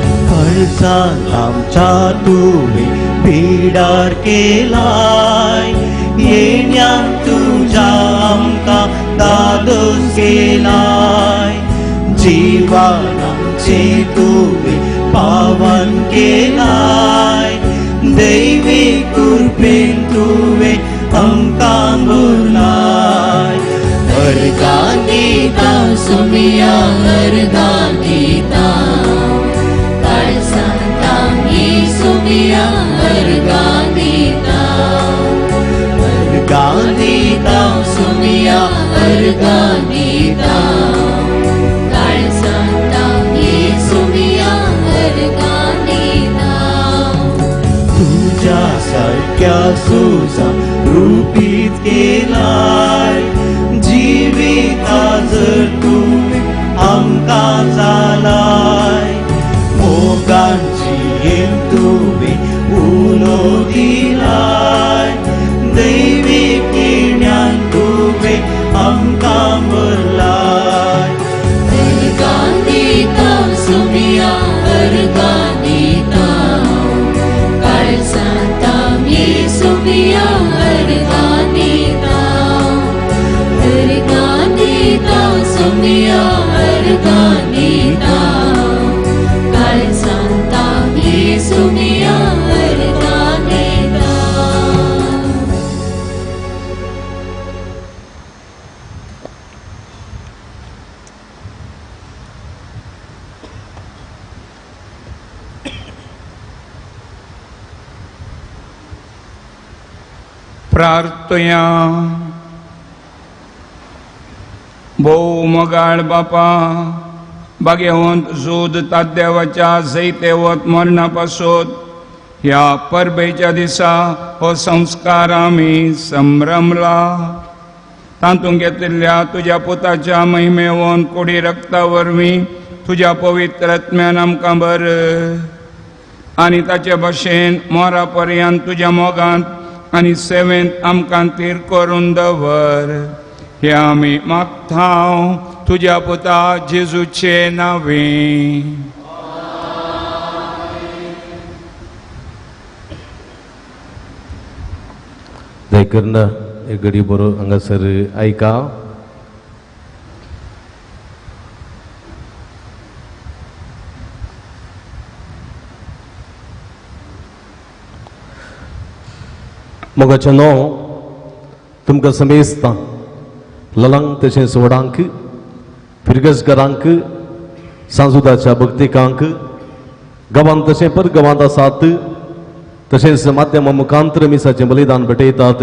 काळजात आमच्या तुवे पिडार केलाय येण्यान तुझ्या आमकां दादोस केलाय जीवन आमचे तुवे पावन केलाय दैवी कृपेन तुवे आमकां भरलाय अर्गांदीता सोमिया अर्गांदीता काळजाता ही सोमिया अर्गांदीता अर्गांदीता सोमिया अर्गांदीता काळजाता ही सोमिया अर्गांदीता तुझ्या सारख्या सुजा रूपीत केलाय जिविता जर तुवे आमकां जालाय मोगांची येम तुवे उलो दिलाय दैवी किण्यान तुवे आमकां भरलाय अर्गांदीता सोमिया अर्गांदीता काळजाता ही सोमिया अर्गांदीता अर्गांदीता सोमिया अर्गांदीता काळजाता ही सोमिया अर्गांदीता प्रार्थया भोव मोगाळ बापा भाग्यवंत जोद देवाच्या जैतेवत मरणापासून ह्या परबेच्या दिसा हो संस्कार आमी संभ्रमला तातूंत घेतिल्ल्या तुज्या पुताच्या महिमेवंत कोडी रक्ता वरवीं तुज्या पवित्र आत्म्यान आमकां भर आनी ताचे भाशेन मोरा पर्यंत तुज्या मोगांत आनी सेवेंत आमकां तीर करून दवर हे आमी मागतांव तुज्या पुता जेजूचे नांवें. दयकरन एक घडी बरो हांगासर ऐका. मोगाचें न्हू तुमकां समेस्तां ललांक तशेंच व्हडांक फिरगसकारांक सांजुदाच्या भक्तिकांक गांवांत तशें पर गांवांत आसात तशेंच माध्यमा मुखांतर मिसाचें बलिदान भेटयतात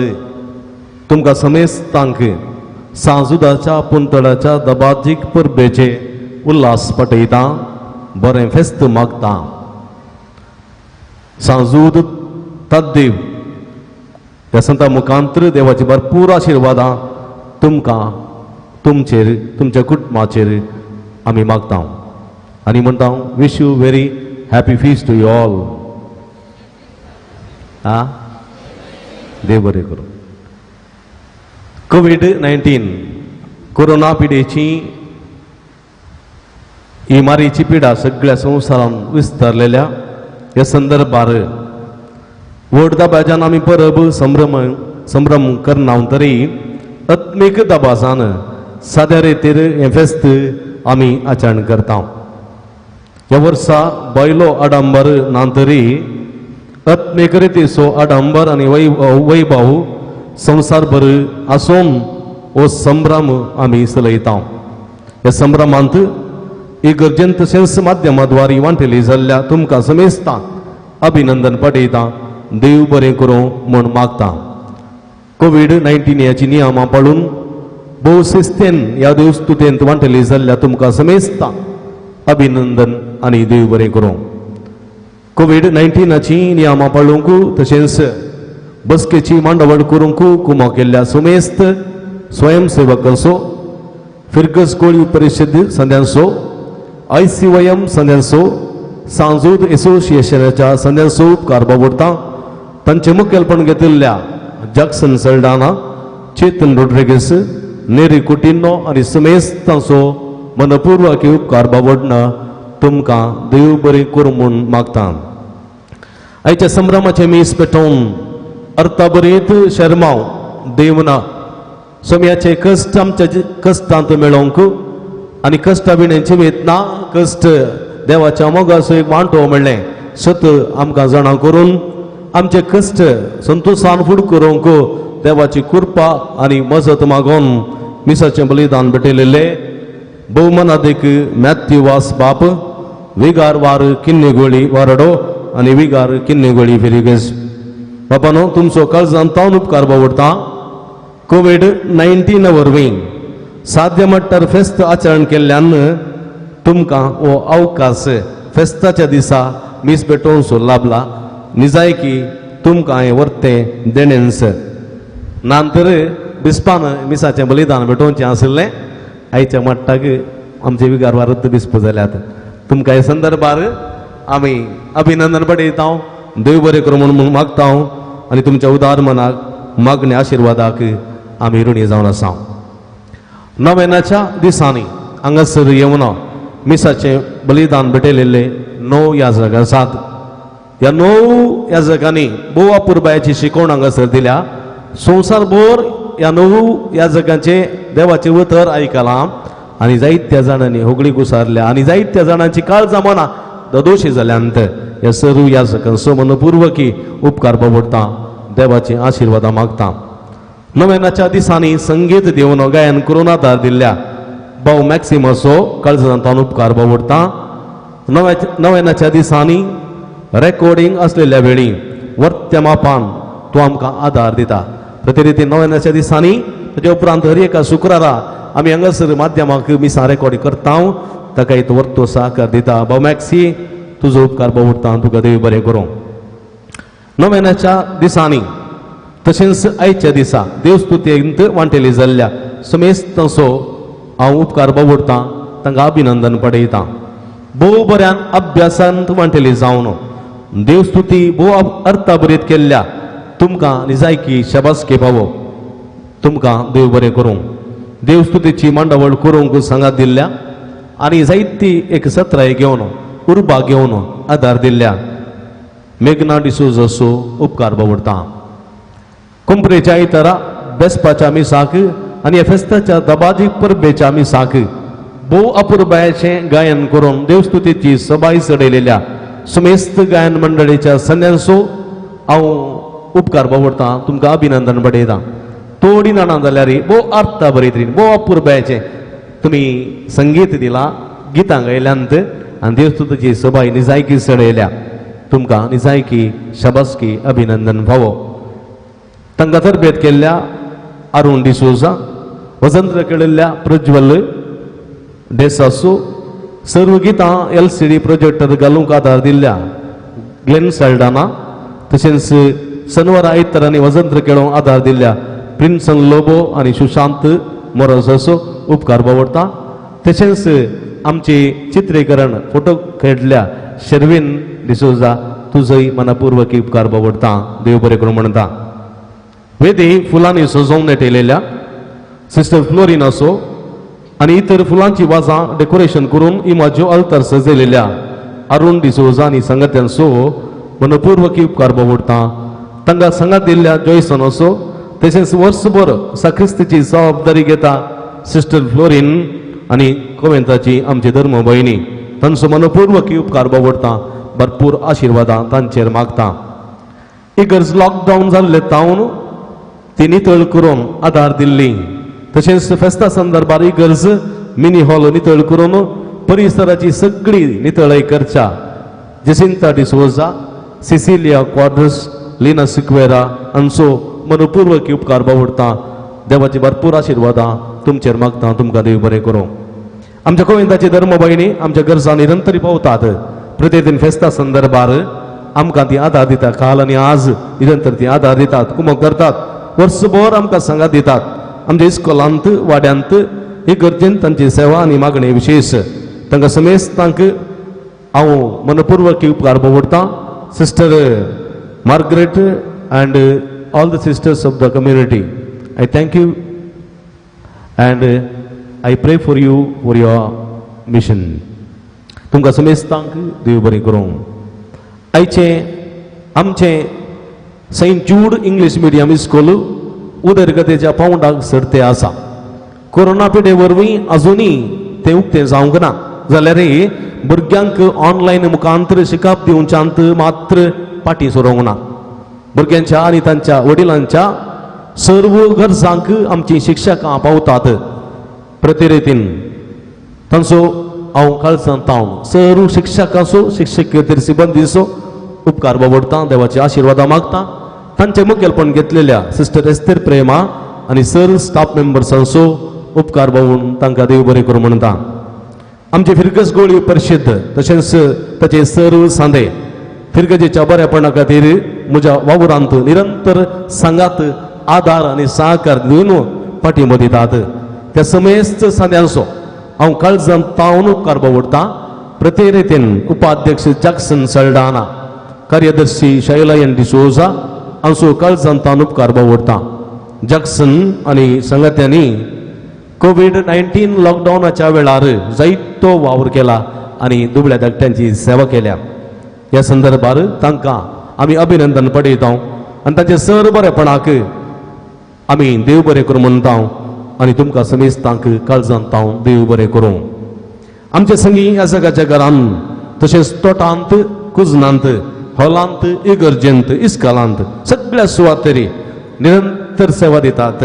तुमकां समेस्तांक सांजुदाच्या पुंतळाच्या दबाजीक परबेचे उल्हास पटयता बरें फेस्त मागता सांजूद तद्देव ह्या संता मुखांतर देवाची भरपूर आशिर्वादां तुमकां तुमचेर तुमच्या कुटुंबाचेर आमी मागता आनी म्हणटा wish you very happy feast to you all. देव बरें करूं. कोविड-19 कोरोना पिडेची इमारीची पिडा सगळ्या संवसारान विस्तारलेल्या ह्या संदर्भार व्हड दबाज्यान आमी परब संभ्रम करना तरी आत्मीक दबाजान साद्या रितीर हें फेस्त आमी आचरण करता. ह्या वर्सा बैलो आडंबर ना तरी आत्मीक रितीचो आडंबर आनी वैभव संवसारभर आसून हो संभ्रम आमी चलयता. ह्या संभ्रमांत इगर्जेन तशेंच माध्यमाद्वारी वांटेली जाल्ल्या तुमकां समेस्तां अभिनंदन पटयता. देव बरें करूं म्हूण मागता. कोविड-19 ह्याची नियमां पाळून भोव शिस्तेन ह्या देवस्तुतेंत वांटेली जाल्ल्या तुमकां समेस्तां अभिनंदन आनी देव बरें करूं. कोविड-19 नियमां पाळूंक तशेंच बसकेची मांडवळ करूंक कुमो केल्ल्या समेस्त स्वयंसेवक असो फिरगस कोळी परिशद संद्यांचो ICYM संद्यांचो सांजूद एसोसिएशनाच्या संद्यांचो उपकार बाबडटा. तांचे मुखेलपण घेतिल्ल्या जॅक्सन सल्डाना चेतन रोड्रिगेस नेरी कुटिन्नो आनी समेस्तांचो मनपूर्वक उपकार बाबडना तुमकां देव बरें करूं म्हूण मागता. आयच्या संभ्रमाचे मीस पेटोवन अर्थाबरीत शर्माव देवना सोम्याचे कश्ट आमच्या कश्टांत मेळोवंक आनी कश्टा विणेची वेतना कश्ट देवाच्या मोगाचो एक वांटो म्हणलें सत आमकां जाणा करून आमचे कश्ट संतोशान फूड करूंक देवाची कृपा आनी मजत मागोवन मिसाचें बलिदान भेटयलेले भोवमनादीक मॅथ्यू वास बाप विगार वार किन्नेगोळी वारडो आनी विगार किन्नेगोळी फेरिगेस. बापानो तुमचो काळजांतावन उपकार बावडटा. कोविड-19 वरवीं साध्य मट्टार फेस्त आचरण केल्ल्यान तुमकां हो अवकाश फेस्ताच्या दिसा मीस पेटोवचो लाभला. निजायकी तुमकां हें वर्तें देणेंस नांतर बिस्पान मिसाचें बलिदान भेटोवचें आशिल्लें. आयच्या मट्टाक आमचे विगार रद्द बिस्प जाल्यात. तुमकां हे संदर्भार आमी अभिनंदन पटयता. देव बरें करूं म्हणून मागता आनी तुमच्या उदार मनाक मागण्या आशिर्वादाक आमी ऋणी जावन आसा. नोवेनाच्या दिसांनी हांगासर येवन मिसाचें बलिदान भेटयलेले 9 याजक आसात. ह्या 9 याजकांनी भोव अपुरबायाची शिकवण हांगासर दिल्या. संवसारभर ह्या 9 याजकांचे देवाचे उतर आयकलां आनी जायत्या जाणांनी होगळी घुसारल्या आनी जायत्या जाणांची काळजां मनां दोशी जाल्यांत ह्या सर्व याजकांचो मनपूर्वकी उपकार बाबडटा. देवाची आशिर्वादां मागता. नोवेनाच्या दिसांनी संगीत देवन गायन करून आदार दिल्ल्या भाऊ मॅक्सिमाचो काळजांतान उपकार बावडटा. नोवेनाच्या दिसांनी रेकॉर्डिंग असलेल्या वेळी वर्त्या मापान तूं आमकां आदार दिता. ते रितीन नोवेनाच्या दिसांनी ताचे उपरांत हर एका शुक्रारा आमी हांगासर माध्यमाक मिसां रेकॉर्डिंग करता. ताका एक वर्तो सहकार दिता. भाऊ मॅक्सी तुजो उपकार बावडटा. तुका देव बरें करूं. नोवेनाच्या दिसांनी तशेंच आयच्या दिसा देवस्तुतेंत वांटेली जाल्ल्या समेस्तांचो हांव उपकार बावडटा. तांकां अभिनंदन पटयता. भोव बऱ्यान अभ्यासांत वांटेली जावन देवस्तुती भोव अर्थाबरीत केल्ल्या तुमकां निजायकी शाबासकी पावो. तुमकां देव बरें करूं. देवस्तुतीची मांडवळ करूंक सांगात दिल्ल्या आनी जायती एक सत्राय घेवन उर्बा घेवन आदार दिल्ल्या मेघना डिसोजाचो उपकार बावडटा. कुंपरेच्या इतरा बेसपाच्या मिसाक आनी फेस्ताच्या दबाजी परबेच्या मिसाक भोव अपुरबायाचें गायन करून देवस्तुतीची सबाई चडयलेल्या समेस्त गायन मंडळीच्या संद्यांचो हांव उपकार बावडटा. तुमकां अभिनंदन पटयता. तोडी नाना जाल्यार भोव अर्था बरे तरेन भोव अपुरबायाचें तुमी संगीत दिलां गितां गायल्यांत आनी देवस्तुतीची सबाई निजायकी चडयल्या. तुमकां निजायकी शाबासकी अभिनंदन फावो. तांकां तरबेत केल्ल्या अरुण डिसोजा, वसंत केलेल्या प्रज्वल देसासू, सर्व गितां LCD प्रोजेक्टर घालूंक आदार दिल्ल्या ग्लेन साल्डाना, तशेंच शनिवार आयतार आनी वसंत केळोवंक आदार दिल्ल्या प्रिन्सन लोबो आनी सुशांत मोरसासो उपकार बावडटा. तशेंच आमचे चित्रीकरण फोटो खेळल्या शर्विन डिसोजा तुजय मनपूर्वक उपकार बावडटा. देव बरें करूं म्हणटा. वेदी फुलांनी सजोवन नेटयलेल्या सिस्टर फ्लोरीन असो आनी इतर फुलांची वाजां डेकोरेशन करून इमाज्यो अल्तर सजयलेल्या अरुण डिसोजा आनी संगत्यांचो मनपूर्वक उपकार बावडटा. तांकां संगात दिल्ल्या जॉयसन असो, तशेंच वर्सभर साक्रिस्तीची जबाबदारी घेता सिस्टर फ्लोरीन आनी कोवेंताची आमची धर्म भयणी, तांचो मनपूर्वक उपकार बावडटा. भरपूर आशिर्वादां तांचेर मागता. इगर्ज लॉकडावन जाल्ले तावन ती नितळ करून आदार दिल्ली. तशेंच फेस्ता संदर्भात इगर्ज मिनी हॉल नितळ करून परिसराची सगळी नितळाई करच्या जसिंता डिसोजा, सिसिलिया क्वाड्रस, लिना सिक्वेरा हांचो मनपूर्वक उपकार बावडटा. देवाची भरपूर आशिर्वादां तुमचेर मागता. तुमकां देव बरें करूं. आमच्या गोविंदाची धर्म भयणी आमच्या गरजा निरंतरी पावतात. प्रतिदिन फेस्ता संदर्भात आमकां ती आदार दिता. काल आनी आज निरंतर ती आदार दितात, कुमक करतात, वर्सभर आमकां सांगात दितात. आमच्या इस्कॉलांत वाड्यांत ही गरजेन तांची सेवा आनी मागणी विशेष तांकां समेस्तांक हांव मनपूर्वक उपकार बावडटा. Sister Margaret and all the sisters of the community, I thank you and I pray for you for your mission. तुमकां समेस्तांक देव बरें करूं. आयचे आमचे सेंट जूड इंग्लीश मिडियम स्कूल उदरगतेच्या पावंडाक सर्ते आसा. कोरोना पिडे वरवीं अजुनी तें उक्तें जावंक ना जाल्यार भुरग्यांक ऑनलायन मुखांतर शिकप दिवच्यांत मात्र पाटी सोरोंक ना. भुरग्यांच्या आनी तांच्या वडिलांच्या सर्व गरजांक आमची शिक्षकां पावतात. प्रतिरितीन तांचो हांव काळजांत तावन सर्व शिक्षकांचो शिक्षकेतर सिबंदीचो उपकार बावडटा. देवाची आशिर्वादां मागता. तांचे मुखेलपण घेतलेल्या सिस्टर एस्तेर प्रेमा आनी सर्व स्टाफ मेंबर्सांचो उपकार बावून तांकां देव बरें करूं म्हणटा. आमचे फिरगस गोळी परिशद तशेंच ताचे सर्व सांदे फिरगजेच्या बऱ्यापणा खातीर म्हज्या वावुरांत निरंतर सांगात आदार आनी सहकार दिवन पाठिंबो दितात. त्या समेस्त सांद्यांचो हांव काळजांत तावन उपकार बावडटा. प्रतिरितीन उपाध्यक्ष जॅक्सन सल्डाना, कार्यदर्शी शैलायन डिसोजा हांचो काळजांत तावन उपकार बावडटा. जॅक्सन आनी संगत्यांनी कोविड-19 लॉकडावनाच्या वेळार जायतो वावर केला आनी दुबळ्या धाकट्यांची सेवा केल्या. ह्या संदर्भात तांकां आमी अभिनंदन पळयता आनी तांचे सर बरेपणाक आमी देव बरें करूं म्हणटा आनी तुमकां समेस्तांक काळजांत तावन देव बरें करूं. आमचे संगी ह्या जगाच्या घरांत तशेंच तोटांत, कुजनांत, हॉलांत, इगर्जेंत, इस्कालांत सगळ्या सुवातेरी निरंतर सेवा दितात.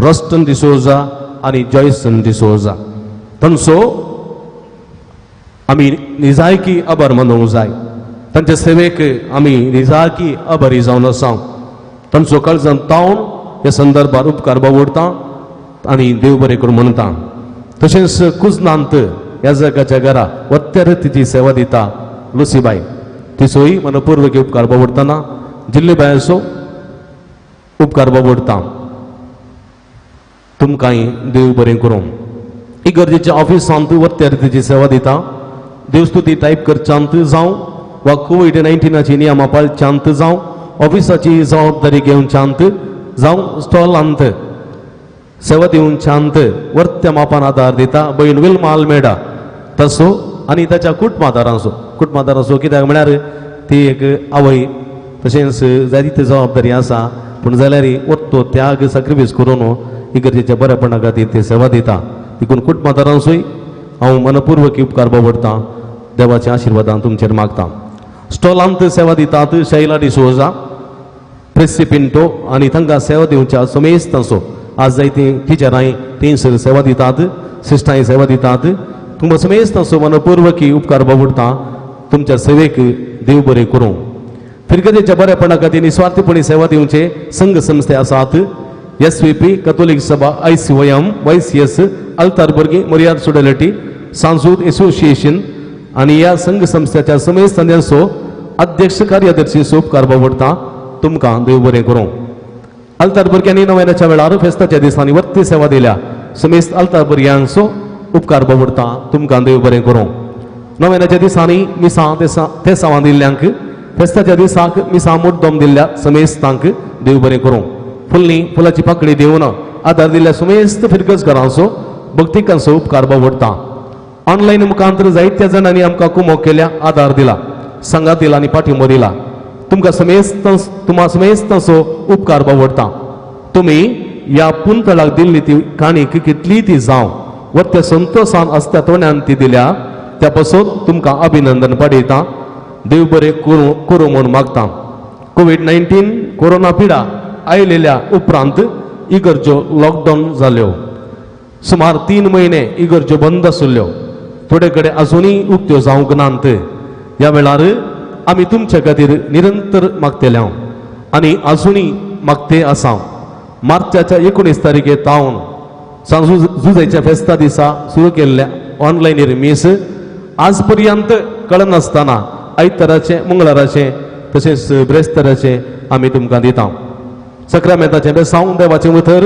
रॉस्टन डिसोजा आनी जॉयसन डिसोजा तांचो आमी निजायकी आभार मानूंक जाय. तांच्या सेवेक आमी निजायकी आभारी जावन आसा. तांचो काळजांत तावन ह्या संदर्भात उपकार बावडटा आनी देव बरें करूं म्हणटा. तशेंच कुजनांत ह्या जगाच्या घरा वत्यार तिची सेवा दिता लुसीबाई, तिचोय मनपूर्वक उपकार बावडटाना जिल्लेबायचो उपकार बावडटा. तुमकांय देव बरें करूं. इगर्जेच्या ऑफिसांत वत्यार तिची सेवा दिता. देवस्तुती टायप करच्यांत जावं वा कोविड-19ची नियमां पाळच्यांत जावं ऑफिसाची जबाबदारी घेवच्यांत जावं स्टॉलांत सेवा दिवच्यांत वर्त्या मापान आदार दिता भयण विल्मा आल्मेडा तसो आनी ताच्या कुटुंबादारांचो कित्याक म्हळ्यार ती एक आवय तशेंच जायती जबाबदारी आसा पूण जाल्यार वत्तो त्याग सॅक्रिफायस करून इगर्जेच्या बऱ्यापणा खातीर ती सेवा दिता. देखून कुटुंबादारांचोय हांव मनपूर्वक उपकार बावडटा. देवाच्या आशिर्वादां तुमचेर मागता. स्टॉलांत सेवा दितात शैला डिसोजा, प्रेसी पिंटो आनी तांकां सेवा दिवच्या समेस्तांचो आज जायती टिचरांय थंयसर सेवा दितात, सिस्टांय सेवा दितात. तुमकां समेस्तांचो मनपूर्वक उपकार बावडटा. तुमच्या सेवेक देव बरें करूं. फिरगतेच्या बरेपणा खातीर निस्वार्थीपणी सेवा दिवचे संघ संस्थे आसात. SVP कॅथोलिक सभा ICYM YCS अल्तारबर्गी मर्याद सोडेलिटी सांस्कृत एसोसिएशन आणि या संघ संस्थेच्या समेत संध्यांचो अध्यक्ष कार्यदर्शी सोप कारभार वडता तुमकां देव बरें करूं. अल्तारबर्ग्यांनी नव्यानाच्या वेळार फेस्ताच्या दिसांनी वर्ती सेवा दिल्या समेस्त अल्तारबर्ग्यांचो उपकार बावडता तुमकां देव बरें करूं. नव्यानाच्या दिसांनी मिसां ते सावां दिल्ल्यांक फेस्ताच्या दिसाक मिसां मुद्दम दिल्ल्या समेस्तांक देव बरें करूं. फुलाची पाकळी दिवन आदार दिल्ल्या समेस्त फिरगजकारांचो भक्तिकांचो उपकार बावडता. ऑनलायन मुखांतर जायत्या जाणांनी आमकां कुमोग केल्या आदार दिला संगात दिला आनी पाठिंबो दिला. तुमकां तुम्हा समेस्तांचो उपकार बावडता. तुमी ह्या पुंतळाक दिल्ली ती काणीक कितली ती जावं व त्या संतोषान आसत्या तोंडान ती दिल्या त्या पासून तुमकां अभिनंदन पाडयता. देव बरें करूं म्हूण मागता. कोविड-19 कोरोना पिडा आयलेल्या उपरांत इगर्ज्यो लॉकडावन जाल्यो. सुमार 3 म्हयने इगर्ज्यो बंद आशिल्ल्यो. थोडे कडेन अजुनूय उक्त्यो जावंक नात. ह्या वेळार आमी तुमचे खातीर निरंतर मागतेल्या आनी अजुनूय मागते आसा. मार्चाच्या 19 तारखे तावन सांजुजेच्या फेस्ता दिसा सुरू केल्ल्या ऑनलायनीर मीस आज पर्यंत कळनासतना आयताराचे मंगळाराचे तशेंच ब्रेस्ताराचे आमी तुमकां दिता. सक्रामेंताचे बेसांव देवाचे उतर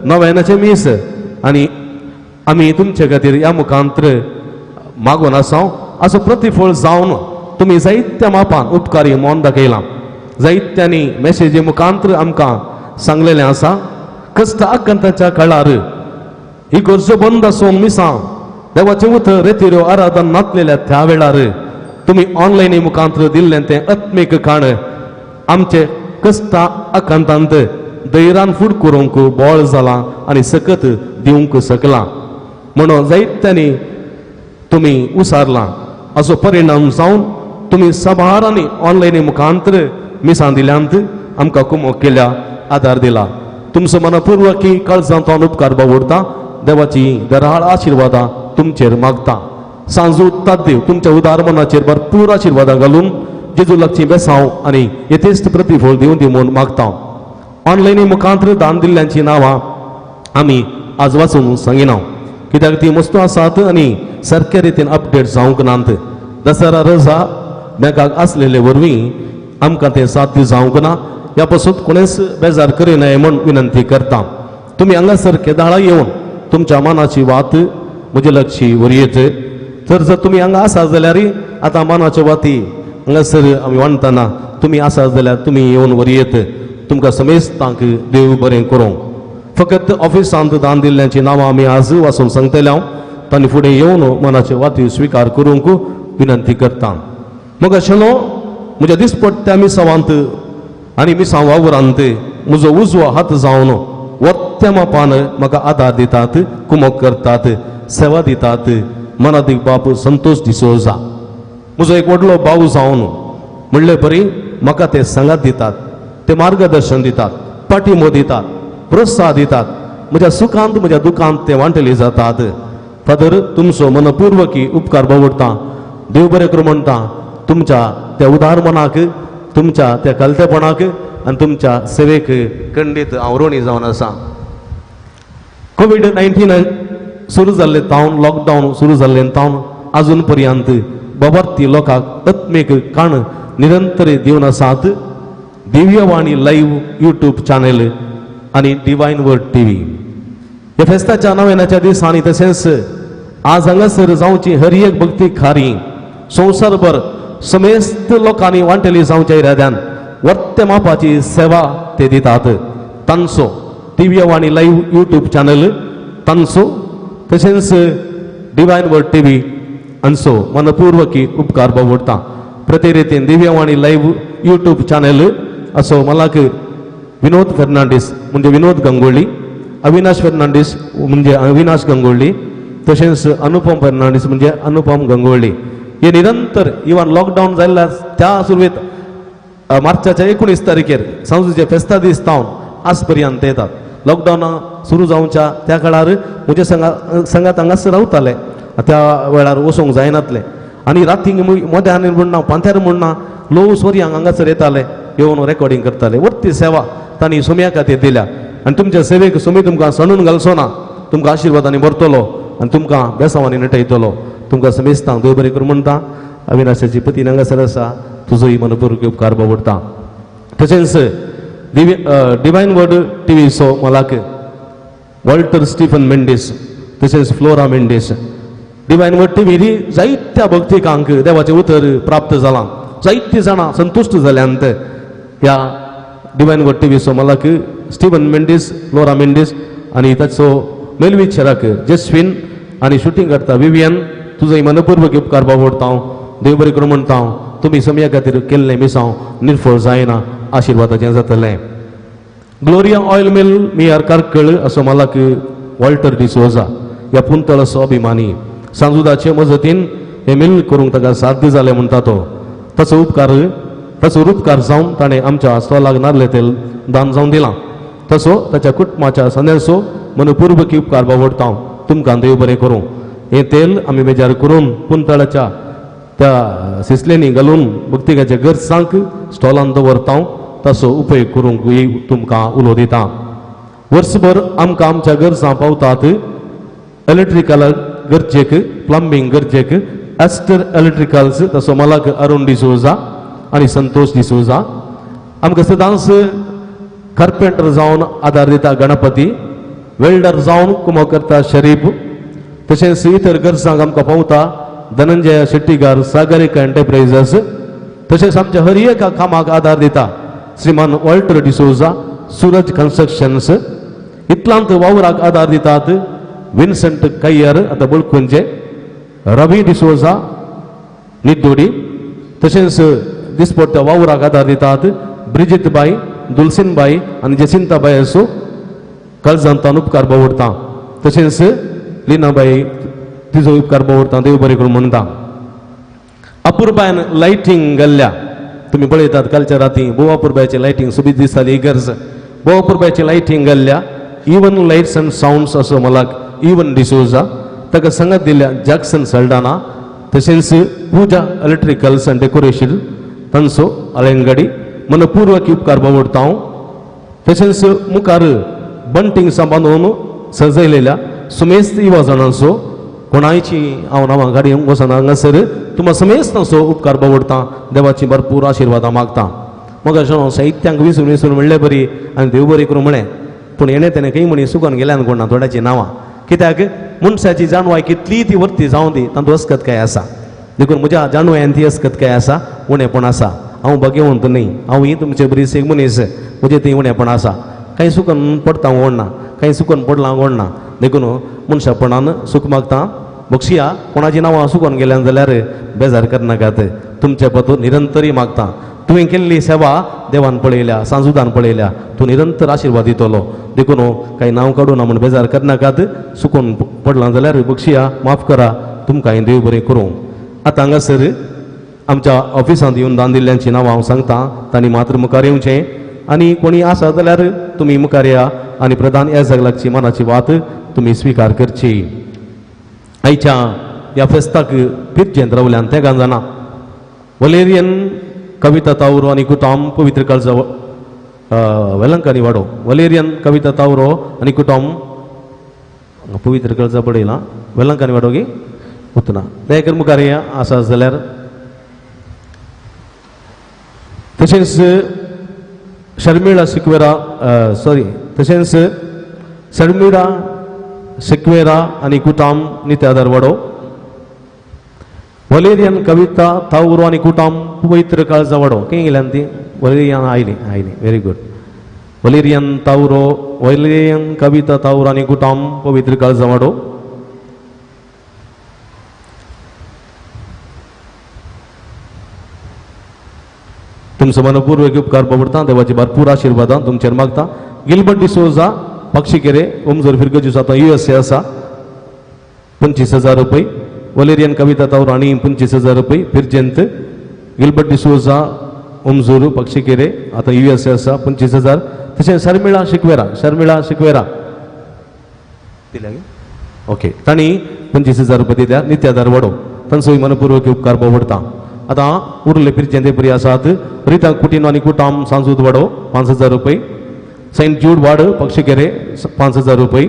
नव्यानाचे मीस आनी आमी तुमचे खातीर ह्या मुखांतर मागून आसा. असो प्रतिफळ जावन तुमी जायत्या मापान उपकारी मोन दाखयलां. जायत्यांनी मेसेजी मुखांतर आमकां सांगलेलें आसा. कश्ट आकांताच्या काळार ही गरजो बंद आसून मिसां देवाचे उतर रेतिऱ्यो आराधन नातलेल्या त्या वेळार तुमी ऑनलायनी मुखांतर दिल्लें तें आत्मीक खाण आमचे कश्ट आकांतांत धैर्यान फूड करूंक बोळ जालां आनी सकत दिवंक शकलां. म्हणून जायत्यांनी तुमी उसारलां. असो परिणाम जावन तुमी सभारांनी ऑनलायनी मुखांतर मिसां दिल्यांत आमकां कुमोग केल्या आदार दिला. तुमचो मनपूर्वकी काळजांतल्यान उपकार बावडटा. देवाची दराळ आशिर्वादां तुमचेर मागता. सांजू तादेव तुमच्या उदार मनाचेर भरपूर आशिर्वादां घालून जेजू लागची बेसांव आनी यथेश्ट प्रतिफळ दिवन दी म्हूण मागता. ऑनलायनी मुखांतर दान दिल्ल्यांची नांवां आमी आज वाचून सांगिना कित्याक ती मस्तो आसात आनी सारक्या रितीन अपडेट जावंक नात. दसरा रजा बँकाक आसलेले वरवीं आमकां तें साध्य जावंक ना. ह्या पासून कोणेच बेजार करिनाय म्हूण विनंती करता. तुमी हांगासर केदाळा येवन तुमच्या मनाची वात म्हजे लागची व्हरयेत. जर तुमी हांगा आसात जाल्यार आतां मनाच्यो वाती हांगासर आमी वांडटाना तुमी आसात जाल्यार तुमी येवन व्हरयेत. तुमकां समेस्तांक देव बरें करूं. फकत ऑफिसांत दान दिल्ल्यांची नांवां आमी आज वाचून सांगतल्या. तांणी फुडें येवन मनाच्यो वाती स्विकार करूंक विनंती करता. मग आशिल्लो म्हज्या दिसपट्ट्या मिसावांत आनी मिसां वावरांत म्हजो उजवो हात जावन वत्या मापान म्हाका आदार दितात, कुमोग करतात, सेवा दितात. मनादीक बाप संतोष डिसोजा म्हजो एक व्हडलो भाव जावन म्हणलें बरी म्हाका ते सांगात दितात, ते मार्गदर्शन दितात, पाठिंबो दितात, प्रोत्साह दितात. म्हज्या सुखांत म्हज्या दुखांत ते वांटले जातात. फादर तुमचो मनपूर्वकी उपकार बावडटा. देव बरें करूं म्हणटा. तुमच्या त्या उदार मनाक, तुमच्या त्या कलतेपणाक आनी तुमच्या सेवेक खंडीत हांव ऋणी जावन आसा. कोविड-19 सुरू जाल्ले तावन लॉकडावन सुरू जाल्ले तावन अजून पर्यंत बाबार्थी लोकांक आत्मीक काण निरंतर दिवन आसात. दिव्यवाणी लाईव्ह यूट्यूब चॅनल आनी डिवायन वर्ड TV. ह्या फेस्ताच्या नव्यानाच्या दिसांनी तशेंच आज हांगासर जावची हर एक भक्ती खारी संवसारभर समेस्त लोकांनी वांटली जावच्या इराद्यान वर्त्या मापाची सेवा ते दितात. तांचो दिव्यवाणी लाईव्ह यूट्यूब चॅनल तांचो तशेंच डिवायन वर्ड TV हांचो मनपूर्वकी उपकार बावडटा. प्रते रितीन दिव्यवाणी लाईव्ह यूट्यूब चॅनल असो मलाक विनोद फर्नांडीस म्हणजे विनोद गंगोळी, अविनाश फर्नांडीस म्हणजे अविनाश गंगोळी, तशेंच अनुपम फर्नांडीस म्हणजे अनुपम गंगोळी. हे निरंतर इवन लॉकडावन जाल्ल्या त्या सुरवेत मार्चाच्या 19 तारखेर सांजुचे फेस्ता दीस तावन आज पर्यंत येतात. लॉकडावन सुरू जावच्या त्या काळार म्हजे संगात हांगासर रावताले. त्या वेळार वचोंक जायनातले. आनी रातींग मोद्यान म्हणना पांथ्यार म्हणना लो सोर्यांक हांगासर येताले येवन रेकॉर्डिंग करताले वर्ती सेवा तांणी सुम्या खातीर दिल्या आनी तुमच्या सेवेक सुमी तुमकां सणून घालचो ना तुमकां आशिर्वादांनी भरतलो आनी तुमकां बेसांवांनी नटयतलो तुमकां समेस्तांक देव बरें करूं म्हणटा अविनाशाची पती हांगासर आसा तुजोय मनपूर्वक उपकार बावडटा तशेंच डिवायन वर्ड टीव्ही सो मलाक वॉल्टर स्टीफन मेंडेस तशेंच Flora Mendes divine word TV ही जायत्या भक्तिकांक देवाचें उतर प्राप्त जालां जायतीं जाणां संतुश्ट जाल्यांत ह्या डिवायन वर्ड टीव्ही सो मलाक स्टीफन मेंडेस फ्लोरा मेंडेस आनी ताचो मेलविचाराक जस्विन आनी शुटींग करता विवियन तुजोय मनपूर्वक उपकार बावडटा देव बरें करूं म्हणटा तुमी समया खातीर केल्लें मिसांव निर्फळ जायना आशिर्वादाचें जातलें ग्लोरिया ऑयल मिल मियार कारकळ असो मालक वॉल्टर डिसोजा ह्या पुंतळ असो अभिमानी सांजुदाचे मजतीन हे मिल करूंक ताका साध्य जालें म्हणटा तो ताचो उपकार जावन ताणें आमच्या स्टॉलाक नाल्ले तेल दान जावन दिलां तसो ताच्या कुटुंबाच्या सदस्यो मनपूर्वक उपकार बावडटा तुमकां देव बरें करूं हें तेल आमी बेजार करून पुंतळाच्या त्या सिसलेनी घालून भक्तिकाच्या गरजांक स्टॉलान दवरता तसो उपेग करूंक तुमकां उलो दिता वर्सभर आमकां आमच्या गरजां पावतात इलेक्ट्रिकल गरजेक प्लंबींग गरजेक एस्टर इलेक्ट्रिकल्स तसो मालक अरुण डिसोजा आनी संतोष डिसोजा आमकां सदांच कार्पेंटर जावन आदार दिता गणपती वेल्डर जावन कुमो करता शरीफ तशेंच इतर गरजांक आमकां पावता धनंजय शेट्टीगार सागरिका एंटरप्राइजेस तशेंच आमच्या हर एका कामाक आदार दिता श्रीमान वॉल्टर डिसोजा सूरज कन्स्ट्रक्शन्स इतलांत वावराक आदार दितात विन्संट कय्यर आतां बळकुंजे रवी डिसोजा निड्डोडी तशेंच दिसपट्ट्या वावराक आदार दितात ब्रिजित बाई दुलसिनबाई आनी जसिंताबाई असो काळजांतान उपकार बावडटा तशेंच लिनाबाई तिजो उपकार बावडटा देव बरें करूं म्हणटा अपुर्बायन लायटिंग घाल्ल्या तुम्ही पळयतात कालच्या राती बोवापुरबायचे लायटिंग सुबीत दिसताली इगर्ज बोवापुरबायचे लायटिंग घाल्ल्या इवन लायट्स अँड साऊंड्स असो मलाक इवन डिसोजा ताका संगत दिल्या जॅक्सन सल्डाना तशेंच पूजा इलेक्ट्रिकल्स अँड डेकोरेशन तांचो आळंगडी मनपूर्वक उपकार बावडटा तशेंच मुखार बंटिंग्सां बांदून सजयलेल्या सुमेस्त युवा जाणांचो कोणायची हांव नांवां गाडी वचना हांगासर तुमकां समेस्त असो उपकार बावडटा देवाची भरपूर आशिर्वादां मागता मग अशें साहित्यांक विसरून म्हणलें बरी आनी देव बरी करूं म्हळें पूण हेणें तेणें खंय म्हणी सुकून गेल्यान कोणा थोड्याची नांवां कित्याक मनशाची जाणवाय कितली ती वर्ती जावं दी तातूंत अस्कत काय आसा देखून म्हज्या जाणवायन ती अस्कत काय आसा उणेंपण आसा हांव भाग्यवंत न्ही हांव ही तुमचे बरी एक मनीस म्हजें थंय उणेंपण आसा कांय सुकून पडटा ओडना कांय सुकून पडलां ओडना देखून मनशापणान सूख मागता बक्षिया कोणाची नांवां सुकून गेल्यान जाल्यार बेजार करनाकात तुमचे पतून निरंतरी मागता तुवें केल्ली सेवा देवान पळयल्या सांजुदान पळयल्या तूं निरंतर आशिर्वाद दितलो देखून कांय नांव काडून म्हण बेजार करनाकात सुकून पडलां जाल्यार बक्षिया माफ करा तुमकां देव बरें करूं आतां हांगासर आमच्या ऑफिसांत येवन दान दिल्ल्यांची नांवां हांव सांगता तांणी मात्र मुखार येवचें आनी कोणी आसा जाल्यार तुमी मुखार या आनी प्रधान येसाक लागची मनाची वात तुमी स्विकार करची आयच्या ह्या फेस्ताक फिरचेंत रावल्यान तें जाणा वलेरियन कविता तावरो आनी कुटुंब पवित्र काळजा वेलंकानी वाडो वलेरियन कविता तावरो आनी कुटुंब पवित्र काळजा पडयलां वेलंकानी वाडो गे उतना दयाकर मुखार या आसा जाल्यार तशेंच शर्मिळा सिक्वेरा तशेंच शर्मिळा सिक्वेरा आनी कुटुंब नित्यादार वाडो वलेरियन कविता तावरो आनी कुटुंब पवित्र काळजा वाडो खंय गेल्यान ती वलेरियन आयली very good Valerian Kavita Tauro आनी कुटुंब पवित्र काळजा वाडो तुमचो मनपूर्वक उपकार बावडटा देवाची भरपूर आशिर्वादां तुमचेर मागता गिलबर्ट डिसोजा पक्षीकेरे ओमजोर फिरगजूस आतां USA आसा 25,000 रुपये वलेरियन कविता तावरो आनी 25,000 रुपये फिरचेंत गिलबर्ट डिसोजा ओमजोर पक्षीकेरे आतां USA आसा 25,000 तशेंच शर्मिळा शिकवेरा दिल्या ओके तांणी 25,000 रुपये दिल्या नित्यादार वाडो तांचोय मनपूर्वक उपकार भोगता आतां उरले पिरचेंदे बरी आसात रिता कुटीनो आनी कुटाम सांजूद वाडो 5000 रुपये सेंट जूड वाड पक्षिकेरे 5000 रुपये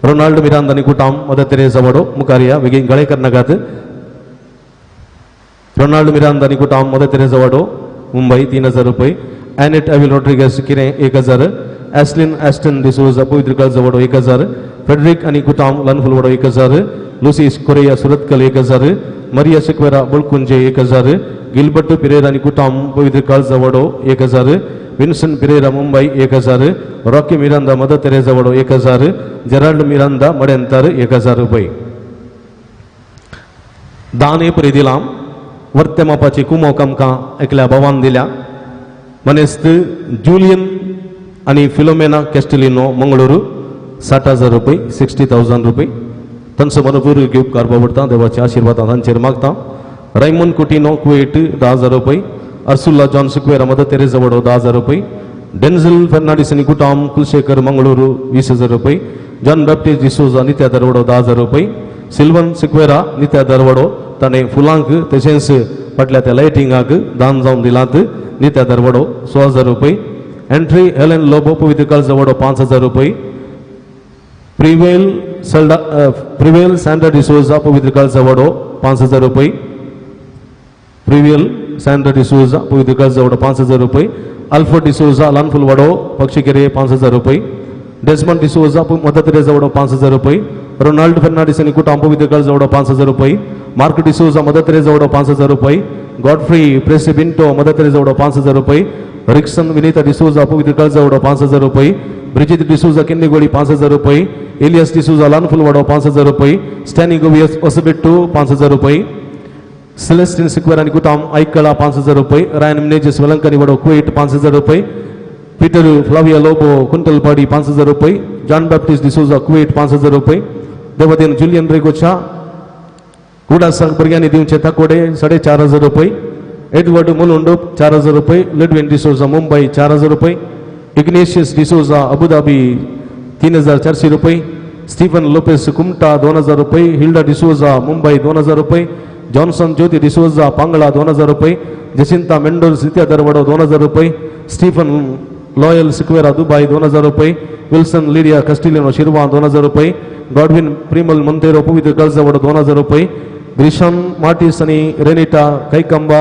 रोनाल्ड मिरांद आनी कुटाम मदर तेरेसा वाडो मुखारिया बेगीन गळेकर नगात रोनाल्ड मिरांद आनी कुटाम मदर तेरेसा वाडो मुंबई 3000 रुपये एनेट एविल रॉड्रिगस किरें 1000 एस्लिन एस्टन डिसोजा पवित्र काळजा वाडो 1000 फेडरिक आनी कुटाम लनफुल वाडो 1000 लुसिस कोरेया सुरतकल 1000 मरिया सिक्वेरा बुलकुंजे 1000 गिलबर्ट पिरेरा आनी कुटाम पवित्र काळजा वाडो 1000 Vincent Pereira Mumbai 1000 Rocky Miranda Mother Teresa वाडो 1000 जेराल्ड मिरांदा मडेंतर 1000 रुपये दान एप्री दिलां वर्ते मापाची कुमोक आमकां एकल्या भावान दिल्या मनेस्त जुलियन आनी फिलोमेना कॅस्टेलिनो मंगळूरू 60,000 रुपये 60,000 रुपये तांचो मनपूर्वक उपकार भोगता देवाचे आशीर्वाद तांचेर मागता रायमोन कुटिनो कुवेट 10,000 रुपये अर्सुल्ला जॉन सिक्वेरा मदर तेरेसा वाडो 10,000 रुपये डेन्झल फर्नांडीस आनी कुटाम कुलशेखर मंगळूरू 20,000 रुपये जॉन बॅप्टिस्ट डिसोजा नित्या दरवडो 10,000 रुपये सिल्वन सिक्वेरा नित्या दरवडो ताणें फुलांक तशेंच फाटल्या त्या लायटिंगाक दान जावन दिलात नित्या दरवडो 6,000 रुपये एंट्री हेलेन लोबो पवित्र काळजा वाडो 5,000 रुपये प्रिवेल सॅन्डा डिसोजा पवित्र काळजा वाडो 5,000 रुपये प्रिवेल सॅन्डा डिसोजा पवित्र काळजा वाडो 5,000 रुपये अल्फो डिसोजा लानफुल वाडो पक्षिकेरे 5,000 रुपये डेस्मंड डिसोजा मदर तेरेसा वाडो 5,000 रुपये रोनाल्ड फर्नांडीस आनी कुटाम पवित्र काळजा वाडो 5,000 रुपये मार्क डिसोजा मदर तेरेसा वाडो 5,000 रुपये गॉडफ्री प्रेसिबिंटो मदर तेरेसा वाडो 5,000 रुपये रिक्सन विनीता डिसोजा पवित्र काळजा वाडो 5,000 रुपये ब्रिजित डिसोजा किन्नीगोळी 5,000 रुपये एलियस डिसोजा लानफुल वाडो 5,000 रुपये स्टॅनी गोवियस ओसबिट्टू 5,000 रुपये सेलेस्टिन सिक्वेरा आनी कुटाम ऐकळा 5,000 रुपये रायन मिनेजेस वेलंकनी वाडो कुवेट 5,000 रुपये पीटर फ्लाविया लोबो कुंटलपाडी 5,000 रुपये जॉन बॅप्टिस्ट डिसोजा कुवेट 5,000 रुपये देवदेन जुलियन रेगोचा कुडासा भुरग्यांनी दिवचे ताकोडे 4,500 रुपये एडवर्ड मुलुंडो 4,000 रुपये लिडविन डिसोजा मुंबई 4,000 रुपये इग्नेशियस डिसोजा अबुधाबी 3,400 रुपये स्टीफन लोपेस कुमटा 2,000 रुपये हिल्डा डिसोजा मुंबई 2,000 रुपये जॉन्सन ज्योती डिसोजा पांगळा 2,000 रुपये जसिंता मेंडोल्स नित्या दरवडो 2,000 रुपये स्टीफन लॉयल सिक्वेरा दुबई 2,000 रुपये विल्सन लिडिया कस्टिलिनो शिरवा 2,000 रुपये गॉडविन प्रिमल मंतेरो पवित्र काळजा वाडो 2,000 रुपये ग्रिशम मार्टिस आणि रेनिटा कैकंबा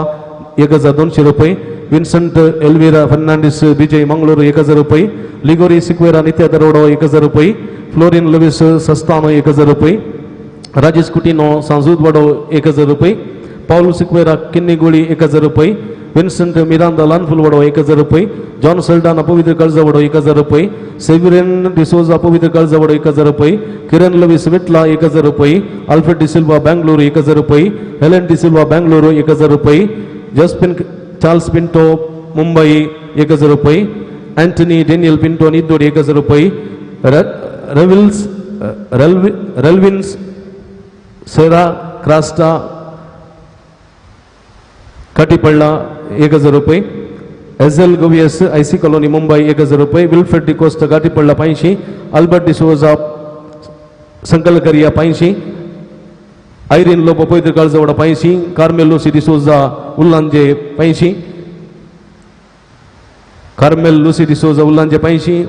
1,200 रुपये विन्सेंट एल्विरा फर्नांडिस विजय मंगळूर 1,000 रुपये लिगोरी सिक्वेरा नित्या दरवडो 1,000 रुपये फ्लोरिन लुविस सस्तानो 1,000 रुपये राजेश कुटिनो सांजूद वाडो 1,000 रुपये पाऊल सिक्वेरा किन्नीगोळी 1,000 रुपये विन्सेंट मिरांदा लानफुल वाडो 1,000 रुपये जॉन सल्डाना पवित्र काळजा वाडो 1,000 रुपये सेव्हिरेन डिसोजा पवित्र काळजा वाडो 1,000 रुपये किरण लविस विटला 1,000 रुपये अल्फ्रेड डिसिल्वा बेंगळूर 1,000 रुपये हेलेन डिसिल्वा बेंगळूर 1,000 रुपये जस्पिन चार्ल्स पिंटो मुंबई 1,000 रुपये अँटनी डेनियल पिंटो निदोड 1,000 रुपये रेल्विन्स सेरा क्रास्टा काटीपळ्ळा 1,000 रुपये एझेल गोवियस आयसी कॉलोनी मुंबई 1,000 रुपये विल्फ्रेड डिकोस्टा काटीपळ्ळा 500 अल्बर्ट डिसोजा संकलकरिया 500 आयरिन लोबो पवित्र काळजा वाडो 500 कार्मेलो डिसोजा उल्लांजे 500 कार्मेल लुसी डिसोजा उल्लांजे 500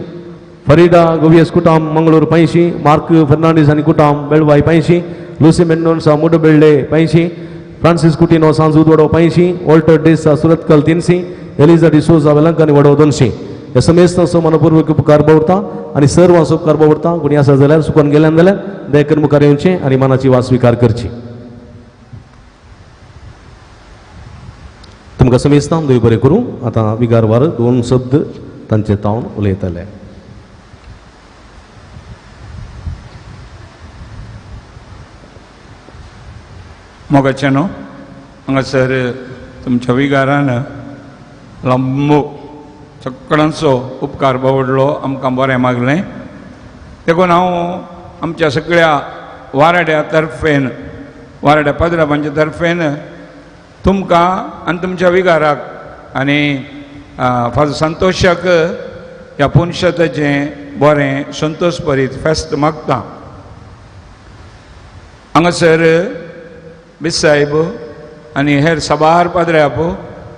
फरीडा गोवियस कुटाम मंगळूर 500 मार्क फर्नांडीस आणि कुटाम बेळवाई 500 लुसी मेंडोन्सा मुडबेल्डे 500 फ्रांसिस कुटिनो सांजूद वाडो 500 वॉल्टर डेसा सुरतकल 300 एलिझा डिसोजा वेलंकनी वाडो 200 हे समेस्त मनपूर्वक उपकार भोगता आणि सर्वांचो उपकार भोगता कोणी आसा जाल्यार सुकून गेल्यान जाल्यार दयेकर मुखार येवचें आनी मानाची वास स्वीकार करची तुमकां समेस्तां देव बरें करूं आतां विगारवार 2 शब्द तांचे तावन उलयतले मोगाचेनो हांगासर तुमच्या विगारान लंबो सगळ्यांचो उपकार भोगलो आमकां बरें मागलें देखून हांव आमच्या सगळ्या वाराड्या तर्फेन वाराड्या पाद्राबांच्या तर्फेन तुमकां आनी तुमच्या विगाराक आनी फादर संतोशाक ह्या पुनशतेचें बरें संतोश भरीत फेस्त मागता हांगासर बिसायब आनी हेर साबार पाद्र्याप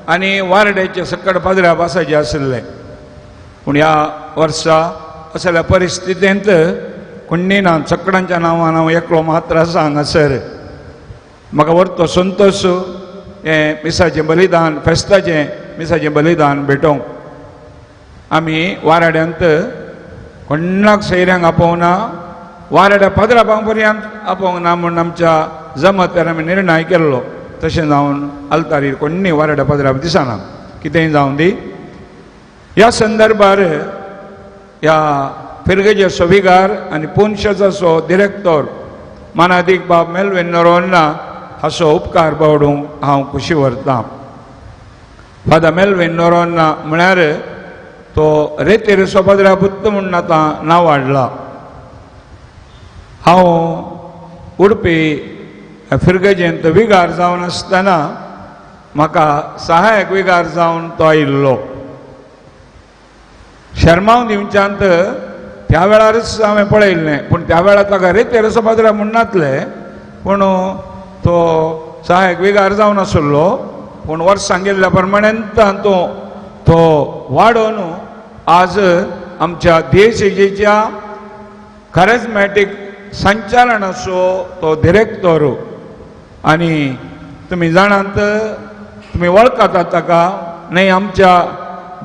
आनी वारड्याचे सकड पाद्र्याप आसाचे आसले. पूण ह्या वर्सा असल्या परिस्थितींत कोणी ना चकडांच्या नांवान हांव एकलो मात्र आसा हांगासर. म्हाका व्हरतो संतोश हें मिसाचें बलिदान फेस्ताचें मिसाचें बलिदान भेटोवंक. आमी वाराड्यांत कोणाक सैऱ्यांक आपोवना, वाराड्या पाद्रापां पर्यंत आपोवंक ना म्हूण आमच्या जमतेर आमी निर्णय केल्लो. तशें जावन आल्तारीर कोणी वाराड्या पाद्राप दिसना. कितेंय जावं दी. ह्या संदर्भार ह्या फिरगेचे विगार आनी पुंछचो डिरेक्टर मानादीक बाब मेल्विन नोरोन्ना हाचो उपकार बावडूंक हांव खुशी व्हरतां. फादर मेल्विन नोरोन्ना म्हळ्यार तो रेतेर सोपाद्रापुत्त म्हणून आतां नांव वाडला. हांव उडपी फिरगेजेंत विगार जावन आसतना म्हाका सहायक विगार जावन तो आयिल्लो. शर्माव दिवच्यांत त्या वेळारच हांवें पळयल्लें. पूण त्या वेळार ताका रेतेर सोपाद्रा म्हूण नासले, पूण तो सहायक विगार जावन आसलो. पूण वर्सां गेल्ल्या प्रमाणें तो वाडोवन आज आमच्या देशेच्या कॅरिझमॅटीक संचालनाचो तो डिरेक्टर. आनी तुमी जाणात, तुमी वळखतात ताका न्हय, आमच्या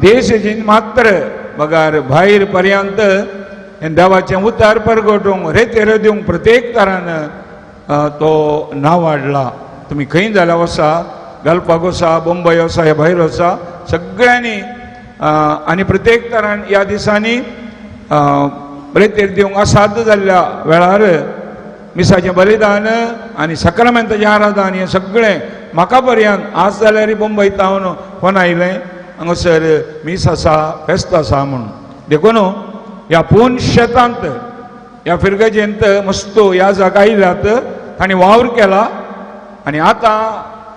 देशेचीं मात्र बगार भायर पर्यंत हें देवाचें उतार परगटूंक रेतेर दिवंक प्रत्येक तरान तो नांव वाडला. तुमी खंय जाल्यार वसा, गल्फाक वसा, बंबय वसा, ह्या भायर वसा, सगळ्यांनी आनी प्रत्येक तरान ह्या दिसांनी रेतेर दिवंक असाध्य जाल्ल्या वेळार मिसाचें बलिदान आनी सक्रामेंताचें आराधन हें सगळें म्हाका पर्यंत आज जाल्यार बंबयत हांव फोन आयलें हांगासर मीस आसा, फेस्त आसा म्हणून. देखून ह्या पूण शेतांत ह्या फिरगेजेंत मस्तो ह्या जागा आयल्यात तांणी वावर केला. आनी आतां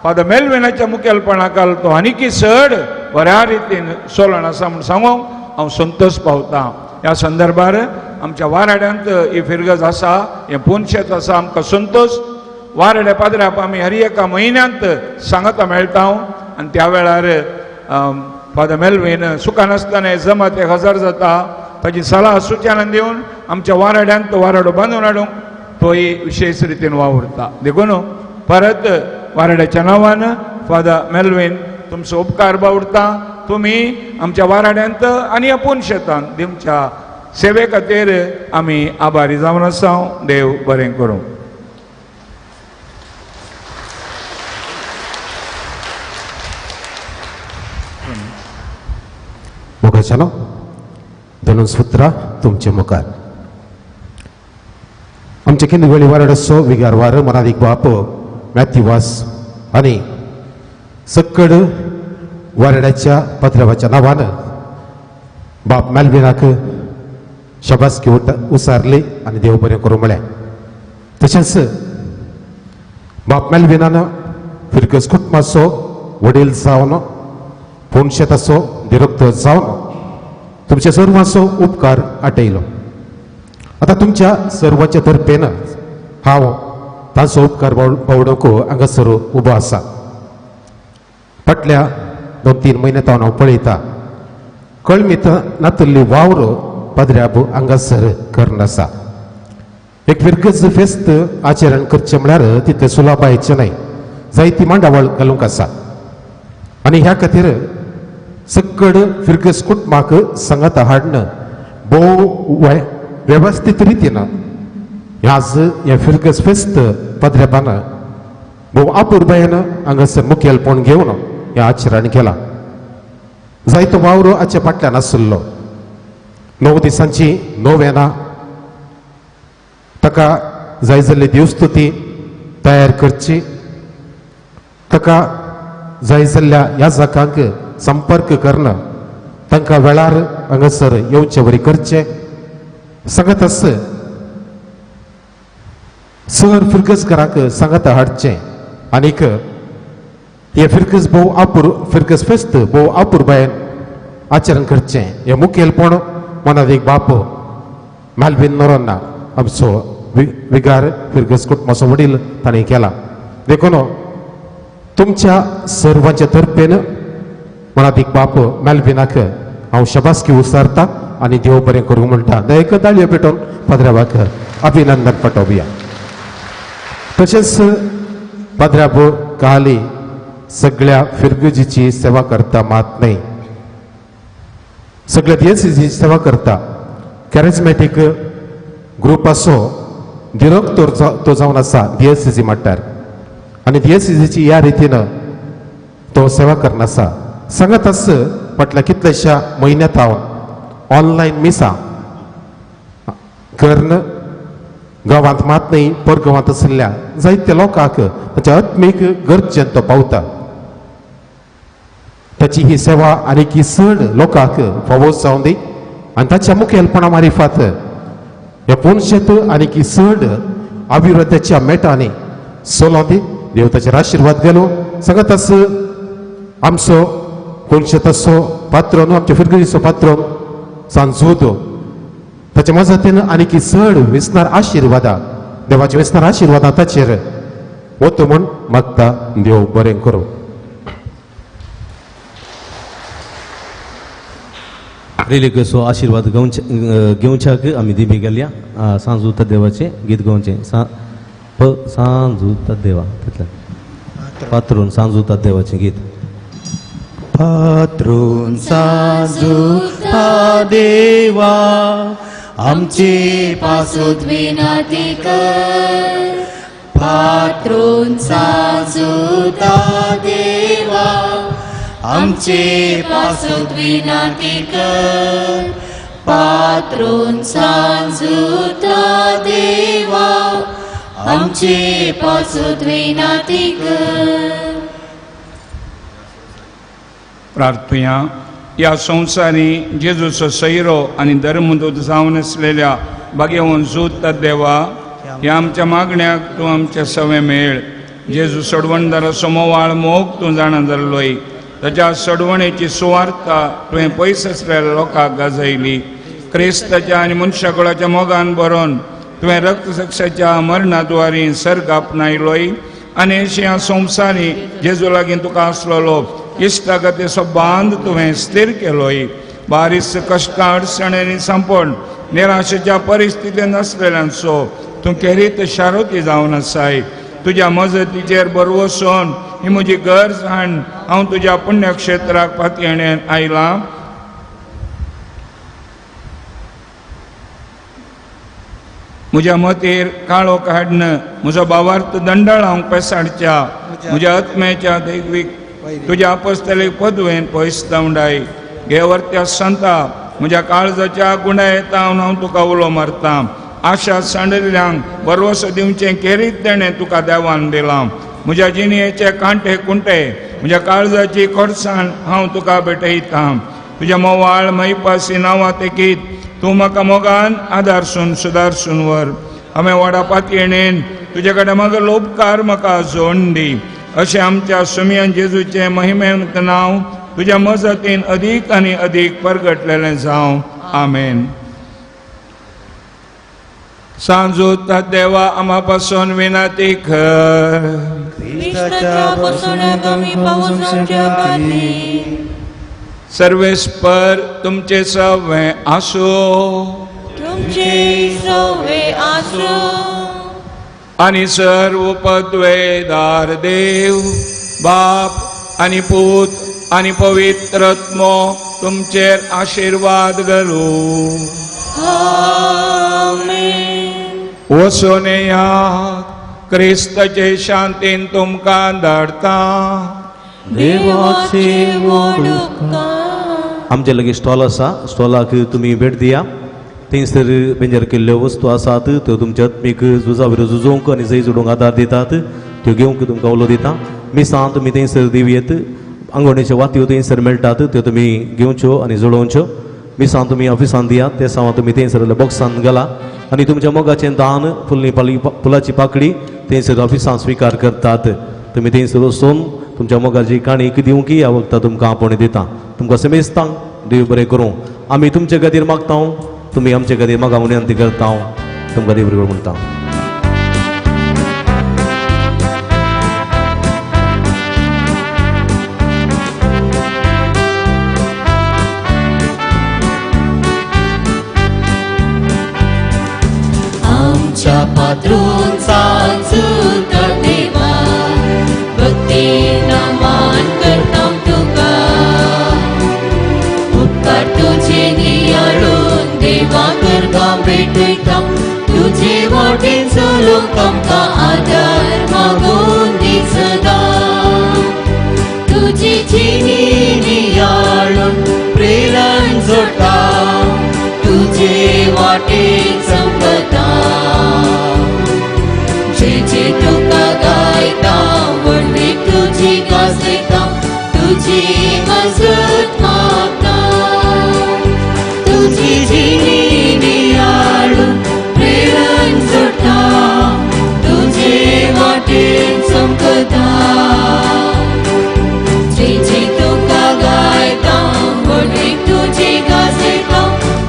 फादर मेल्विनाच्या मुखेलपणाखाल तो आनीकी चड बऱ्या रितीन चलून आसा म्हूण सांगूंक हांव संतोश पावतां. ह्या संदर्भार आमच्या वाराड्यांत ही फिरगज आसा, हें पुंछेत आसा. आमकां संतोश वाराड्या पाद्राप आमी हर एका म्हयन्यांत सांगता मेळटा. आनी त्या वेळार फादर मेल्विन सुखान आसतना जमत 1000 जाता, ताची सलाह सुचना दिवन आमच्या वाराड्यांत वाराडो बांदून हाडूंक तोय विशेष रितीन वावुरता. देखून परत वाराड्याच्या नांवान फादर मेल्विन तुमचो उपकार बावडटा. तुमी आमच्या वाराड्यांत आनी अपूण शेतांत दिवच्या सेवे खातीर आमी आभारी जावन आसा. देव बरें करूं. मोगाच्यानो दोन सुत्रां तुमचे मुखार. आमचे केंद्र वेळी वाराडसो विगारवार मनादीक बाप मॅथ्यूवास आनी सक्कड वाराड्याच्या पत्रावाच्या नांवान बाप मेल्विनाक शबासकी उसारली आनी देव बरें करूं म्हळें. तशेंच बाप मेल्विनान फिरगज कुटुंबाचो वडील जावन पुंछेताचो डिरेक्टर जावन तुमच्या सर्वांचो उपकार आटयलो. आतां तुमच्या सर्वांच्या तर्फेन हांव तांचो उपकार बावडोवंक हांगासर उबो आसा. फाटल्या 2-3 म्हयन्यांत हांव पळयता कळमीत नातल्ली वावर पाद्र्याब हांगासर करून आसा. एक फिरगज फेस्त आचरण करचें म्हळ्यार तितलें सुलभायचें न्हय. जायती मांडावळ घालूंक आसा. आनी ह्या खातीर सक्कड फिरगज कुटुंबाक सांगात हाडणं भोव वेवस्थीत रितीन ह्याच ह्या फिरगज फेस्त पाद्र्याबान भोव आपुरबायेन हांगासर मुखेलपण घेवन हें आचरण केलां. जायतो वावर हाचे फाटल्यान आसलो. 9 दिसांची नोवेना, ताका जाय जाल्ली देवस्तुती तयार करची, ताका जाय जाल्ल्या ह्या जागांक संपर्क करणं, तांकां वेळार हांगासर येवचे वरी करचें, सांगत आस सर फिरगजकारांक सांगत हाडचें. आनीक हे फिरगज भोव आपूर फिरगज फेस्त भोव आपुरबायेन आचरण करचें हें मुखेलपण मनादीक बाप मेल्विन नोरोन्ना आमचो विगार फिरगज कुटुंबाचो वडील ताणें केला. देखून तुमच्या सर्वांच्या तर्फेन मनादीक बाप मेलविनाक हांव शबासकी उसारता आनी देव बरें करूं म्हणटा दयक ताळयो पेटोवन पाद्र्याबाक अभिनंदन पाठोवया. तशेंच पाद्र्याब काली सगळ्या फिरगुजीची सेवा करता मात नाही, सगळ्या दिएसीची सेवा करता. कॅरिझमॅटीक ग्रुप असो डिरेक्टर तो जावन आसा दिएसीसी म्हणटार आनी दिएसीसीची ह्या रितीन तो सेवा करना आसा. सांगत आस फाटल्या कितल्याशा म्हयन्यांत हांव ऑनलायन मिसां कर्ण गांवांत मात न्ही परगांवांत आशिल्ल्या जायत्या लोकांक ताच्या आत्मीक गरजेन तो पावता. ताची ही सेवा आनीक चड लोकांक फावो जावं दी आनी ताच्या मुखेलपणा मारिफात ह्या पोंशेंत आनीक चड अभिवृद्धीच्या मेटांनी चलों दी. देव ताचेर आशिर्वाद घालो. सांगत आस आमचो पोंशेंत असो पात्रो न्हू आमच्या फिरगुजीचो पात्रो सांजोदो ताच्या मजतीन आनीक चड विस्तार आशिर्वादा देवाच्या विस्तार आशिर्वादा ताचेर वतो म्हूण मागता. देव बरें करूं. रिलीगियसो आशिर्वाद घेवच्याक आमी दिबी गेल्या. सांजूत देवाचें गीत गोवचें सांजूत देवा तितल्यान पात्रून सांजूत देवाचें गीत. पात्रून सांजूता देवा आमची पासूद विनंती कर. पात्रून सांजूता देवा आमचे पासूद विनंती कर. पात्रून सांजूता देवा आमचे पासूद विनंती कर. प्रार्थुया. या संवसारी जेजूचो सैरो आनी धर्मदूत जावन आसलेल्या भाग्यवान जोत देवा, ह्या आमच्या मागण्याक तूं आमचे सवे मेळ. जेजू सडवणदारा समोवाळ मोग तूं जाणा जाल्लोय. ताच्या सडवणेची सुवार्ता तुवें पयस आसलेल्या लोकांक गाजयली. क्रिस्ताच्या आनी मनशाकुळाच्या मोगान बरोवन तुवें रक्तसाक्षाच्या मरणाद्वारी सर्ग आपणायलोय आनी अशें संवसारी जेजू लागीं तुका आसलेलो इश्टागतीचो बांद तुवें स्थिर केलोय. बारीस कश्टां अडचणींनी सांपण निराशेच्या परिस्थितींत आसलेल्यांचो तूं खेरीत शारोती जावन आसाय. तुज्या मजतीचेर बरवसून ही म्हजी गरज हाण हांव तुज्या पुण्यक्षेत्राक पातयेणेन आयलां. म्हज्या मतीर काळो काडन म्हजो भावार्थ दंडाळ हांव पेसाडच्या. म्हज्या आत्म्याच्या दैवीक तुज्या अपस्तलीक पदवेन पयस धांवडाय. घे वर्त्या संता म्हज्या काळजाच्या गुंडायेतावन हांव तुका उलो मारतां. आशा सांडिल्ल्यांक भरवसो दिवचें खेरीत देणें तुका देवान दिलां. म्हज्या जिणयेचे कांटे कुंटे म्हज्या काळजाची खोडसाण हांव तुका भेटयतां. तुज्या मोवाळ मैपासी नांवां तेकीत तूं म्हाका मोगान आदारसून सुदारसून व्हर. हांवें व्हडा पातयेणेन तुजे कडेन मागलो उपकार म्हाका जोडून दी. अशें आमच्या सुमयन जेजूचें महिमेंत नांव तुज्या मजतीन अदीक आनी अदीक परगटलेलें जावं. आमेन. सांजूत देवा आमा पासून विनंती कर. सर्वेस्पर तुमचे सवे आसो. आणि सर्व पदवेदार देव बाप आणि पूत आणि पवित्रत्मो तुमचेर आशीर्वाद घालूं. वचून येयात. क्रिस्ताचे शांतीन तुमकां धाडटा. आमचे लागीं स्टॉल आसा. स्टॉलाक तुमी भेट दिया. थंयसर बेंजार केल्ल्यो वस्तू आसात त्यो तुमच्या आत्मीक झुजा विरोध झुजोवंक आनी जै जोडूंक आदार दितात. त्यो घेवंक तुमकां उलो दिता. मिसां तुमी थंयसर दिवयेत. आंगवणेच्यो वातयो थंयसर मेळटात त्यो तुमी घेवच्यो आनी जोडोवच्यो. मिसां तुमी ऑफिसान दियात. ते सावन तुमी थंयसर बॉक्सान घाला आनी तुमच्या मोगाचें दान फुलाची पाकळी थंयसर ऑफिसान स्विकार करतात. तुमी थंयसर वचून तुमच्या मोगाची काणीक दिवंक ह्या वखदां तुमकां आपोवणी दिता. तुमकां समेस्तांक देव बरें करूं. आमी तुमचे खातीर मागता. तुमी आमचे खातीर म्हाका विनंती करता. तुमकां देव बरें म्हणटा. तुझ्या पात्रून सांजुता देवा भक्तीना मान करता तुका उपकार तुझे नियाळून देवा करता भेटयता तुझे वाटेन चलूंक आमकां आदार मागून दी सदा तुझी जिणी नियाळून प्रेरण जोडटा तुझे वाटेन संपता जे तुका गायता वडवीक तुझी गाजयता तुझी मजत मागता तुझी जिणी नियाळून प्रेरण जोडटा तुझे वाटेन संपता जे तुका गायता वडवीक तुझी गाजयता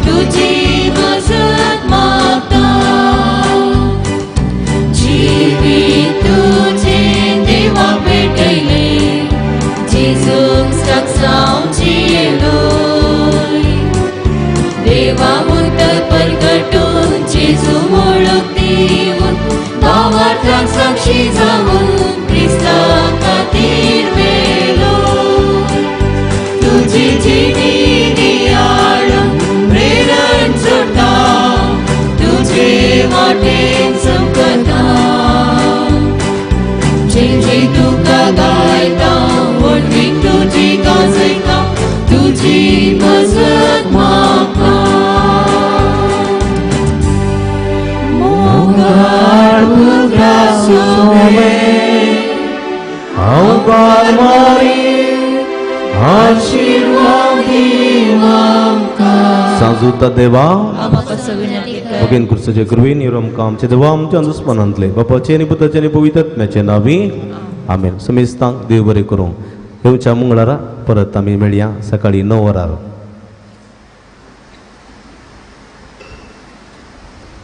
तुझी मजत मागता जिवीत तुझे देवा भेटयले जेजूक साक्षांव जियेलोय देवा उतर परगटून जेजू वळख दिवन भावार्थाक साक्षी जावन क्रिस्ता खातीर मेलो तुझी जिणी नियाळून प्रेरण जोडटा तुझे वाटेन संपता जे तुका गायता वडवीक तुझी गाजयता तुझी मजत मागता मोगाळ उगडासोवे हांव बार मारी आशीर्वाद दिव आमकां सांजुता देवा आमकां विनंती कर भगेन कृष्णाचे कृपेन येवन आमकां आमचे देवा आमच्या अंधस्पनांतले बापाचे आनी पुताचे आनी पवित्र आत्म्याचे नावी आमेन समेस्तांक देव बरें करूं येवच्या मंगळारा परत आमी मेळया सकाळी 9 वरार